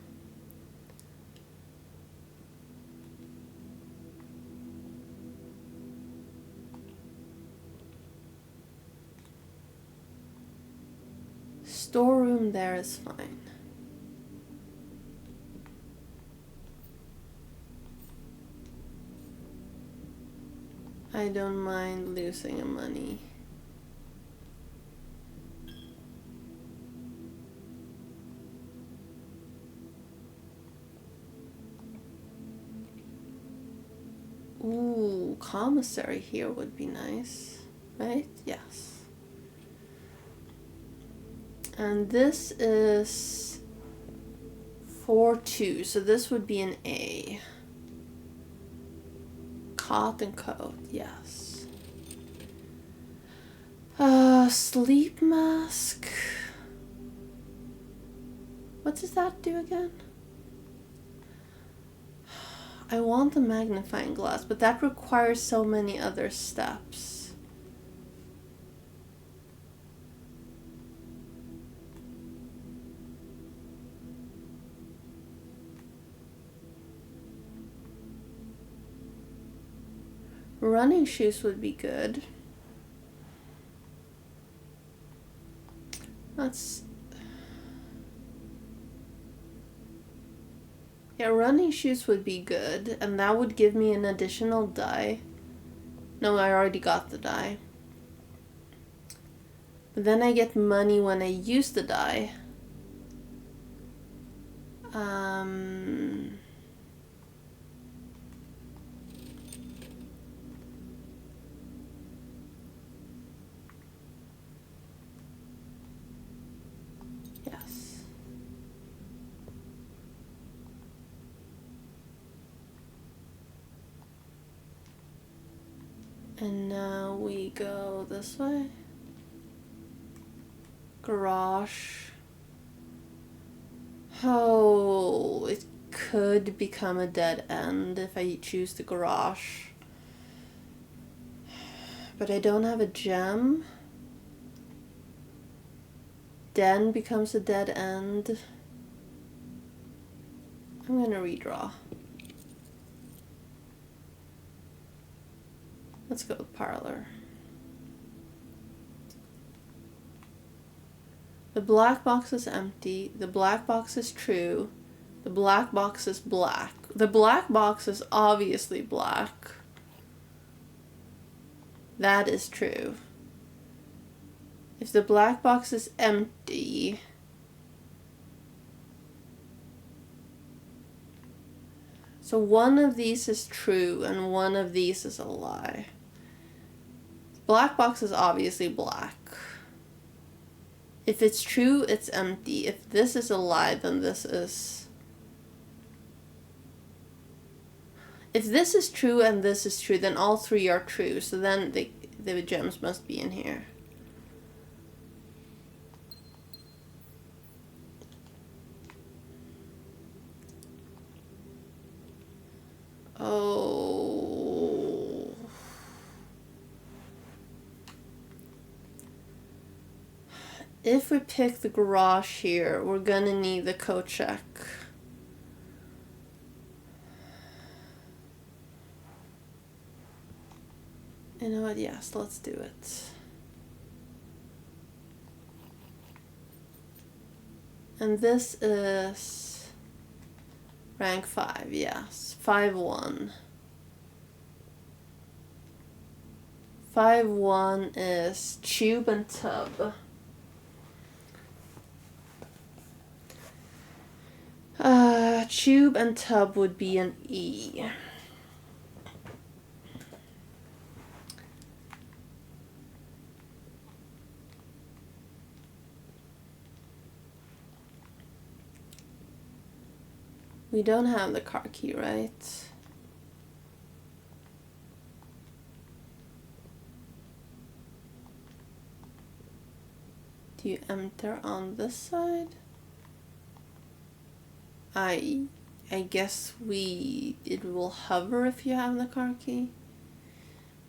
Storeroom there is fine. I don't mind losing money. Ooh, commissary here would be nice, right? Yes. And this is 4-2, so this would be an A. Cotton coat, yes. Sleep mask. What does that do again? I want a magnifying glass, but that requires so many other steps. Running shoes would be good. Yeah, running shoes would be good, and that would give me an additional die. No, I already got the die. But then I get money when I use the die. Yes. And now we go this way. Garage. Oh, it could become a dead end if I choose the garage. But I don't have a gem. Den becomes a dead end. I'm gonna redraw. Let's go with parlor. The black box is empty. The black box is true. The black box is black. The black box is obviously black. That is true. If the black box is empty, so one of these is true and one of these is a lie. Black box is obviously black. If it's true, it's empty. If this is a lie, then this is... If this is true and this is true, then all three are true. So then the gems must be in here. Oh... If we pick the garage here, we're gonna need the code check. You know what? Yes, let's do it. And this is rank 5, yes. 5-1. 5-1 is tube and tub. Tube and tub would be an E. We don't have the car key, right? Do you enter on this side? I guess it will hover if you have the car key.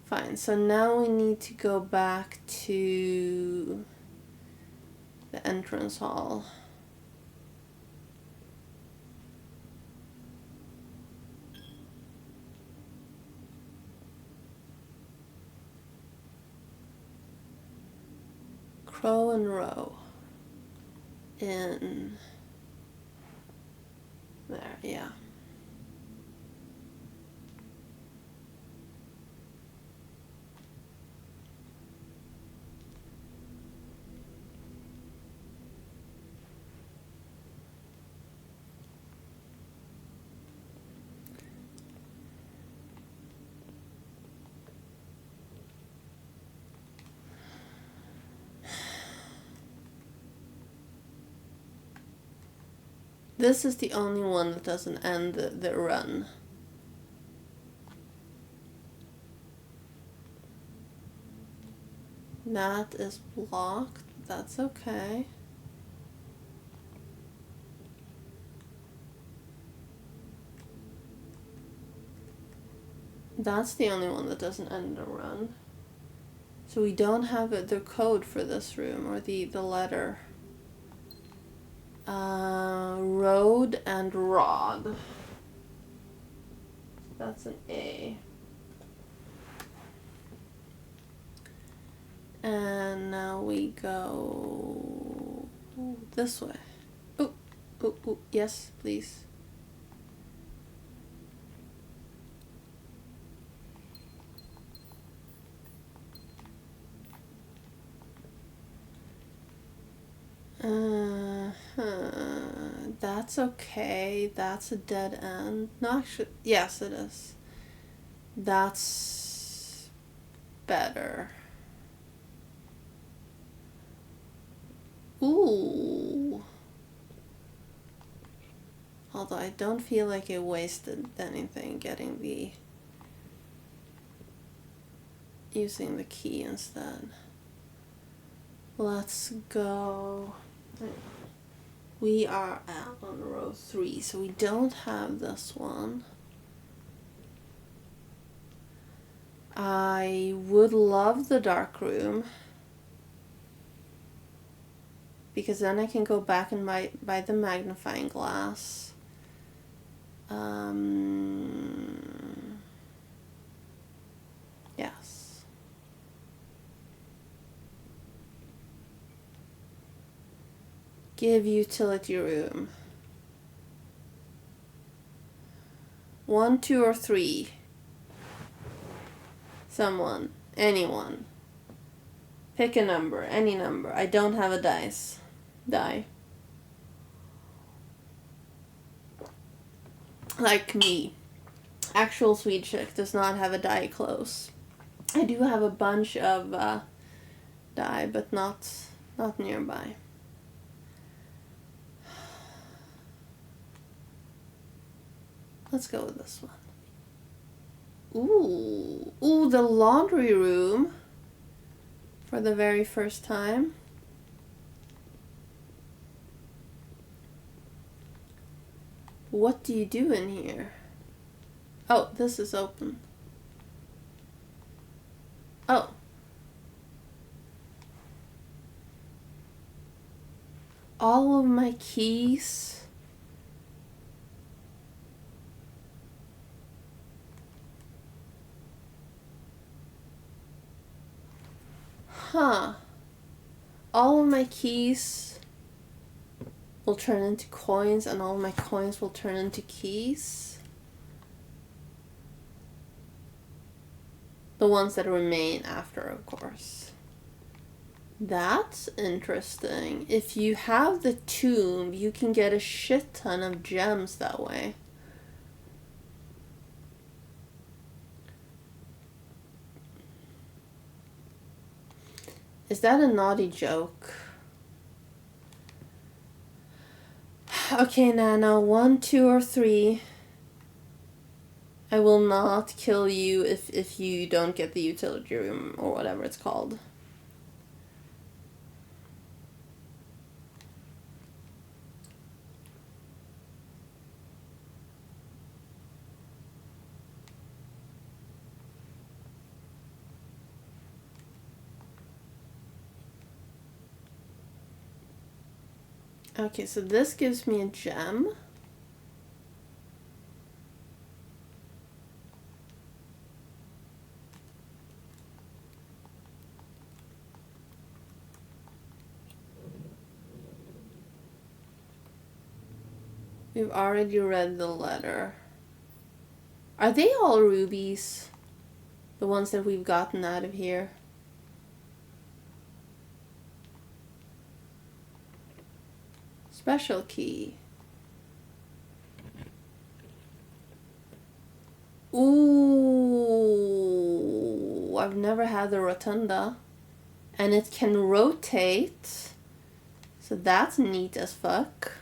Fine, so now we need to go back to the entrance hall. Crow and row. In there, yeah. This is the only one that doesn't end the run. That is blocked. That's okay. That's the only one that doesn't end the run. So we don't have the code for this room, or the letter. Road and rod. That's an A. And now we go this way. Oh, yes, please. That's okay. That's a dead end. No, actually, yes, it is. That's better. Ooh. Although I don't feel like I wasted anything using the key instead. Let's go. We are out on row 3, so we don't have this one. I would love the dark room, because then I can go back and buy the magnifying glass. Yes. Give utility room. 1, 2, or 3. Someone. Anyone. Pick a number. Any number. I don't have a die. Like me. Actual sweet chick does not have a die close. I do have a bunch of die, but not nearby. Let's go with this one. Ooh, the laundry room for the very first time. What do you do in here? Oh, this is open. Oh. all of my keys. Huh. All of my keys will turn into coins, and all my coins will turn into keys. The ones that remain after, of course. That's interesting. If you have the tomb, you can get a shit ton of gems that way. Is that a naughty joke? Okay, Nana, 1, 2, or 3. I will not kill you if you don't get the utility room or whatever it's called. Okay, so this gives me a gem. We've already read the letter. Are they all rubies? The ones that we've gotten out of here? Special key. Ooh, I've never had the rotunda. And it can rotate. So that's neat as fuck.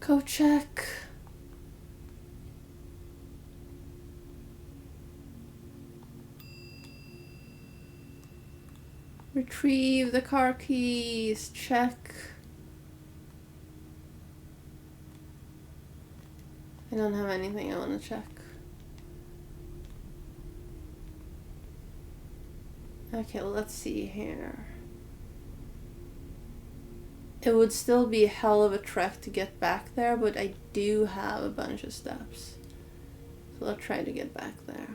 Go check. Retrieve the car keys. Check. I don't have anything I want to check. Okay, let's see here. It would still be a hell of a trek to get back there, but I do have a bunch of steps. So I'll try to get back there.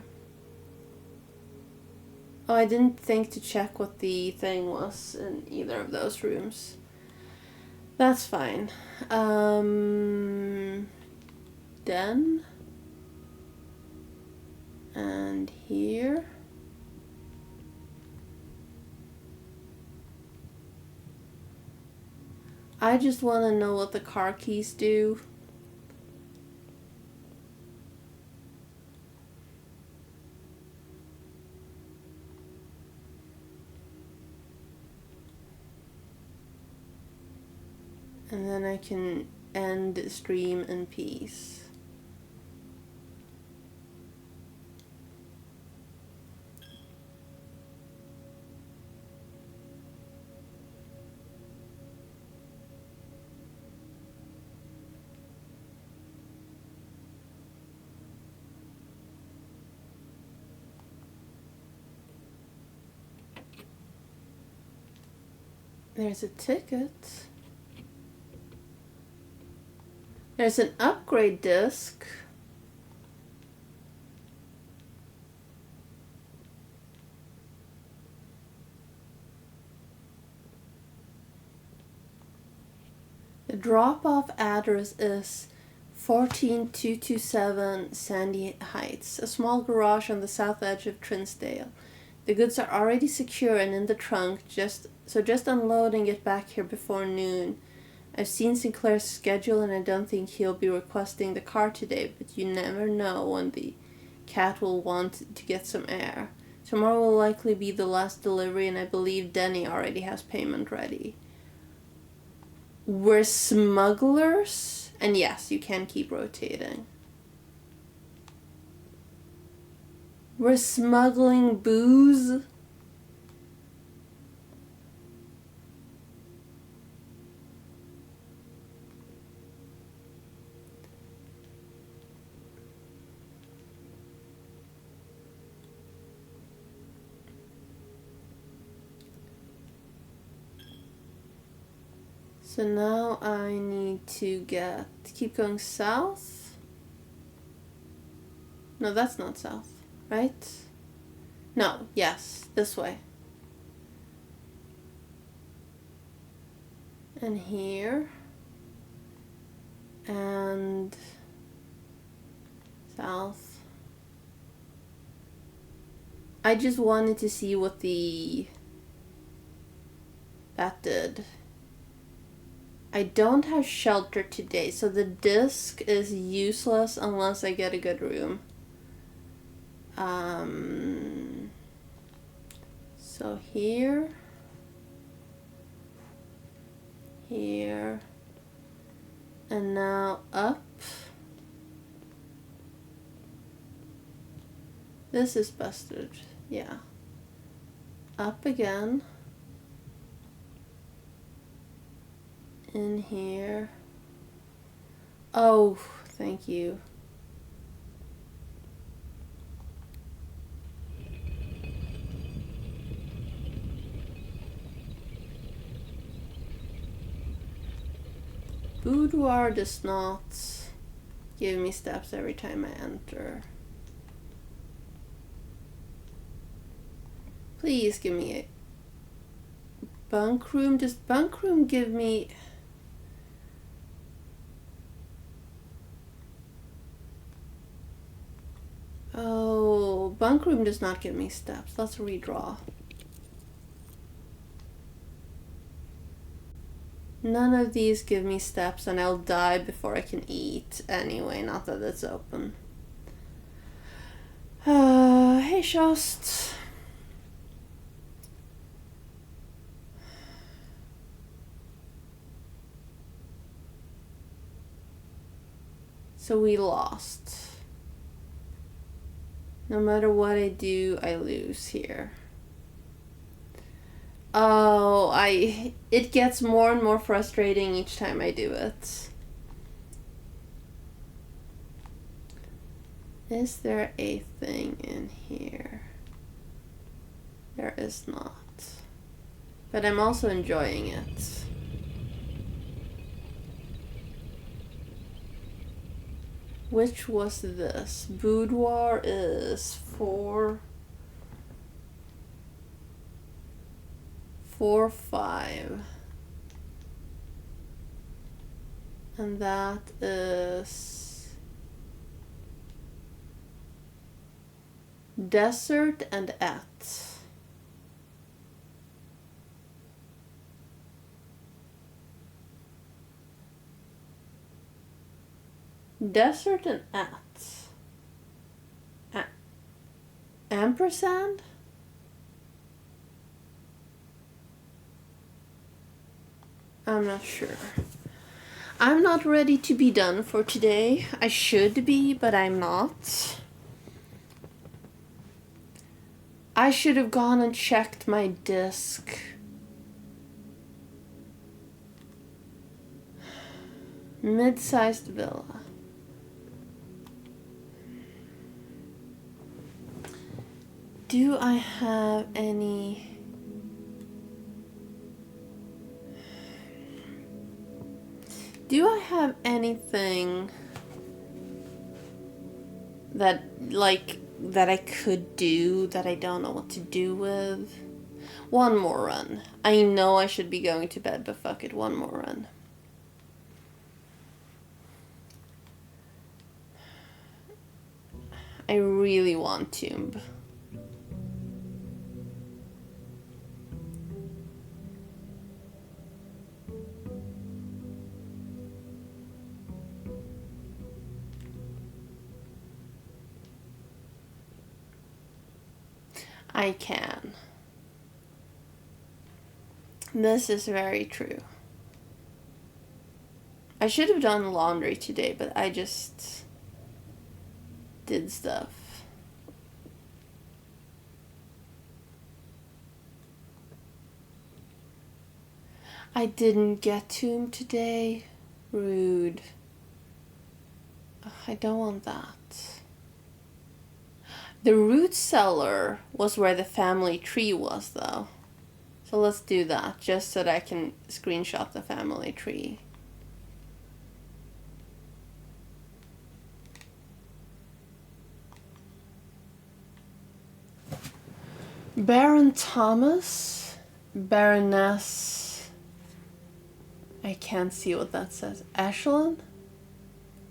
Oh, I didn't think to check what the thing was in either of those rooms. That's fine. Then. And here. I just want to know what the car keys do. And then I can end the stream in peace. There's a ticket. There's an upgrade disc. The drop-off address is 14227 Sandy Heights, a small garage on the south edge of Trinsdale. The goods are already secure and in the trunk, just unloading it back here before noon. I've seen Sinclair's schedule and I don't think he'll be requesting the car today, but you never know when the cat will want to get some air. Tomorrow will likely be the last delivery and I believe Denny already has payment ready. We're smugglers? And yes, you can keep rotating. We're smuggling booze? So now I need to keep going south. No, that's not south, right? No, yes, this way. And here. And south. I just wanted to see what that did. I don't have shelter today, so the disc is useless unless I get a good room. So here, and now up. This is busted, yeah. Up again. In here. Oh, thank you. Boudoir does not give me steps every time I enter. Please give me a bunk room. Does bunk room give me... Oh, bunk room does not give me steps. Let's redraw. None of these give me steps, and I'll die before I can eat anyway, not that it's open. Hey, Shost. So we lost. No matter what I do, I lose here. Oh, it gets more and more frustrating each time I do it. Is there a thing in here? There is not. But I'm also enjoying it. Which was this? Boudoir is 4, 5. And that is desert and at. Desert and at. Ampersand? I'm not sure. I'm not ready to be done for today. I should be, but I'm not. I should have gone and checked my disc. Mid-sized villa. Do I have any... Do I have anything that I could do that I don't know what to do with? One more run. I know I should be going to bed, but fuck it, one more run. I really want Tomb. I can. This is very true. I should have done laundry today, but I just did stuff. I didn't get Tomb today. Rude. I don't want that. The root cellar was where the family tree was, though. So So let's do that, just so that I can screenshot the family tree. Baron Thomas, Baroness, I can't see what that says, Ashland?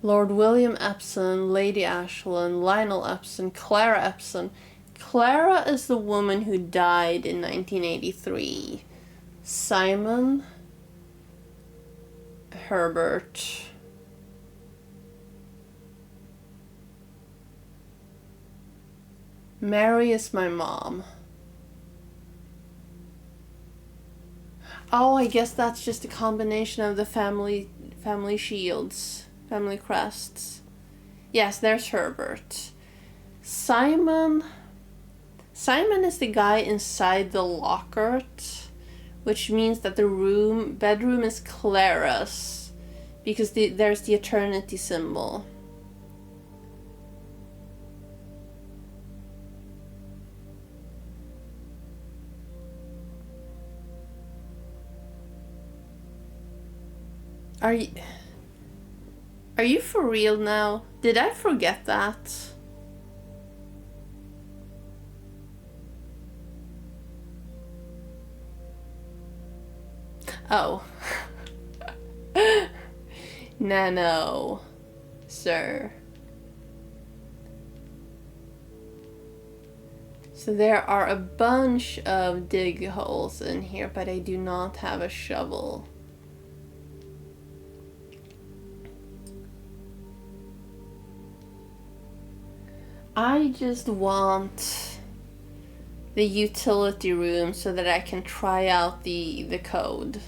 Lord William Epson, Lady Ashland, Lionel Epson, Clara Epson. Clara is the woman who died in 1983. Simon, Herbert. Mary is my mom. Oh, I guess that's just a combination of the family shields, family crests. Yes, there's Herbert. Simon is the guy inside the locket, which means that the bedroom is Clara's, because there's the eternity symbol. Are you for real now? Did I forget that? Oh. No, sir. So there are a bunch of dig holes in here, but I do not have a shovel. I just want the utility room so that I can try out the code.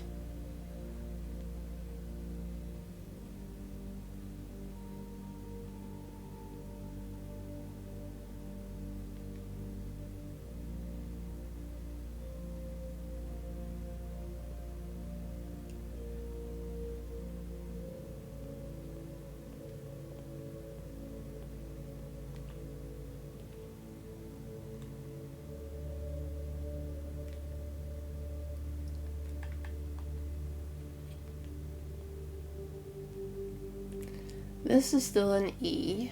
This is still an E.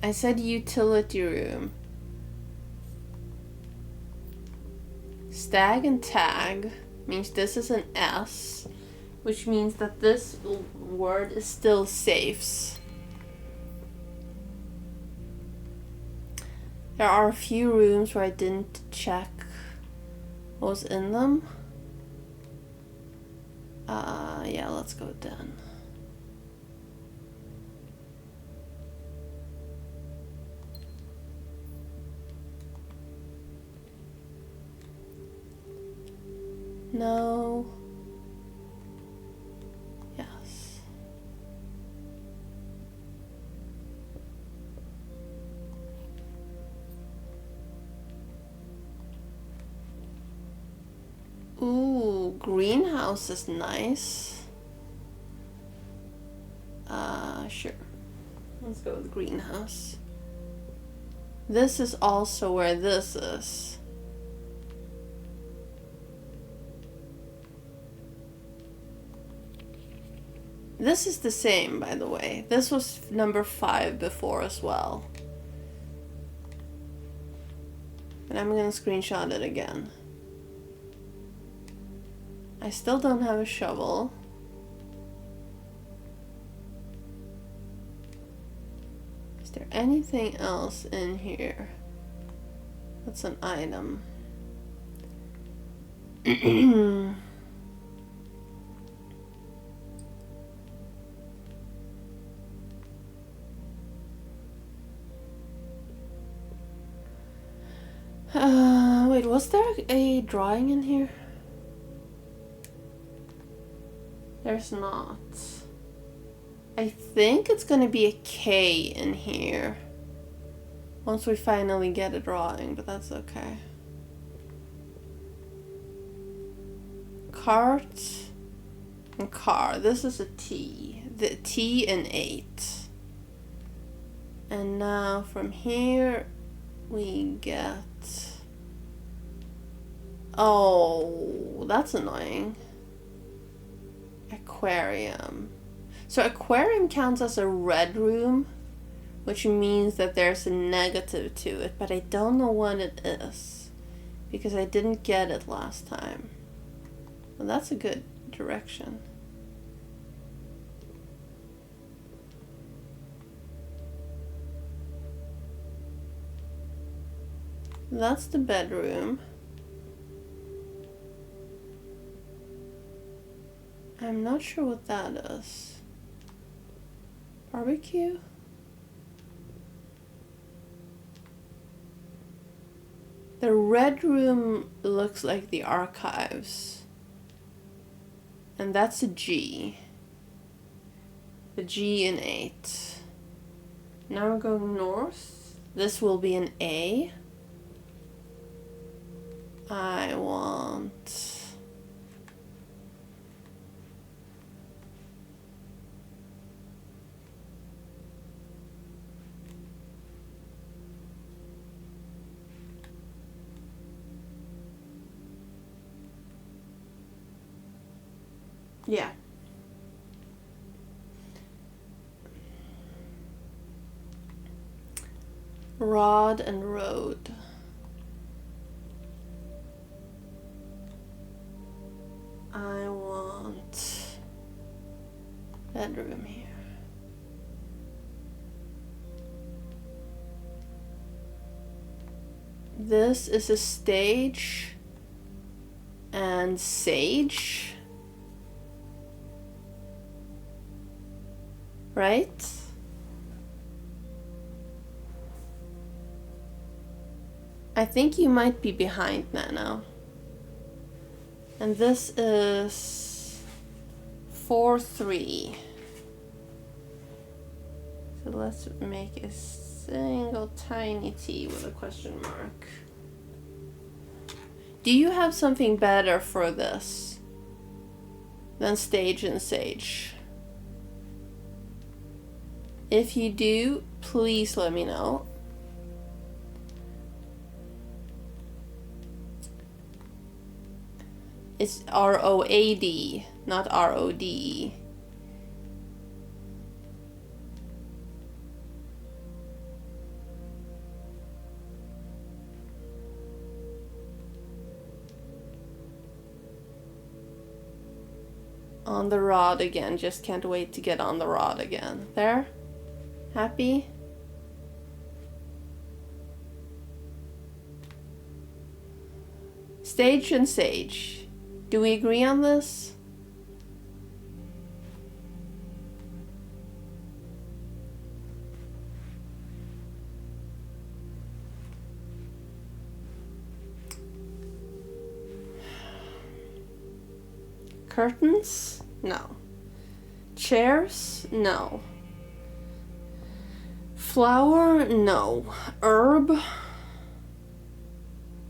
I said utility room. Stag and tag means this is an S, which means that this word is still safes. There are a few rooms where I didn't check what was in them. Yeah, let's go down. No. Yes. Ooh, greenhouse is nice. Sure. Let's go with greenhouse. This is also where this is. This is the same, by the way. This was number 5 before as well. And I'm gonna screenshot it again. I still don't have a shovel. Is there anything else in here? That's an item. Wait, was there a drawing in here? There's not. I think it's gonna be a K in here once we finally get a drawing, but that's okay. Cart and car. This is a T. The T and 8. And now from here we get... Oh, that's annoying. Aquarium. So aquarium counts as a red room, which means that there's a negative to it, but I don't know what it is because I didn't get it last time. Well, that's a good direction. That's the bedroom. I'm not sure what that is. Barbecue? The red room looks like the archives. And that's a G. The G in 8. Now we're going north. This will be an A. I want... Yeah. Rod and road. I want bedroom here. This is a stage and sage. Right? I think you might be behind Nano. And this is 4-3. So let's make a single tiny T with a question mark. Do you have something better for this than stage and sage? If you do, please let me know. It's R-O-A-D, not R-O-D-E. On the rod again, just can't wait to get on the rod again. There? Happy? Stage and sage. Do we agree on this? Curtains? No. Chairs? No. Flower? No. Herb?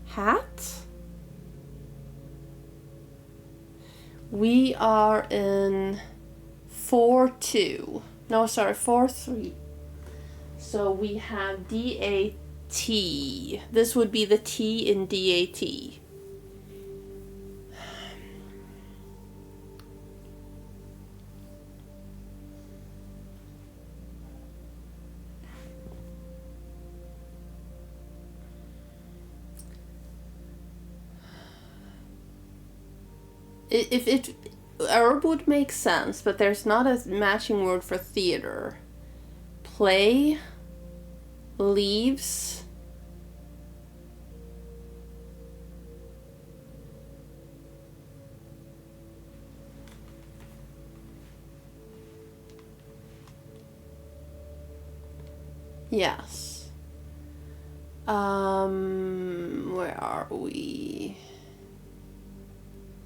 Hat? We are in 4-2. No, sorry, 4-3. So we have D-A-T. This would be the T in D-A-T. If it herb would make sense, but there's not a matching word for theater. Play, leaves. Yes. Where are we?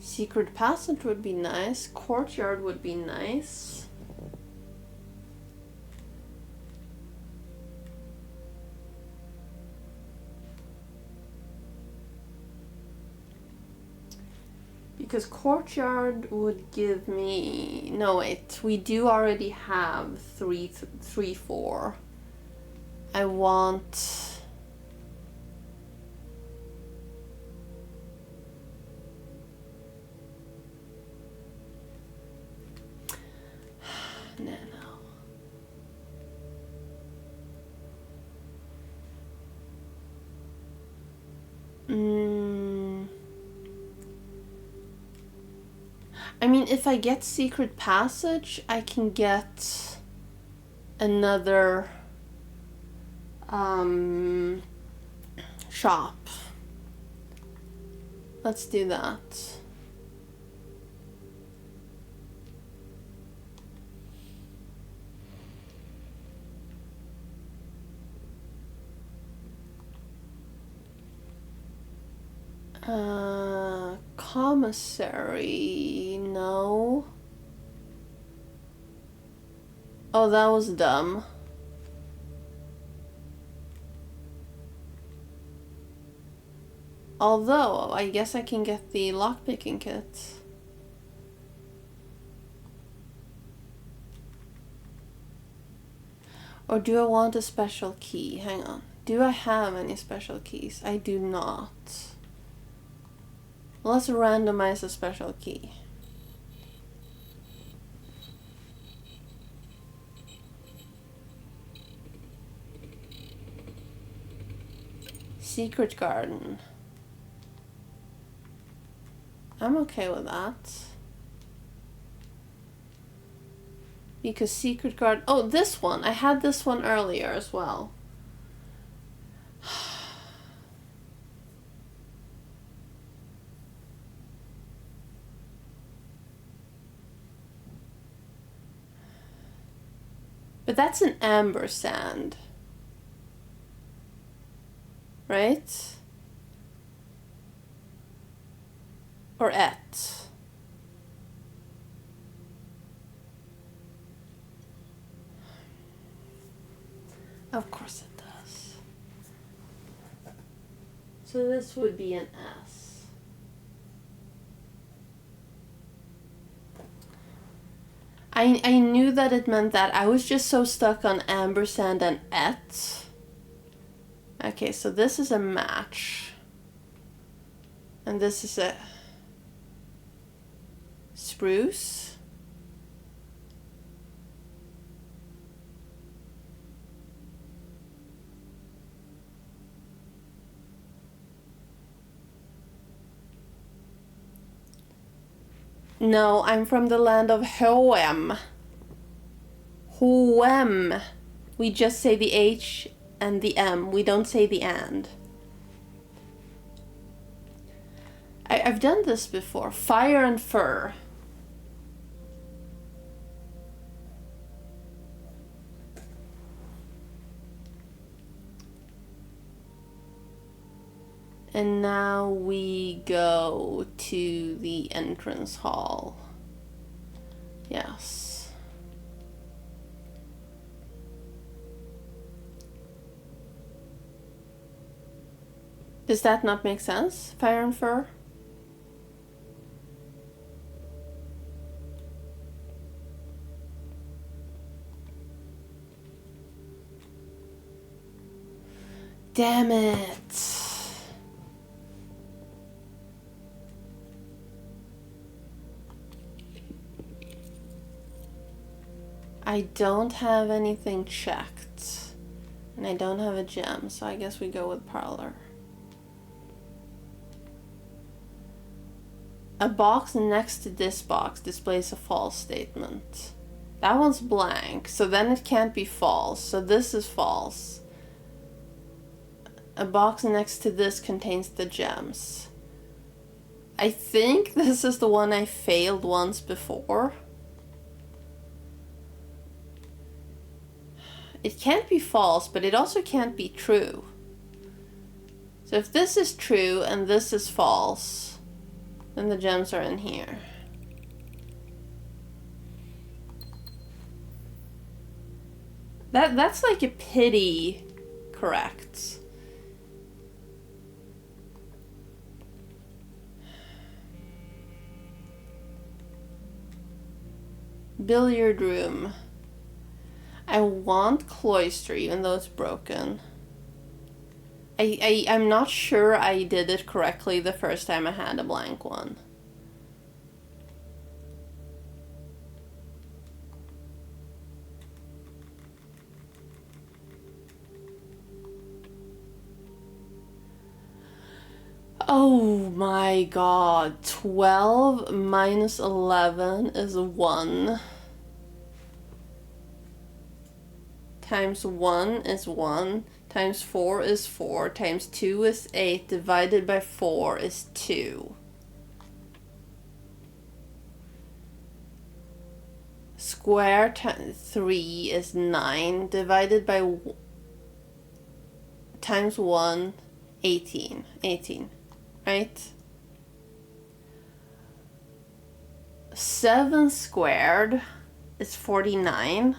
Secret passage would be nice. Courtyard would be nice. Because courtyard would give me... No, wait. We do already have 3-4. I want... No. I mean, if I get Secret Passage, I can get another shop. Let's do that. Commissary, no. Oh, that was dumb. Although, I guess I can get the lockpicking kit. Or do I want a special key? Hang on. Do I have any special keys? I do not. Let's randomize a special key. Secret garden. I'm okay with that. Because secret garden... Oh, this one. I had this one earlier as well. But that's an amber sand. Right? Or et. Of course it does. So this would be an S. I knew that it meant that. I was just so stuck on ampersand and et. Okay, so this is a match. And this is a spruce. No, I'm from the land of Hoem. Hoem. We just say the H and the M. We don't say the and. I've done this before. Fire and fur. And now we go to the entrance hall. Yes. Does that not make sense? Fire and fur? Damn it. I don't have anything checked. And I don't have a gem, so I guess we go with parlor. A box next to this box displays a false statement. That one's blank, so then it can't be false. So this is false. A box next to this contains the gems. I think this is the one I failed once before. It can't be false, but it also can't be true. So if this is true and this is false, then the gems are in here. That's like a pity correct. Billiard room. I want cloister even though it's broken. I'm not sure I did it correctly the first time I had a blank one. Oh my god, 12 minus 11 is 1. Times 1 is 1. Times 4 is 4. Times 2 is 8. Divided by 4 is 2. Square 3 is 9. Divided by times 1, 18. 18. Right? 7 squared is 49.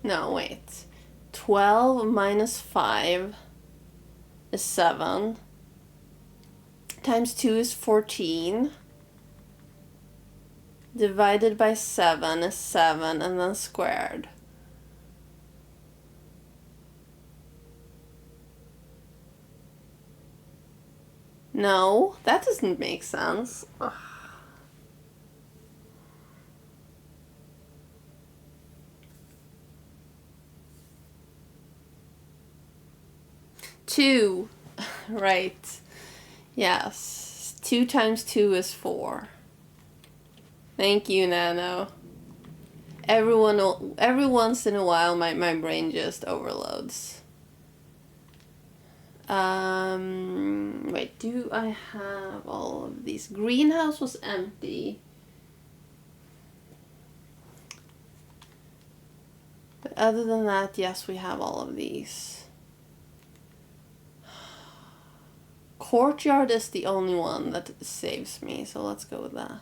No, wait. 12 minus 5 is 7. Times 2 is 14. Divided by 7 is 7, and then squared. No, that doesn't make sense. Ugh. 2. Right. Yes. 2 times 2 is 4. Thank you, Nano. Every once in a while, my brain just overloads. Wait, do I have all of these? Greenhouse was empty. But other than that, yes, we have all of these. Courtyard is the only one that saves me, so let's go with that.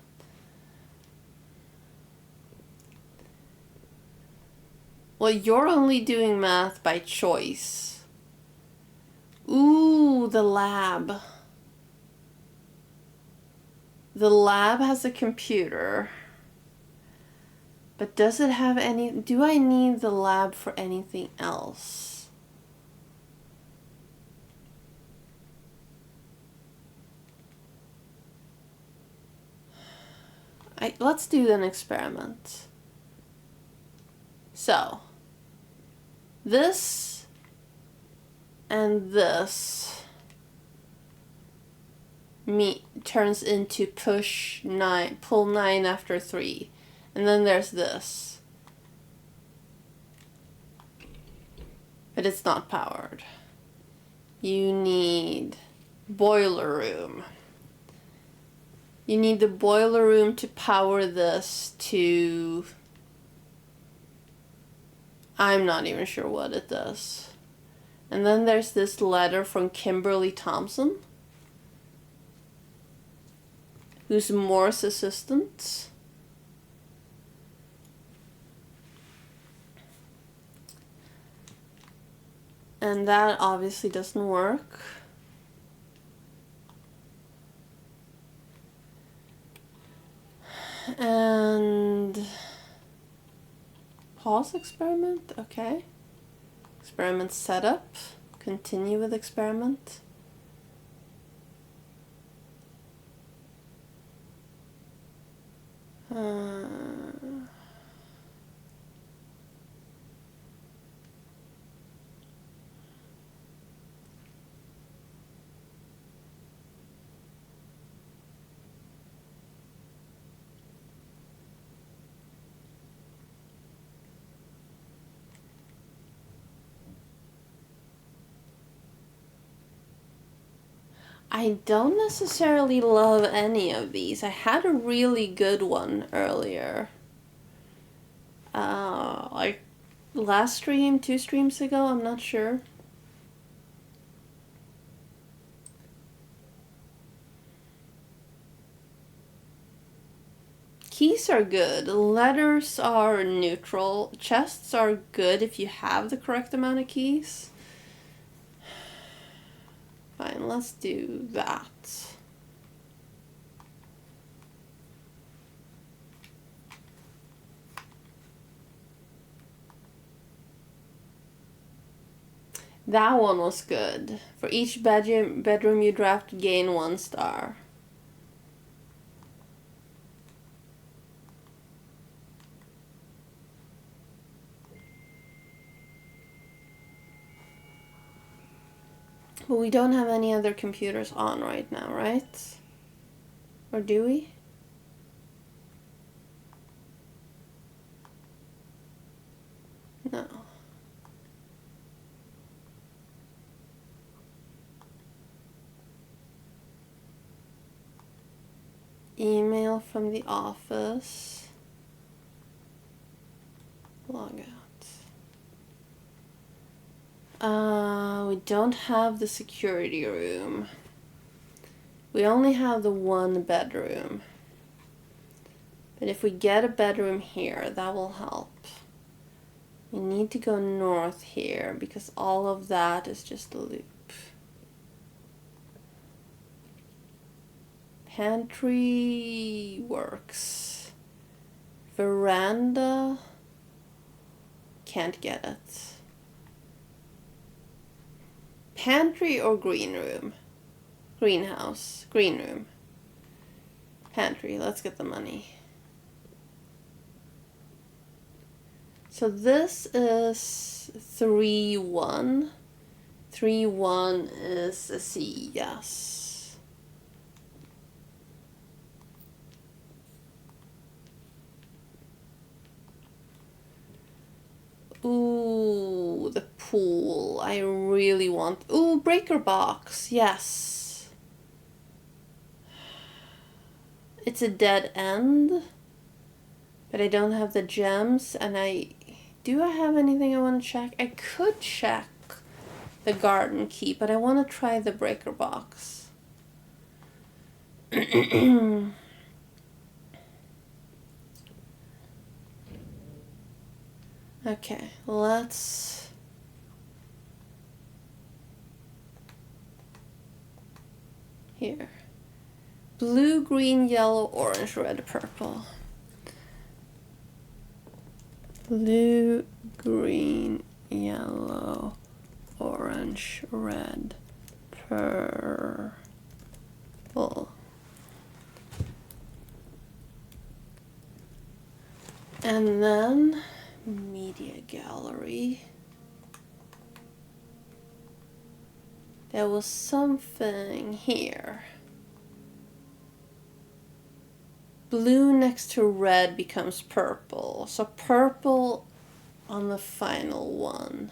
Well, you're only doing math by choice. Ooh, the lab. The lab has a computer. But does it have any... Do I need the lab for anything else? Let's do an experiment. So, this and this turns into push 9, pull 9 after 3. And then there's this. But it's not powered. You need boiler room. You need the boiler room to power this to... I'm not even sure what it does. And then there's this letter from Kimberly Thompson, who's Morse assistant. And that obviously doesn't work. And pause experiment, okay. Experiment setup, continue with experiment. I don't necessarily love any of these. I had a really good one earlier. Like last stream, 2 streams ago, I'm not sure. Keys are good. Letters are neutral. Chests are good if you have the correct amount of keys. Fine, let's do that. That one was good. For each bedroom you draft, gain 1 star. But we don't have any other computers on right now, right? Or do we? No. Email from the office. Log out. We don't have the security room. We only have the 1 bedroom. But if we get a bedroom here, that will help. We need to go north here because all of that is just a loop. Pantry works. Veranda, can't get it. Pantry or green room? Greenhouse, green room. Pantry, let's get the money. So this is 3-1. 3-1 is a C, yes. Ooh, the pool. I really want... Ooh, breaker box, yes. It's a dead end. But I don't have the gems, and do I have anything I want to check? I could check the garden key, but I want to try the breaker box. Okay, let's... Here. Blue, green, yellow, orange, red, purple. Blue, green, yellow, orange, red, purple. And then media gallery. There was something here. Blue next to red becomes purple. So purple on the final one.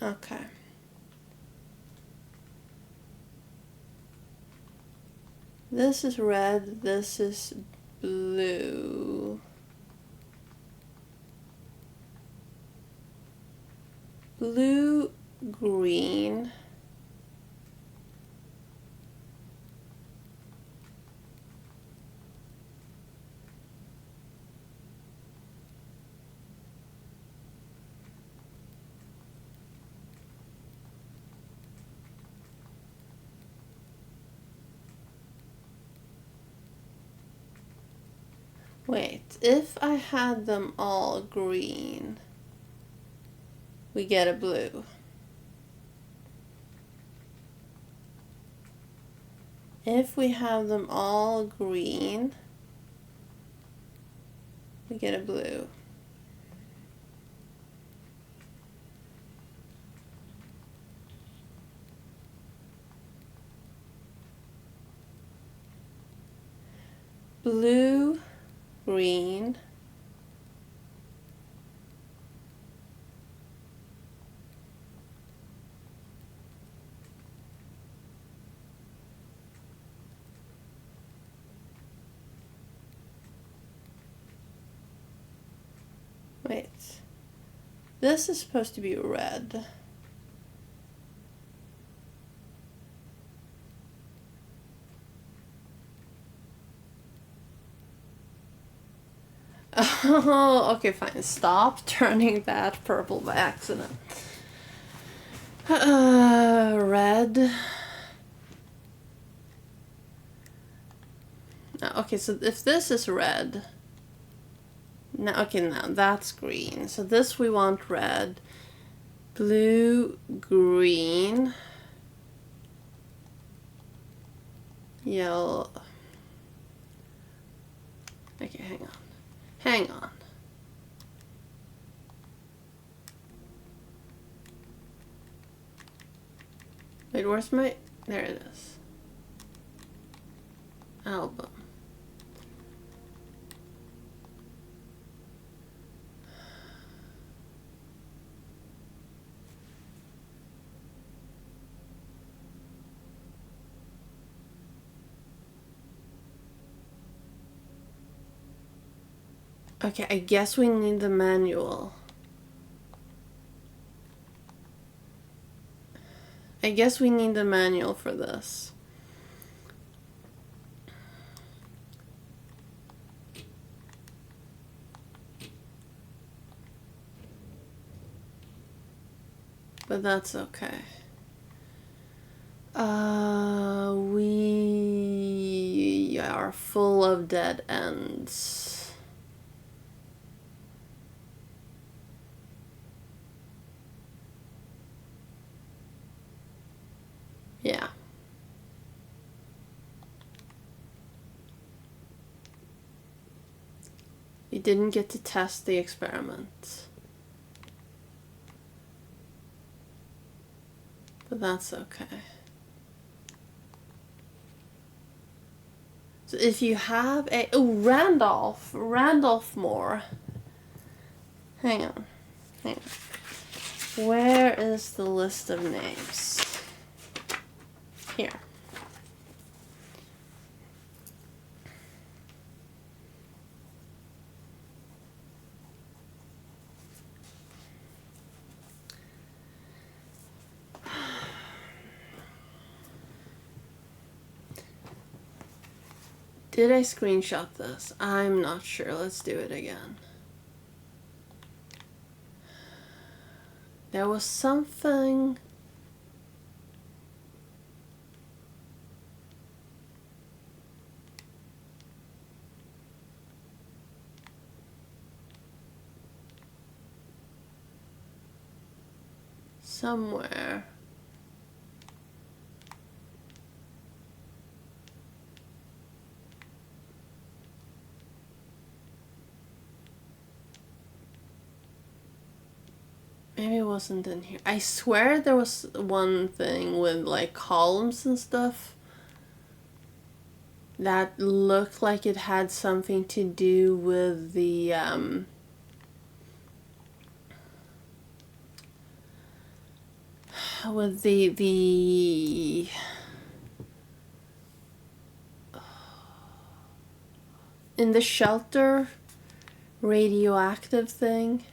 Okay. This is red, this is blue. Blue, green. Wait, if I had them all green, we get a blue. If we have them all green, we get a blue. Blue, green, wait, this is supposed to be red. Okay, fine. Stop turning that purple by accident. Red. Okay, so if this is red, now that's green. So this we want red, blue, green, yellow. Okay, hang on. Wait, where's my? There it is. Album. Okay, I guess we need the manual. I guess we need the manual for this. But that's okay. We are full of dead ends. Yeah. You didn't get to test the experiment. But that's okay. So if you have a... Oh, Randolph Moore. Hang on. Where is the list of names? Here. Did I screenshot this? I'm not sure. Let's do it again. There was something... somewhere. Maybe it wasn't in here. I swear there was one thing with like columns and stuff that looked like it had something to do with the in the shelter radioactive thing.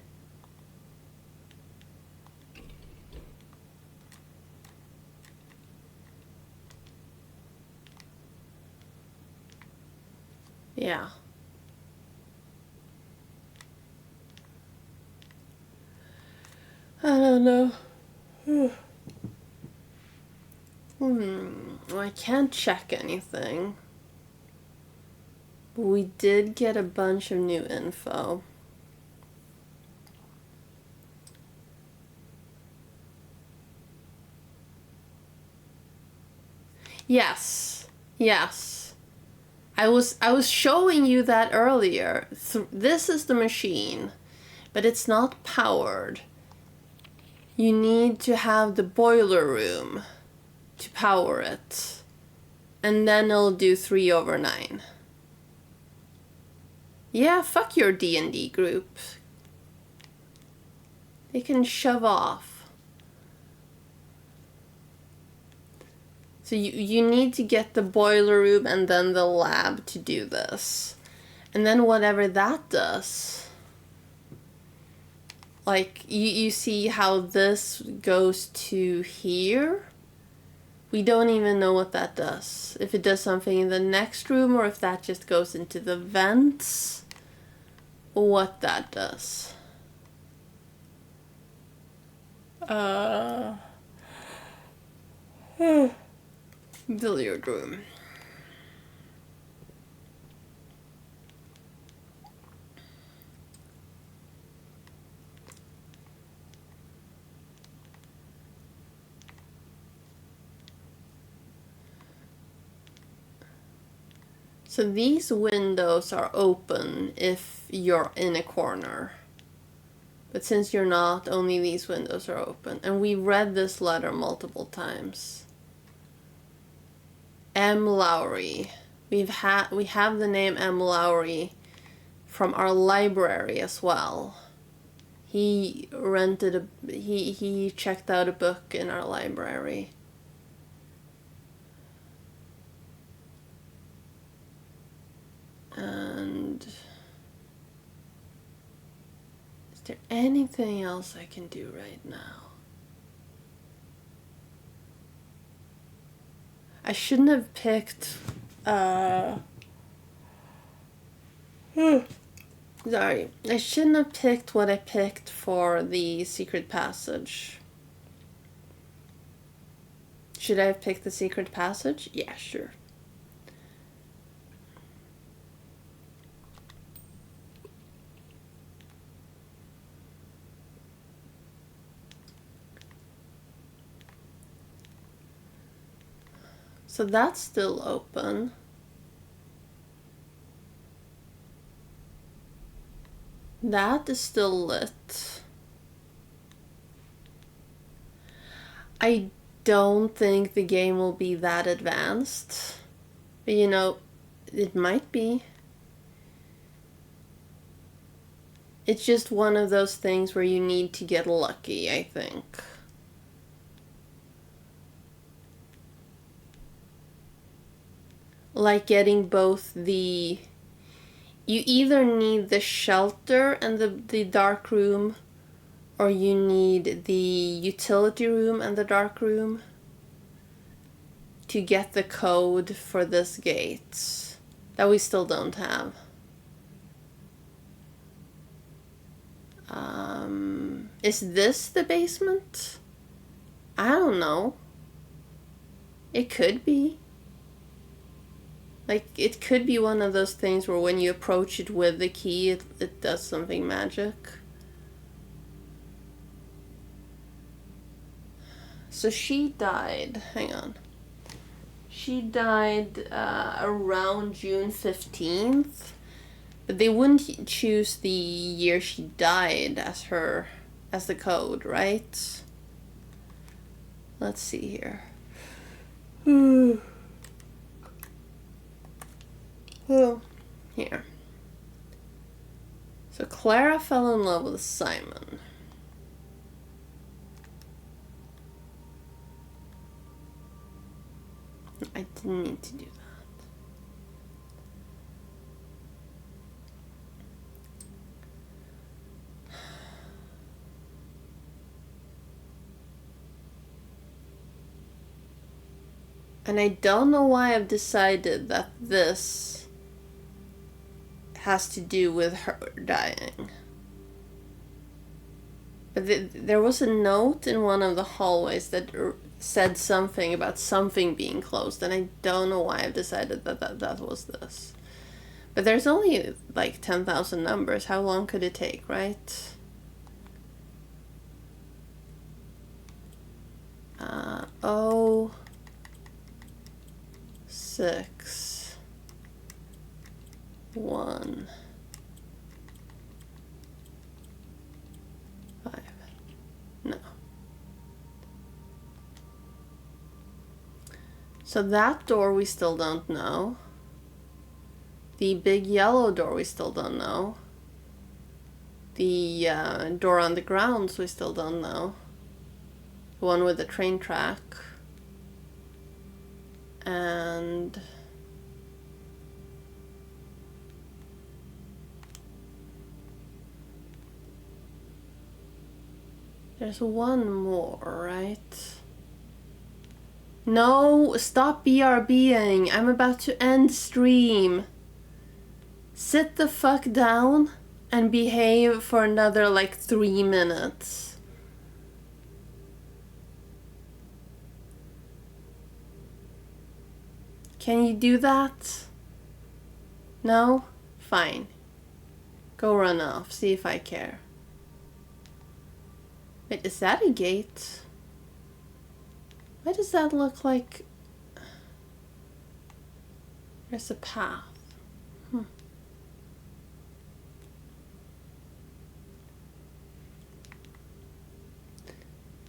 Yeah. I don't know. Well, I can't check anything. But we did get a bunch of new info. Yes. I was showing you that earlier. This is the machine, but it's not powered. You need to have the boiler room to power it. And then it'll do 3/9. Yeah, fuck your D&D group. They can shove off. So you need to get the boiler room and then the lab to do this. And then whatever that does. Like, you see how this goes to here? We don't even know what that does. If it does something in the next room or if that just goes into the vents. what that does. Billiard room. So these windows are open if you're in a corner. But since you're not, only these windows are open. And we read this letter multiple times. M. Lowry. We have the name M. Lowry from our library as well. He rented he checked out a book in our library. And is there anything else I can do right now? I shouldn't have picked sorry. I shouldn't have picked what I picked for the secret passage. Should I have picked the secret passage? Yeah, sure. So that's still open. That is still lit. I don't think the game will be that advanced. But you know, it might be. It's just one of those things where you need to get lucky, I think. Like getting both the... You either need the shelter and the dark room, or you need the utility room and the dark room to get the code for this gate that we still don't have. Is this the basement? I don't know. It could be. Like, it could be one of those things where when you approach it with the key, it does something magic. So she died, hang on. She died around June 15th. But they wouldn't choose the year she died as the code, right? Let's see here. Oh, here. So Clara fell in love with Simon. I didn't need to do that. And I don't know why I've decided that this has to do with her dying. But there was a note in one of the hallways that said something about something being closed, and I don't know why I've decided that was this. But there's only like 10,000 numbers. How long could it take, right? Oh, 6, 1, 5. No. So that door we still don't know. The big yellow door we still don't know. The door on the grounds we still don't know. The one with the train track. And there's one more, right? No, stop BRBing. I'm about to end stream. Sit the fuck down. and behave for another like 3 minutes. Can you do that? No? Fine. Go run off, see if I care. Wait, is that a gate? Why does that look like there's a path?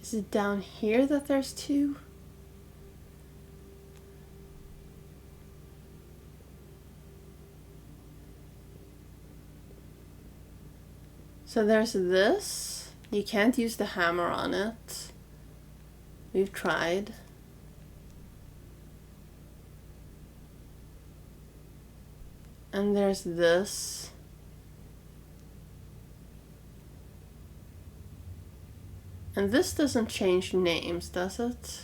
Is it down here that there's two? So there's this. You can't use the hammer on it. We've tried. And there's this. And this doesn't change names, does it?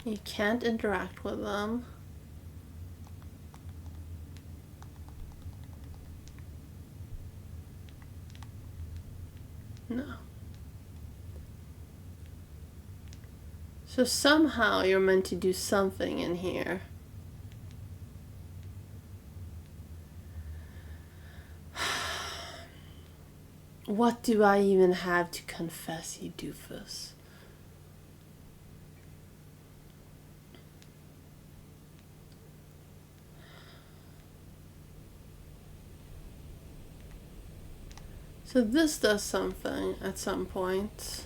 You can't interact with them. No. So somehow you're meant to do something in here. What do I even have to confess, you doofus? So this does something at some point.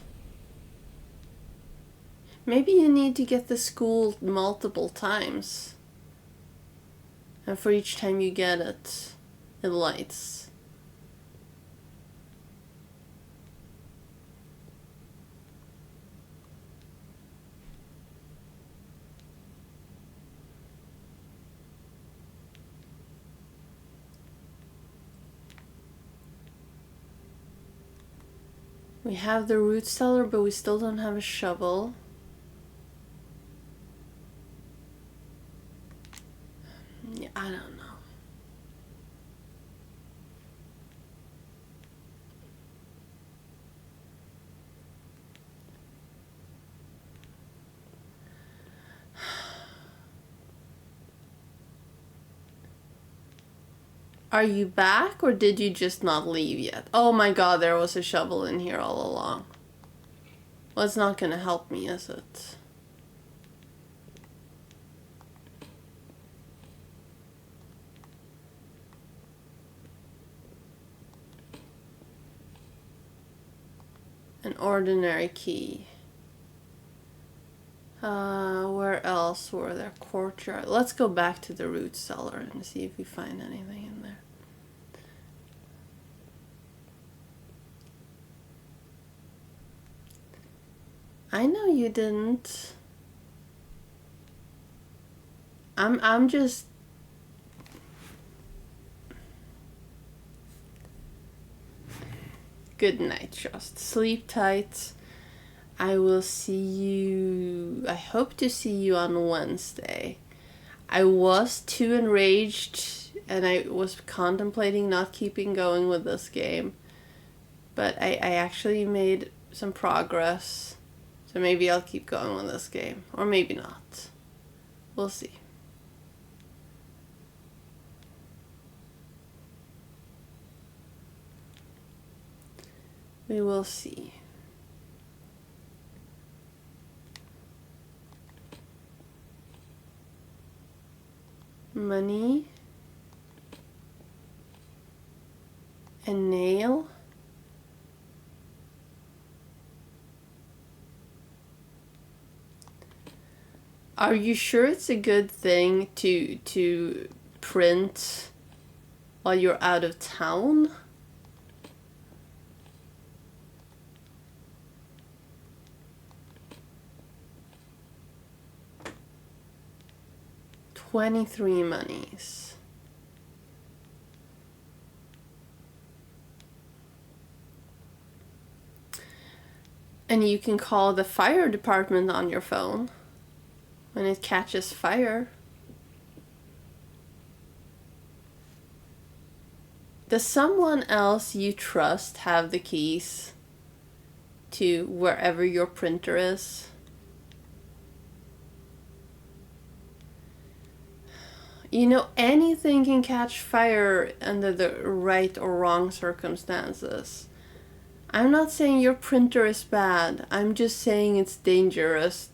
Maybe you need to get the school multiple times. And for each time you get it, it lights. We have the root cellar, but we still don't have a shovel. Yeah, I don't know. Are you back, or did you just not leave yet? Oh my god, there was a shovel in here all along. Well, it's not gonna help me, is it? An ordinary key. Where else were there? Courtyard. Let's go back to the root cellar and see if we find anything in there. I know you didn't. I'm just... Good night, Just. Sleep tight. I will see you... I hope to see you on Wednesday. I was too enraged and I was contemplating not keeping going with this game. But I actually made some progress. So maybe I'll keep going with this game. Or maybe not. We'll see. We will see. Money. A nail. Are you sure it's a good thing to print while you're out of town? $23 monies. And you can call the fire department on your phone. when it catches fire. Does someone else you trust have the keys to wherever your printer is? You know, anything can catch fire under the right or wrong circumstances. I'm not saying your printer is bad. I'm just saying it's dangerous.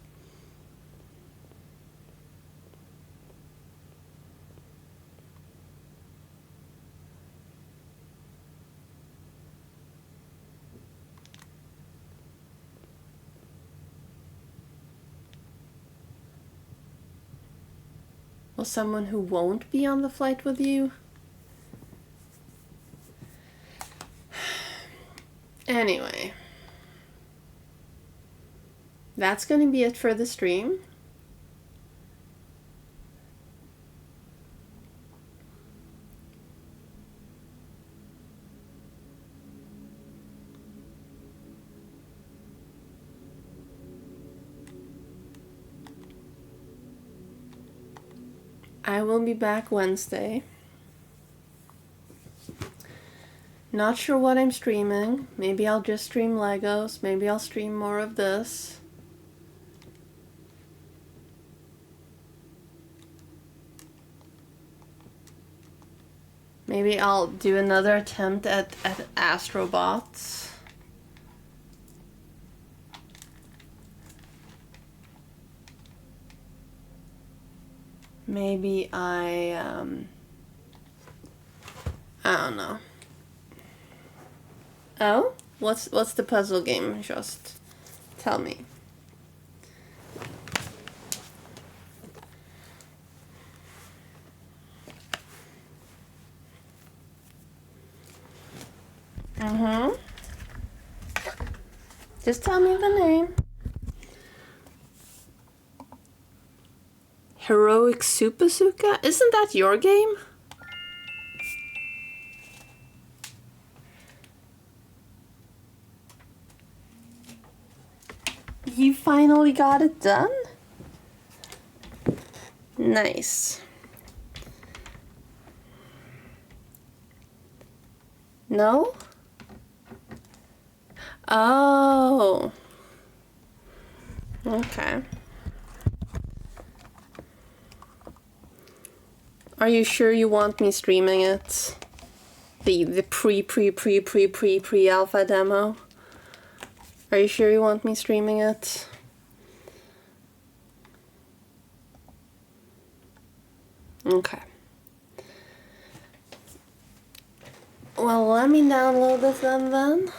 Well, someone who won't be on the flight with you? Anyway. That's going to be it for the stream. I will be back Wednesday. Not sure what I'm streaming. Maybe I'll just stream Legos. Maybe I'll stream more of this. Maybe I'll do another attempt at Astrobots. Maybe I don't know. Oh? What's the puzzle game? Just tell me. Just tell me the name. Heroic Supasuka? Isn't that your game? You finally got it done? Nice. No? Oh. Okay. Are you sure you want me streaming it? The pre-alpha demo? Are you sure you want me streaming it? Okay. Well, let me download this then.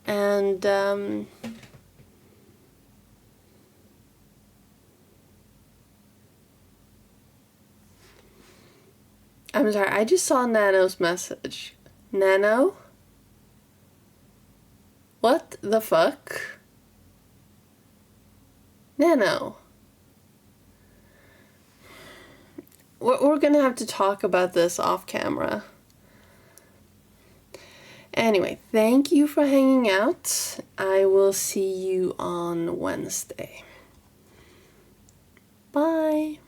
And, I'm sorry, I just saw Nano's message. Nano? What the fuck? Nano. We're gonna have to talk about this off camera. Anyway, thank you for hanging out. I will see you on Wednesday. Bye.